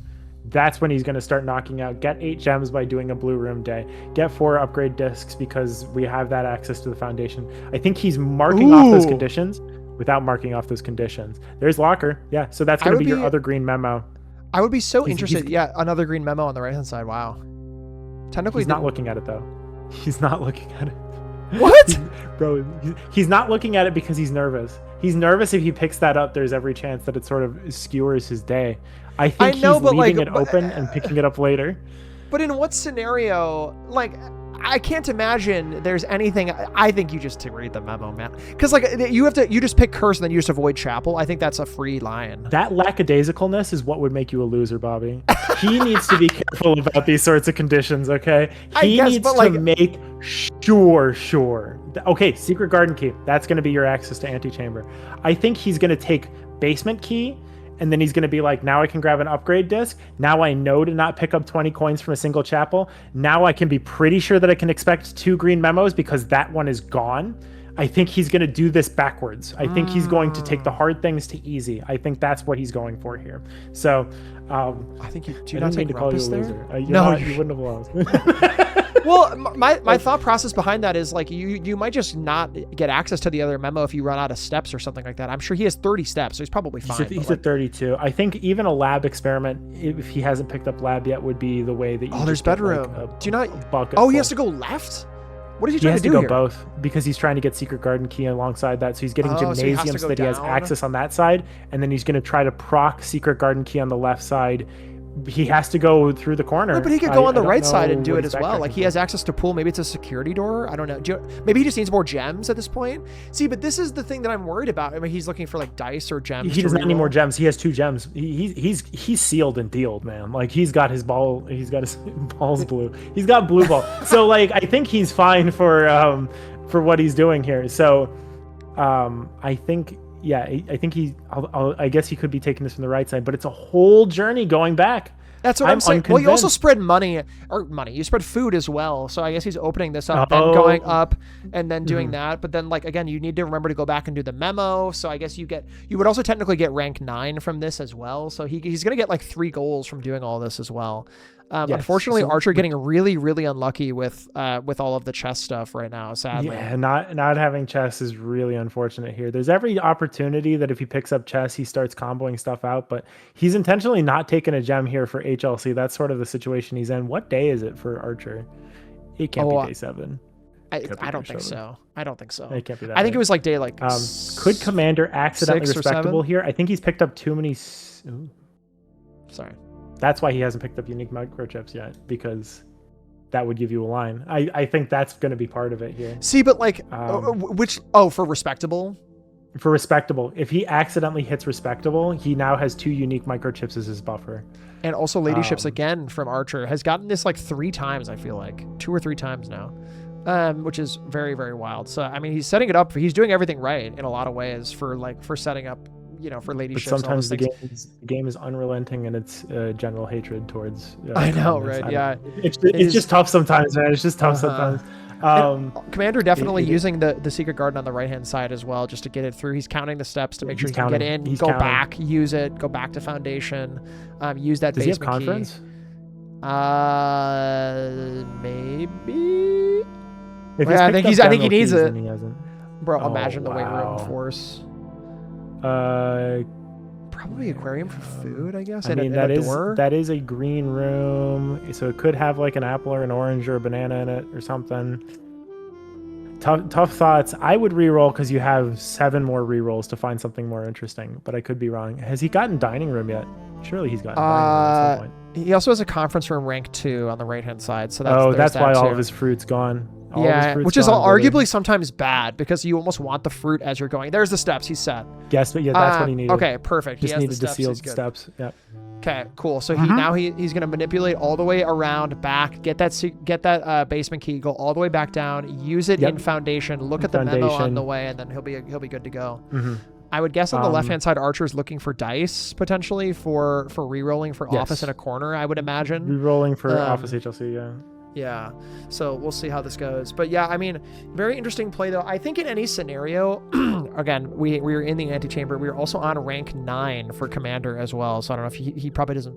that's when he's going to start knocking out. Get 8 gems by doing a blue room day. Get 4 upgrade discs because we have that access to the foundation. I think he's marking off those conditions without marking off those conditions. There's locker, yeah. So that's going to be your other green memo. I would be so interested. Another green memo on the right hand side. Wow. Technically, he's not looking at it though. He's not looking at it. What? Bro, he's not looking at it because he's nervous. He's nervous if he picks that up, there's every chance that it sort of skewers his day. I think he's leaving it open and picking it up later. But in what scenario, I can't imagine there's anything. I think you just to read the memo, man. Because you just pick curse and then you just avoid chapel. I think that's a free line. That lackadaisicalness is what would make you a loser, Bobby. He needs to be careful about these sorts of conditions, okay? He needs to make sure. Okay, secret garden key. That's going to be your access to antechamber. I think he's going to take basement key, and then he's going to be like, now I can grab an upgrade disc. Now I know to not pick up 20 coins from a single chapel. Now I can be pretty sure that I can expect 2 green memos because that one is gone. I think he's going to do this backwards. I think he's going to take the hard things to easy. I think that's what he's going for here. So, I think you do I not didn't mean take to call you a Rumpus there. loser. No, You wouldn't have lost. Well, my thought process behind that is you might just not get access to the other memo if you run out of steps or something like that. I'm sure he has 30 steps, so he's probably fine. He's at 32. I think even a lab experiment, if he hasn't picked up lab yet, would be the way that you. Oh, there's bedroom. Do you not? Bucket Oh, he has to go left. What is he trying to do go here? both because he's trying to get secret garden key alongside that. So he's getting gymnasium so that he has down. access on that side, and then he's going to try to proc secret garden key on the left side. He has to go through the corner. But he could go on the right side and do what it he's as well. He has access to pool. Maybe it's a security door. I don't know. Maybe he just needs more gems at this point. See, but this is the thing that I'm worried about. I mean, he's looking for dice or gems. He doesn't need any more gems. He has 2 gems. He's sealed and dealed, man. He's got his ball. He's got his balls blue. He's got blue ball. So I think he's fine for what he's doing here. So I think. Yeah, I think I guess he could be taking this from the right side, but it's a whole journey going back. That's what I'm saying. Well, you also unconvinced. spread you spread food as well. So I guess he's opening this up, then going up, and then doing that. But then, like, again, you need to remember to go back and do the memo. So I guess you would also technically get rank 9 from this as well. So he's going to get like 3 goals from doing all this as well. Yes, Unfortunately, Archer getting really, really unlucky with all of the chess stuff right now, sadly. Yeah, not having chess is really unfortunate here. There's every opportunity that if he picks up chess, he starts comboing stuff out, but he's intentionally not taking a gem here for HLC. That's sort of the situation he's in. What day is it for Archer? It can't be day 7. I don't think so. I don't think so. It can't be that. I think it was like day like. Could Commander accidentally 6 or 7? respectable here? I think he's picked up too many. Ooh. Sorry. That's why he hasn't picked up unique microchips yet, because that would give you a line. I think that's going to be part of it here. See, but like, for respectable? For respectable. If he accidentally hits respectable, he now has 2 unique microchips as his buffer. And also ladyships again from Archer has gotten this like 3 times, I feel like. 2 or 3 times now. Which is very, very wild. So, I mean, he's setting it up. He's doing everything right in a lot of ways for setting up, for ladyships. But sometimes the game is unrelenting in its general hatred towards. I know, right? Yeah, it's just tough sometimes, man. It's just tough sometimes. Commander definitely using the secret garden on the right hand side as well, just to get it through. He's counting the steps to make sure he can get in. Back, use it. Go back to foundation. Use that Does basement he have conference? Maybe. I think he needs it. He hasn't. Bro, imagine the weight room force. Probably aquarium for food, I guess. I mean, that is a green room, so it could have like an apple or an orange or a banana in it or something. Tough thoughts. I would reroll because you have 7 more rerolls to find something more interesting, but I could be wrong. Has he gotten dining room yet? Surely he's gotten dining room at some point. He also has a conference room rank 2 on the right hand side, so that's why all of his fruit's gone. Which is arguably sometimes bad because you almost want the fruit as you're going. There's the steps he set. Yes, but that's what he needed. Okay, perfect. Just needed the sealed steps. Yeah. Okay, cool. So he's gonna manipulate all the way around back, get that basement key, go all the way back down, use it in foundation, look at the memo on the way, and then he'll be good to go. Mm-hmm. I would guess on the left hand side, Archer's looking for dice potentially for re-rolling for office in a corner. I would imagine re-rolling for office HLC. Yeah. Yeah, so we'll see how this goes. But yeah, I mean, very interesting play though. I think in any scenario, again, we were in the antechamber. We were also on rank 9 for Commander as well. So I don't know if he probably doesn't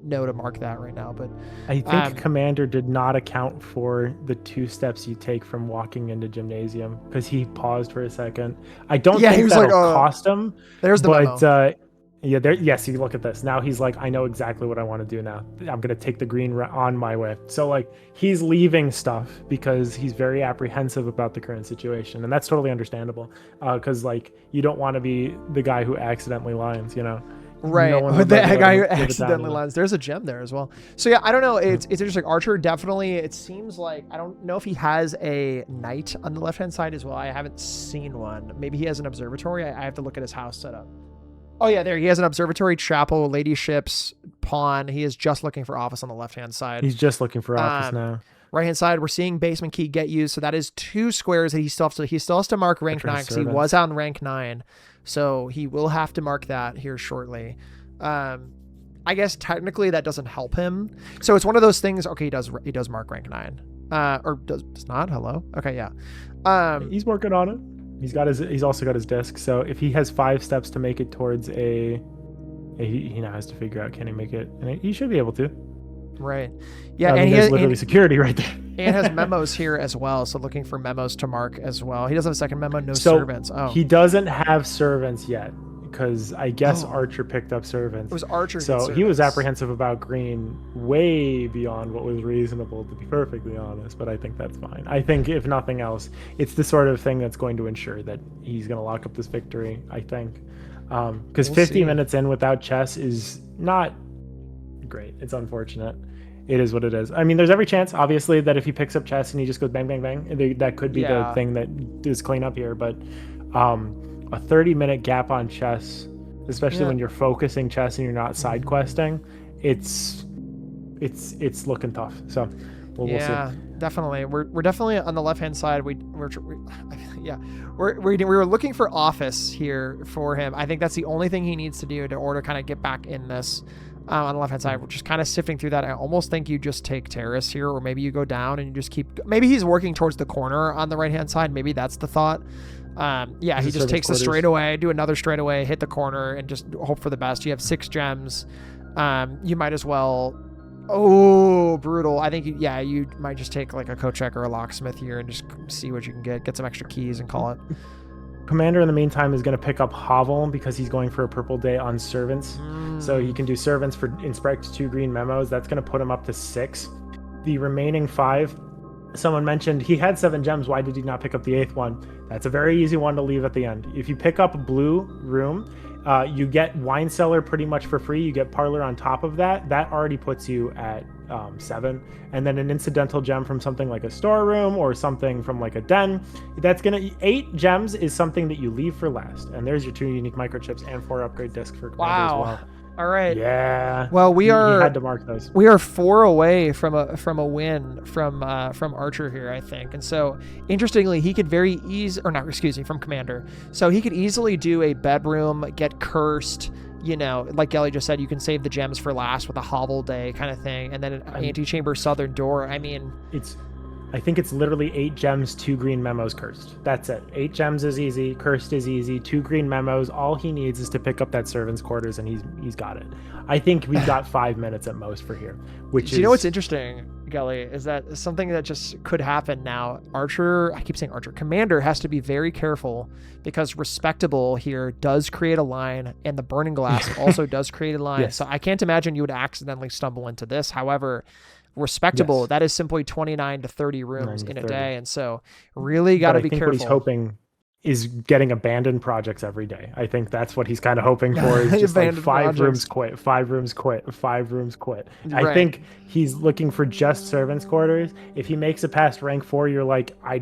know to mark that right now. But I think Commander did not account for the 2 steps you take from walking into Gymnasium because he paused for a second. I don't think that'll cost him. There's the memo. Yes, you look at this. Now he's like, I know exactly what I want to do now. I'm going to take the green on my way. So like he's leaving stuff because he's very apprehensive about the current situation. And that's totally understandable because like you don't want to be the guy who accidentally lines, Right. The guy who accidentally lands. There's a gem there as well. So yeah, I don't know. It's interesting. Archer definitely, it seems like, I don't know if he has a knight on the left-hand side as well. I haven't seen one. Maybe he has an observatory. I have to look at his house setup. Oh yeah, there he has an observatory, chapel, ladyships, pawn. He is just looking for office on the left-hand side. He's just looking for office now. Right-hand side, we're seeing basement key get used. So that is 2 squares that he still has to mark rank 9 because he was on rank 9. So he will have to mark that here shortly. I guess technically that doesn't help him. So it's one of those things. Okay, he does mark rank 9. Or does not. Hello. Okay, yeah. He's working on it. He's also got his disc. So if he has 5 steps to make it towards he now has to figure out, can he make it? And he should be able to. Right. Yeah, and he has literally security right there. And has memos here as well. So looking for memos to mark as well. He doesn't have a second memo. No servants. Oh, he doesn't have servants yet because I guess Archer picked up servants. It was Archer. So he was apprehensive about green way beyond what was reasonable, to be perfectly honest. But I think that's fine. I think if nothing else, it's the sort of thing that's going to ensure that he's going to lock up this victory. I think because 50 minutes in without chess is not great. It's unfortunate. It is what it is. I mean, there's every chance, obviously, that if he picks up chess and he just goes bang, bang, bang, that could be the thing that is clean up here. But a 30-minute gap on chess, especially when you're focusing chess and you're not side questing, it's looking tough. So we'll see. Definitely. We're definitely on the left hand side. We were looking for office here for him. I think that's the only thing he needs to do in order to kind of get back in this. on the left-hand side. We're just kind of sifting through that. I almost think you just take Terrace here, or maybe you go down and you just keep... Maybe he's working towards the corner on the right-hand side. Maybe that's the thought. Yeah, he just takes the straightaway, do another straightaway, hit the corner, and just hope for the best. You have 6 gems. You might as well... Oh, brutal. I think, you might just take like a Kochek or a Locksmith here and just see what you can get some extra keys and call it. Commander, in the meantime, is going to pick up Hovel because he's going for a purple day on Servants. So he can do Servants for inspect 2 green memos. That's going to put him up to 6. The remaining 5, someone mentioned he had 7 gems. Why did he not pick up the 8th one? That's a very easy one to leave at the end. If you pick up a blue room, you get Wine Cellar pretty much for free. You get Parlor on top of that. That already puts you at 7. And then an incidental gem from something like a storeroom or something from like a den. That's going to... 8 gems is something that you leave for last. And there's your 2 unique microchips and 4 upgrade discs for Commander as well. All right. Yeah. Well, he had to mark those. We are 4 away from a win from Archer here, I think. And so, interestingly, he could from Commander. So he could easily do a bedroom, get cursed. You know, like Gelly just said, you can save the gems for last with a Hovel Day kind of thing, and then an Antechamber Southern Door. I mean, I think it's literally 8 gems, 2 green memos, cursed. That's it. 8 gems is easy, cursed is easy, 2 green memos. All he needs is to pick up that servant's quarters, and he's got it. I think we've got 5 minutes at most for here. You know what's interesting, Gelly, is that something that just could happen now. Commander has to be very careful because Respectable here does create a line, and the Burning Glass also does create a line. Yes. So I can't imagine you would accidentally stumble into this. However, Respectable, that is simply 29 to 30 rooms in a day, and so really got to be careful. What he's hoping is getting abandoned projects every day. I think that's what he's kind of hoping for, is just like 5 rooms quit, 5 rooms quit, 5 rooms quit. Right. I think he's looking for just servants' quarters. If he makes it past rank 4, you're like, I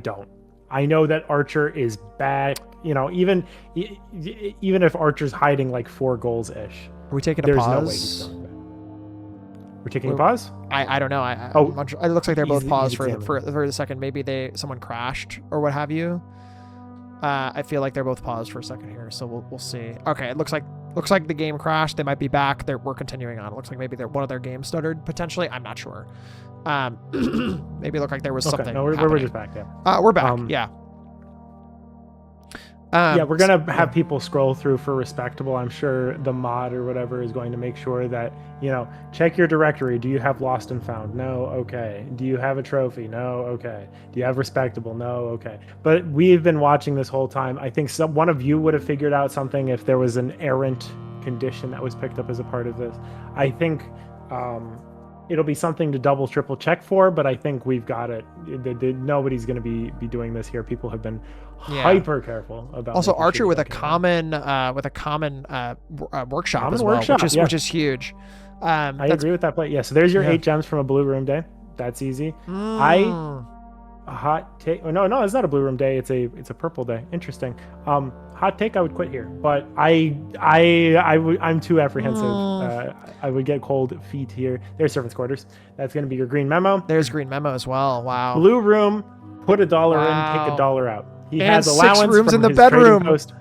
know that Archer is bad. You know, even if Archer's hiding like 4 goals ish. Are we taking a pause? There's no way he's doing that. We're taking a pause? I don't know. It looks like they're both paused for the second. Maybe someone crashed or what have you. I feel like they're both paused for a second here, so we'll see. Okay, it looks like the game crashed. They might be back. We're continuing on. It looks like maybe one of their games stuttered potentially. I'm not sure. Maybe it looked like there was something. No, we're just back. Yeah, we're back. We're going to have people scroll through for Respectable. I'm sure the mod or whatever is going to make sure that, check your directory. Do you have Lost and Found? No. Okay. Do you have a trophy? No. Okay. Do you have Respectable? No. Okay. But we've been watching this whole time. I think one of you would have figured out something if there was an errant condition that was picked up as a part of this. I think it'll be something to double, triple check for, but I think we've got it. Nobody's going to be doing this here. People have been hyper careful about. Also, Archer with a common workshop as well, which is huge. I agree with that play. Yeah. So there's your 8 gems from a blue room day. That's easy. A hot take. Oh, no, it's not a blue room day. It's a purple day. Interesting. Hot take. I would quit here, but I'm too apprehensive. I would get cold feet here. There's servants' quarters. That's going to be your green memo. There's green memo as well. Wow. Blue room. Put $1 in. Take $1 out. He has allowance 6 rooms from in the his bedroom. Post.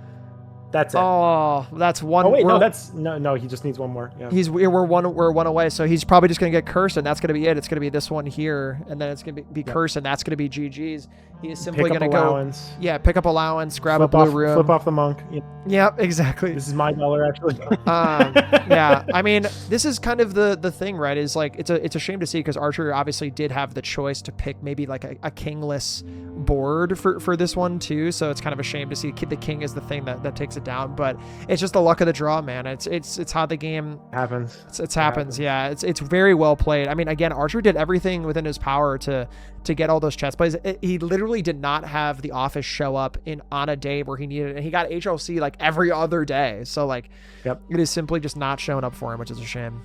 That's it. Oh, that's one. Oh wait, no. He just needs one more. Yeah. We're one away, so he's probably just gonna get cursed, and that's gonna be it. It's gonna be this one here, and then it's gonna be cursed, and that's gonna be GG's. He is simply gonna go. Yeah, pick up allowance, grab a blue room, flip off the monk. Yep, exactly. This is my $1 actually. Yeah, I mean, this is kind of the thing, right? Is like it's a shame to see because Archer obviously did have the choice to pick maybe like a kingless board for this one too, so it's kind of a shame to see the king is the thing that takes it down, but it's just the luck of the draw, man. It's how the game happens. It happens. Yeah, it's very well played. I mean, again, Archer did everything within his power to get all those chess plays. He literally did not have the office show up on a day where he needed it, and he got HLC like every other day. So like, it is simply just not showing up for him, which is a shame.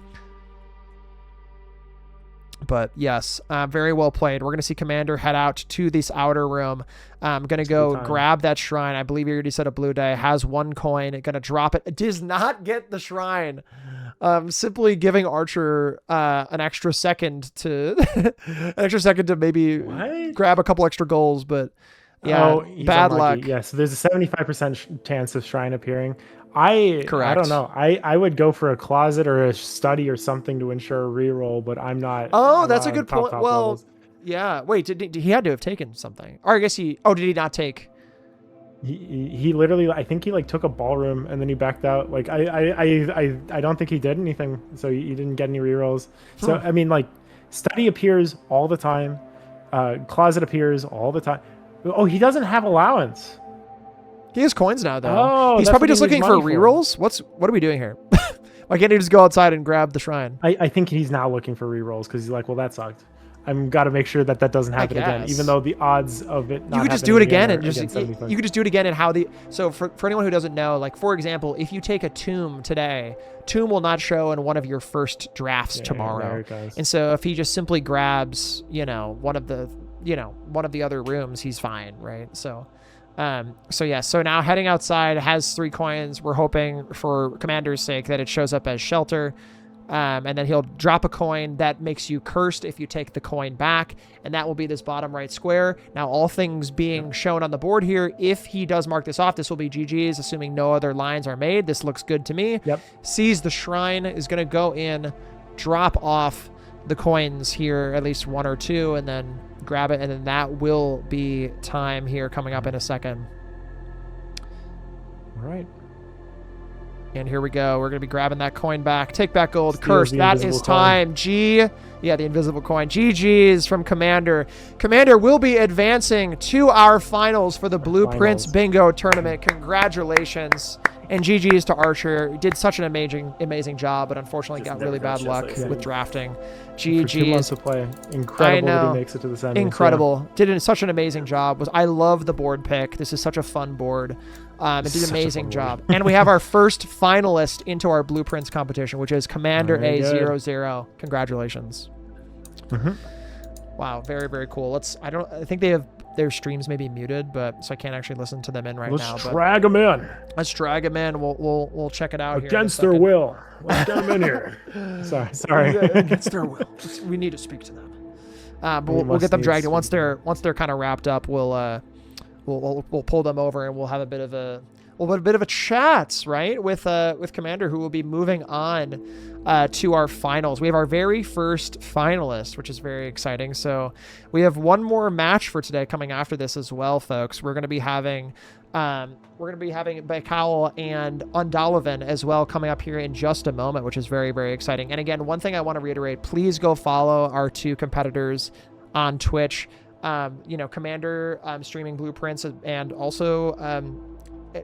But yes, very well played. We're going to see Commander head out to this outer room. I'm going to go grab that shrine. I believe he already said a blue day. Has 1 coin. Going to drop it. Does not get the shrine. Simply giving Archer an extra second to maybe grab a couple extra goals. But yeah, bad luck. Yeah, so there's a 75% chance of shrine appearing. I Correct. don't know. I would go for a closet or a study or something to ensure a reroll, but I'm not. Oh, that's a good top point. Well, levels. yeah. Wait, did he had to have taken something? Or I guess he. Oh, did he not take? He literally, I think he like took a ballroom and then he backed out. Like I don't think he did anything, so he didn't get any rerolls. So I mean, like, study appears all the time, closet appears all the time. Oh, he doesn't have allowance. He has coins now, though. Oh, he's that's probably what he just looking needs for money for. rerolls. What are we doing here? Why can't he just go outside and grab the shrine? I think he's now looking for rerolls because he's like, well, that sucked. I'm got to make sure that doesn't happen again, even though the odds of it not you could just do it again and just you you could just do it again and how the so for anyone who doesn't know, like, for example, if you take a tomb today, tomb will not show in one of your first drafts tomorrow. And so if he just simply grabs, one of the other rooms, he's fine, right? So so now heading outside, has 3 coins. We're hoping for Commander's sake that it shows up as shelter. And then he'll drop a coin that makes you cursed if you take the coin back, and that will be this bottom right square. Now, all things being shown on the board here, if he does mark this off, this will be GG's, assuming no other lines are made. This looks good to me. Yep. Sees the shrine, is going to go in, drop off the coins here, at least 1 or 2, and then grab it, and then that will be time here coming up in a second. All right. And here we go. We're going to be grabbing that coin back. Take back gold. Steals Curse. the That invisible is coin. time. Yeah, the invisible coin. GG's from Commander. Commander will be advancing to our finals for the Blueprints Bingo Tournament. Congratulations. And GG's to Archer. Did such an amazing job, but unfortunately Just got really never bad got luck chess, I with see. drafting. For 2 months GG's. of play, incredible that know. he makes it to the semis. Incredible. Did such an amazing job. I love the board pick. This is such a fun board. It did an Such a amazing fun job. board. And we have our first finalist into our Blueprints competition, which is Commandera00. Congratulations. Mhm. Wow, very, very cool. I think they have their streams may be muted, but so I can't actually listen to them in right now. Let's But drag him in let's drag them in. We'll check it out here in a against their second. will. Let's get them in here. Sorry. Against their will. We need to speak to them. But We we'll must get them needs dragged in. speak Once they're kind of wrapped up, we'll pull them over and we'll have a bit of a chat, right, with Commander, who will be moving on to our finals. We have our very first finalist, which is very exciting. So we have one more match for today coming after this as well, folks. We're going to be having Baikal and Undalavan as well coming up here in just a moment, which is very, very exciting. And again, one thing I want to reiterate, please go follow our 2 competitors on Twitch. Commander streaming Blueprints, and also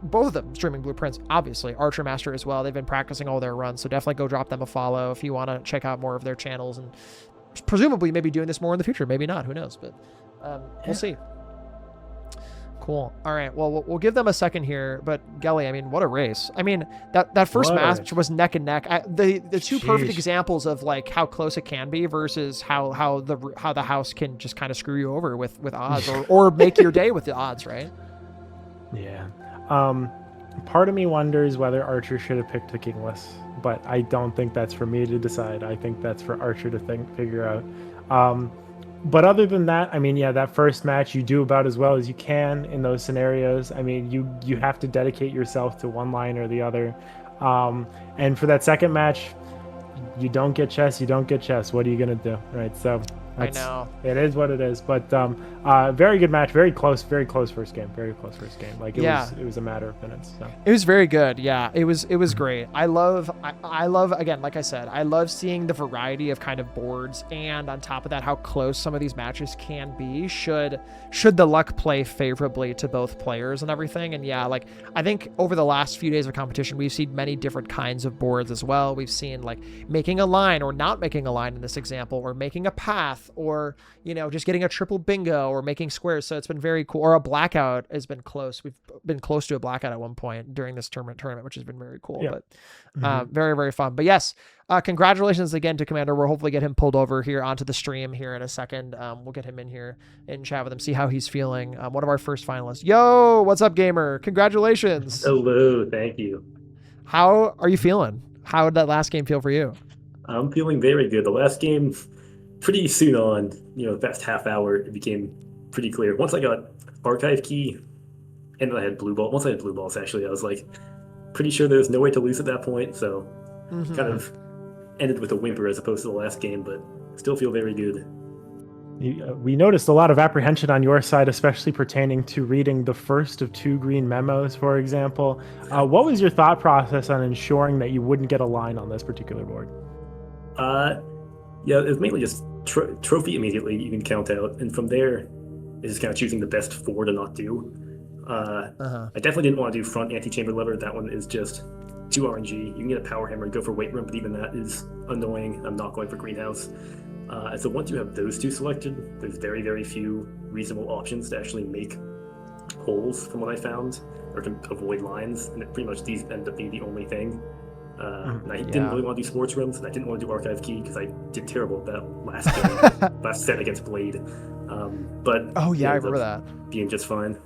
both of them streaming Blueprints, obviously. Archermaster as well. They've been practicing all their runs, so definitely go drop them a follow if you want to check out more of their channels, and presumably maybe doing this more in the future. Maybe not. Who knows? But we'll see. Cool. All right. Well, we'll give them a second here. But Gelly, I mean, what a race. I mean, that first match was neck and neck. The 2 perfect examples of like how close it can be versus how the house can just kind of screw you over with odds or make your day with the odds, right? Yeah. Part of me wonders whether Archer should have picked the kingless, but I don't think that's for me to decide. I think that's for Archer to figure out. But other than that, I mean, yeah, that first match you do about as well as you can in those scenarios. I mean, you have to dedicate yourself to one line or the other. And for that second match, you don't get chess. What are you gonna do, right? So I know it is what it is. But very good match, very close first game. Like it was a matter of minutes. So. It was very good. Yeah, it was great. I love again, like I said, I love seeing the variety of kind of boards, and on top of that, how close some of these matches can be should the luck play favorably to both players and everything. And yeah, like I think over the last few days of competition, we've seen many different kinds of boards as well. We've seen like making a line or not making a line in this example, or making a path, or just getting a triple bingo or making squares. So it's been very cool. Or a blackout has been close. We've been close to a blackout at one point during this tournament, which has been very cool. Yeah. But very, very fun. But yes, congratulations again to Commander. We'll hopefully get him pulled over here onto the stream here in a second. We'll get him in here and chat with him, see how he's feeling. One of our first finalists. Yo, what's up, gamer? Congratulations. Hello, thank you. How are you feeling? How did that last game feel for you? I'm feeling very good. The last game, pretty soon on, the past half hour, it became pretty clear. Once I got archive key, and I had blue ball. Once I had blue balls, actually, I was like, pretty sure there's no way to lose at that point, so Mhm. kind of ended with a whimper as opposed to the last game, but still feel very good. We noticed a lot of apprehension on your side, especially pertaining to reading the first of 2 green memos, for example. What was your thought process on ensuring that you wouldn't get a line on this particular board? Yeah, it's mainly just trophy immediately you can count out, and from there, it's just kind of choosing the best 4 to not do. I definitely didn't want to do front antechamber lever. That one is just too RNG. You can get a power hammer and go for weight room, but even that is annoying. I'm not going for greenhouse. So once you have those 2 selected, there's very, very few reasonable options to actually make holes from what I found, or to avoid lines, and pretty much these end up being the only thing. And I didn't really want to do sports rooms, and I didn't want to do archive key because I did terrible at that last game, last set against Blade. But I remember that. Being just fine.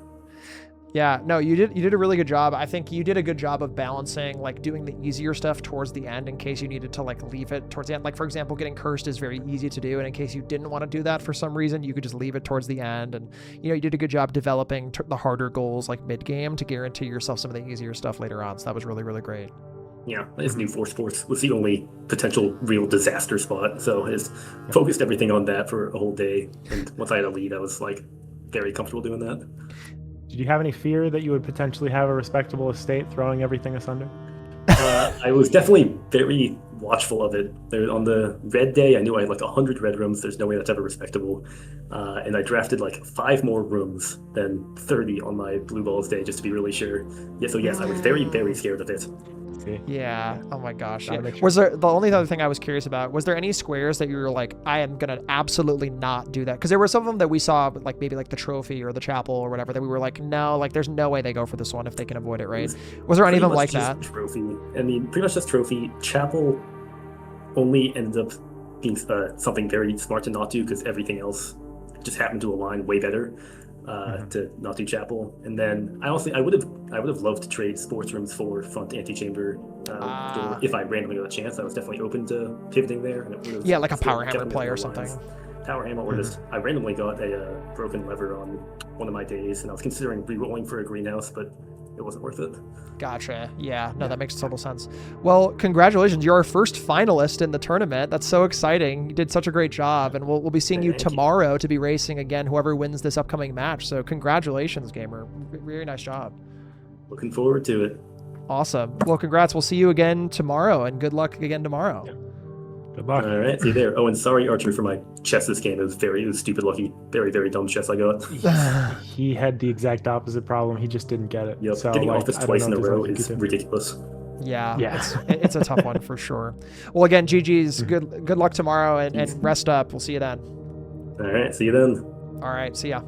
Yeah, no, you did a really good job. I think you did a good job of balancing, like, doing the easier stuff towards the end in case you needed to, like, leave it towards the end. Like, for example, getting cursed is very easy to do, and in case you didn't want to do that for some reason, you could just leave it towards the end. And, you did a good job developing the harder goals, like, mid-game to guarantee yourself some of the easier stuff later on. So that was really, really great. Yeah, his new Force Sports was the only potential real disaster spot, so I just focused everything on that for a whole day. And once I had a lead, I was, like, very comfortable doing that. Did you have any fear that you would potentially have a respectable estate throwing everything asunder? I was definitely very watchful of it. On the red day, I knew I had like 100 red rooms. There's no way that's ever respectable. And I drafted like 5 more rooms than 30 on my blue balls day just to be really sure. Yeah, so yes, I was very, very scared of it. Yeah. Oh my gosh. Gotta Yeah. make sure. Was there, the only other thing I was curious about, was there any squares that you were like, I am gonna absolutely not do that? Because there were some of them that we saw, like maybe like the trophy or the chapel or whatever, that we were like, no, like there's no way they go for this one if they can avoid it, right? Was there any of them like that? Trophy. I mean, pretty much just trophy. Chapel only ended up being something very smart to not do because everything else just happened to align way better. To not do chapel, and then I would have loved to trade sports rooms for front antechamber door if I randomly got a chance. I was definitely open to pivoting there, and it would have like a power hammer play or something. Power hammer, or just I randomly got a broken lever on one of my days, and I was considering re-rolling for a greenhouse, but it wasn't worth it. Gotcha. Yeah, no, that makes total sense. Well, congratulations. You're our first finalist in the tournament. That's so exciting. You did such a great job, and we'll be seeing you tomorrow to be racing again, whoever wins this upcoming match. So congratulations, gamer. Very nice job. Looking forward to it. Awesome. Well, congrats. We'll see you again tomorrow, and good luck again tomorrow. Yeah. Good luck. All right, see you there. Oh, and sorry, Archer, for my chess this game. It was stupid lucky. Very, very dumb chess I got. He had the exact opposite problem. He just didn't get it. Yep, so, getting off this twice in a row is is ridiculous. Yeah, Yeah. It's a tough one for sure. Well, again, GG's. Good luck tomorrow, and rest up. We'll see you then. All right, see you then. All right, see ya.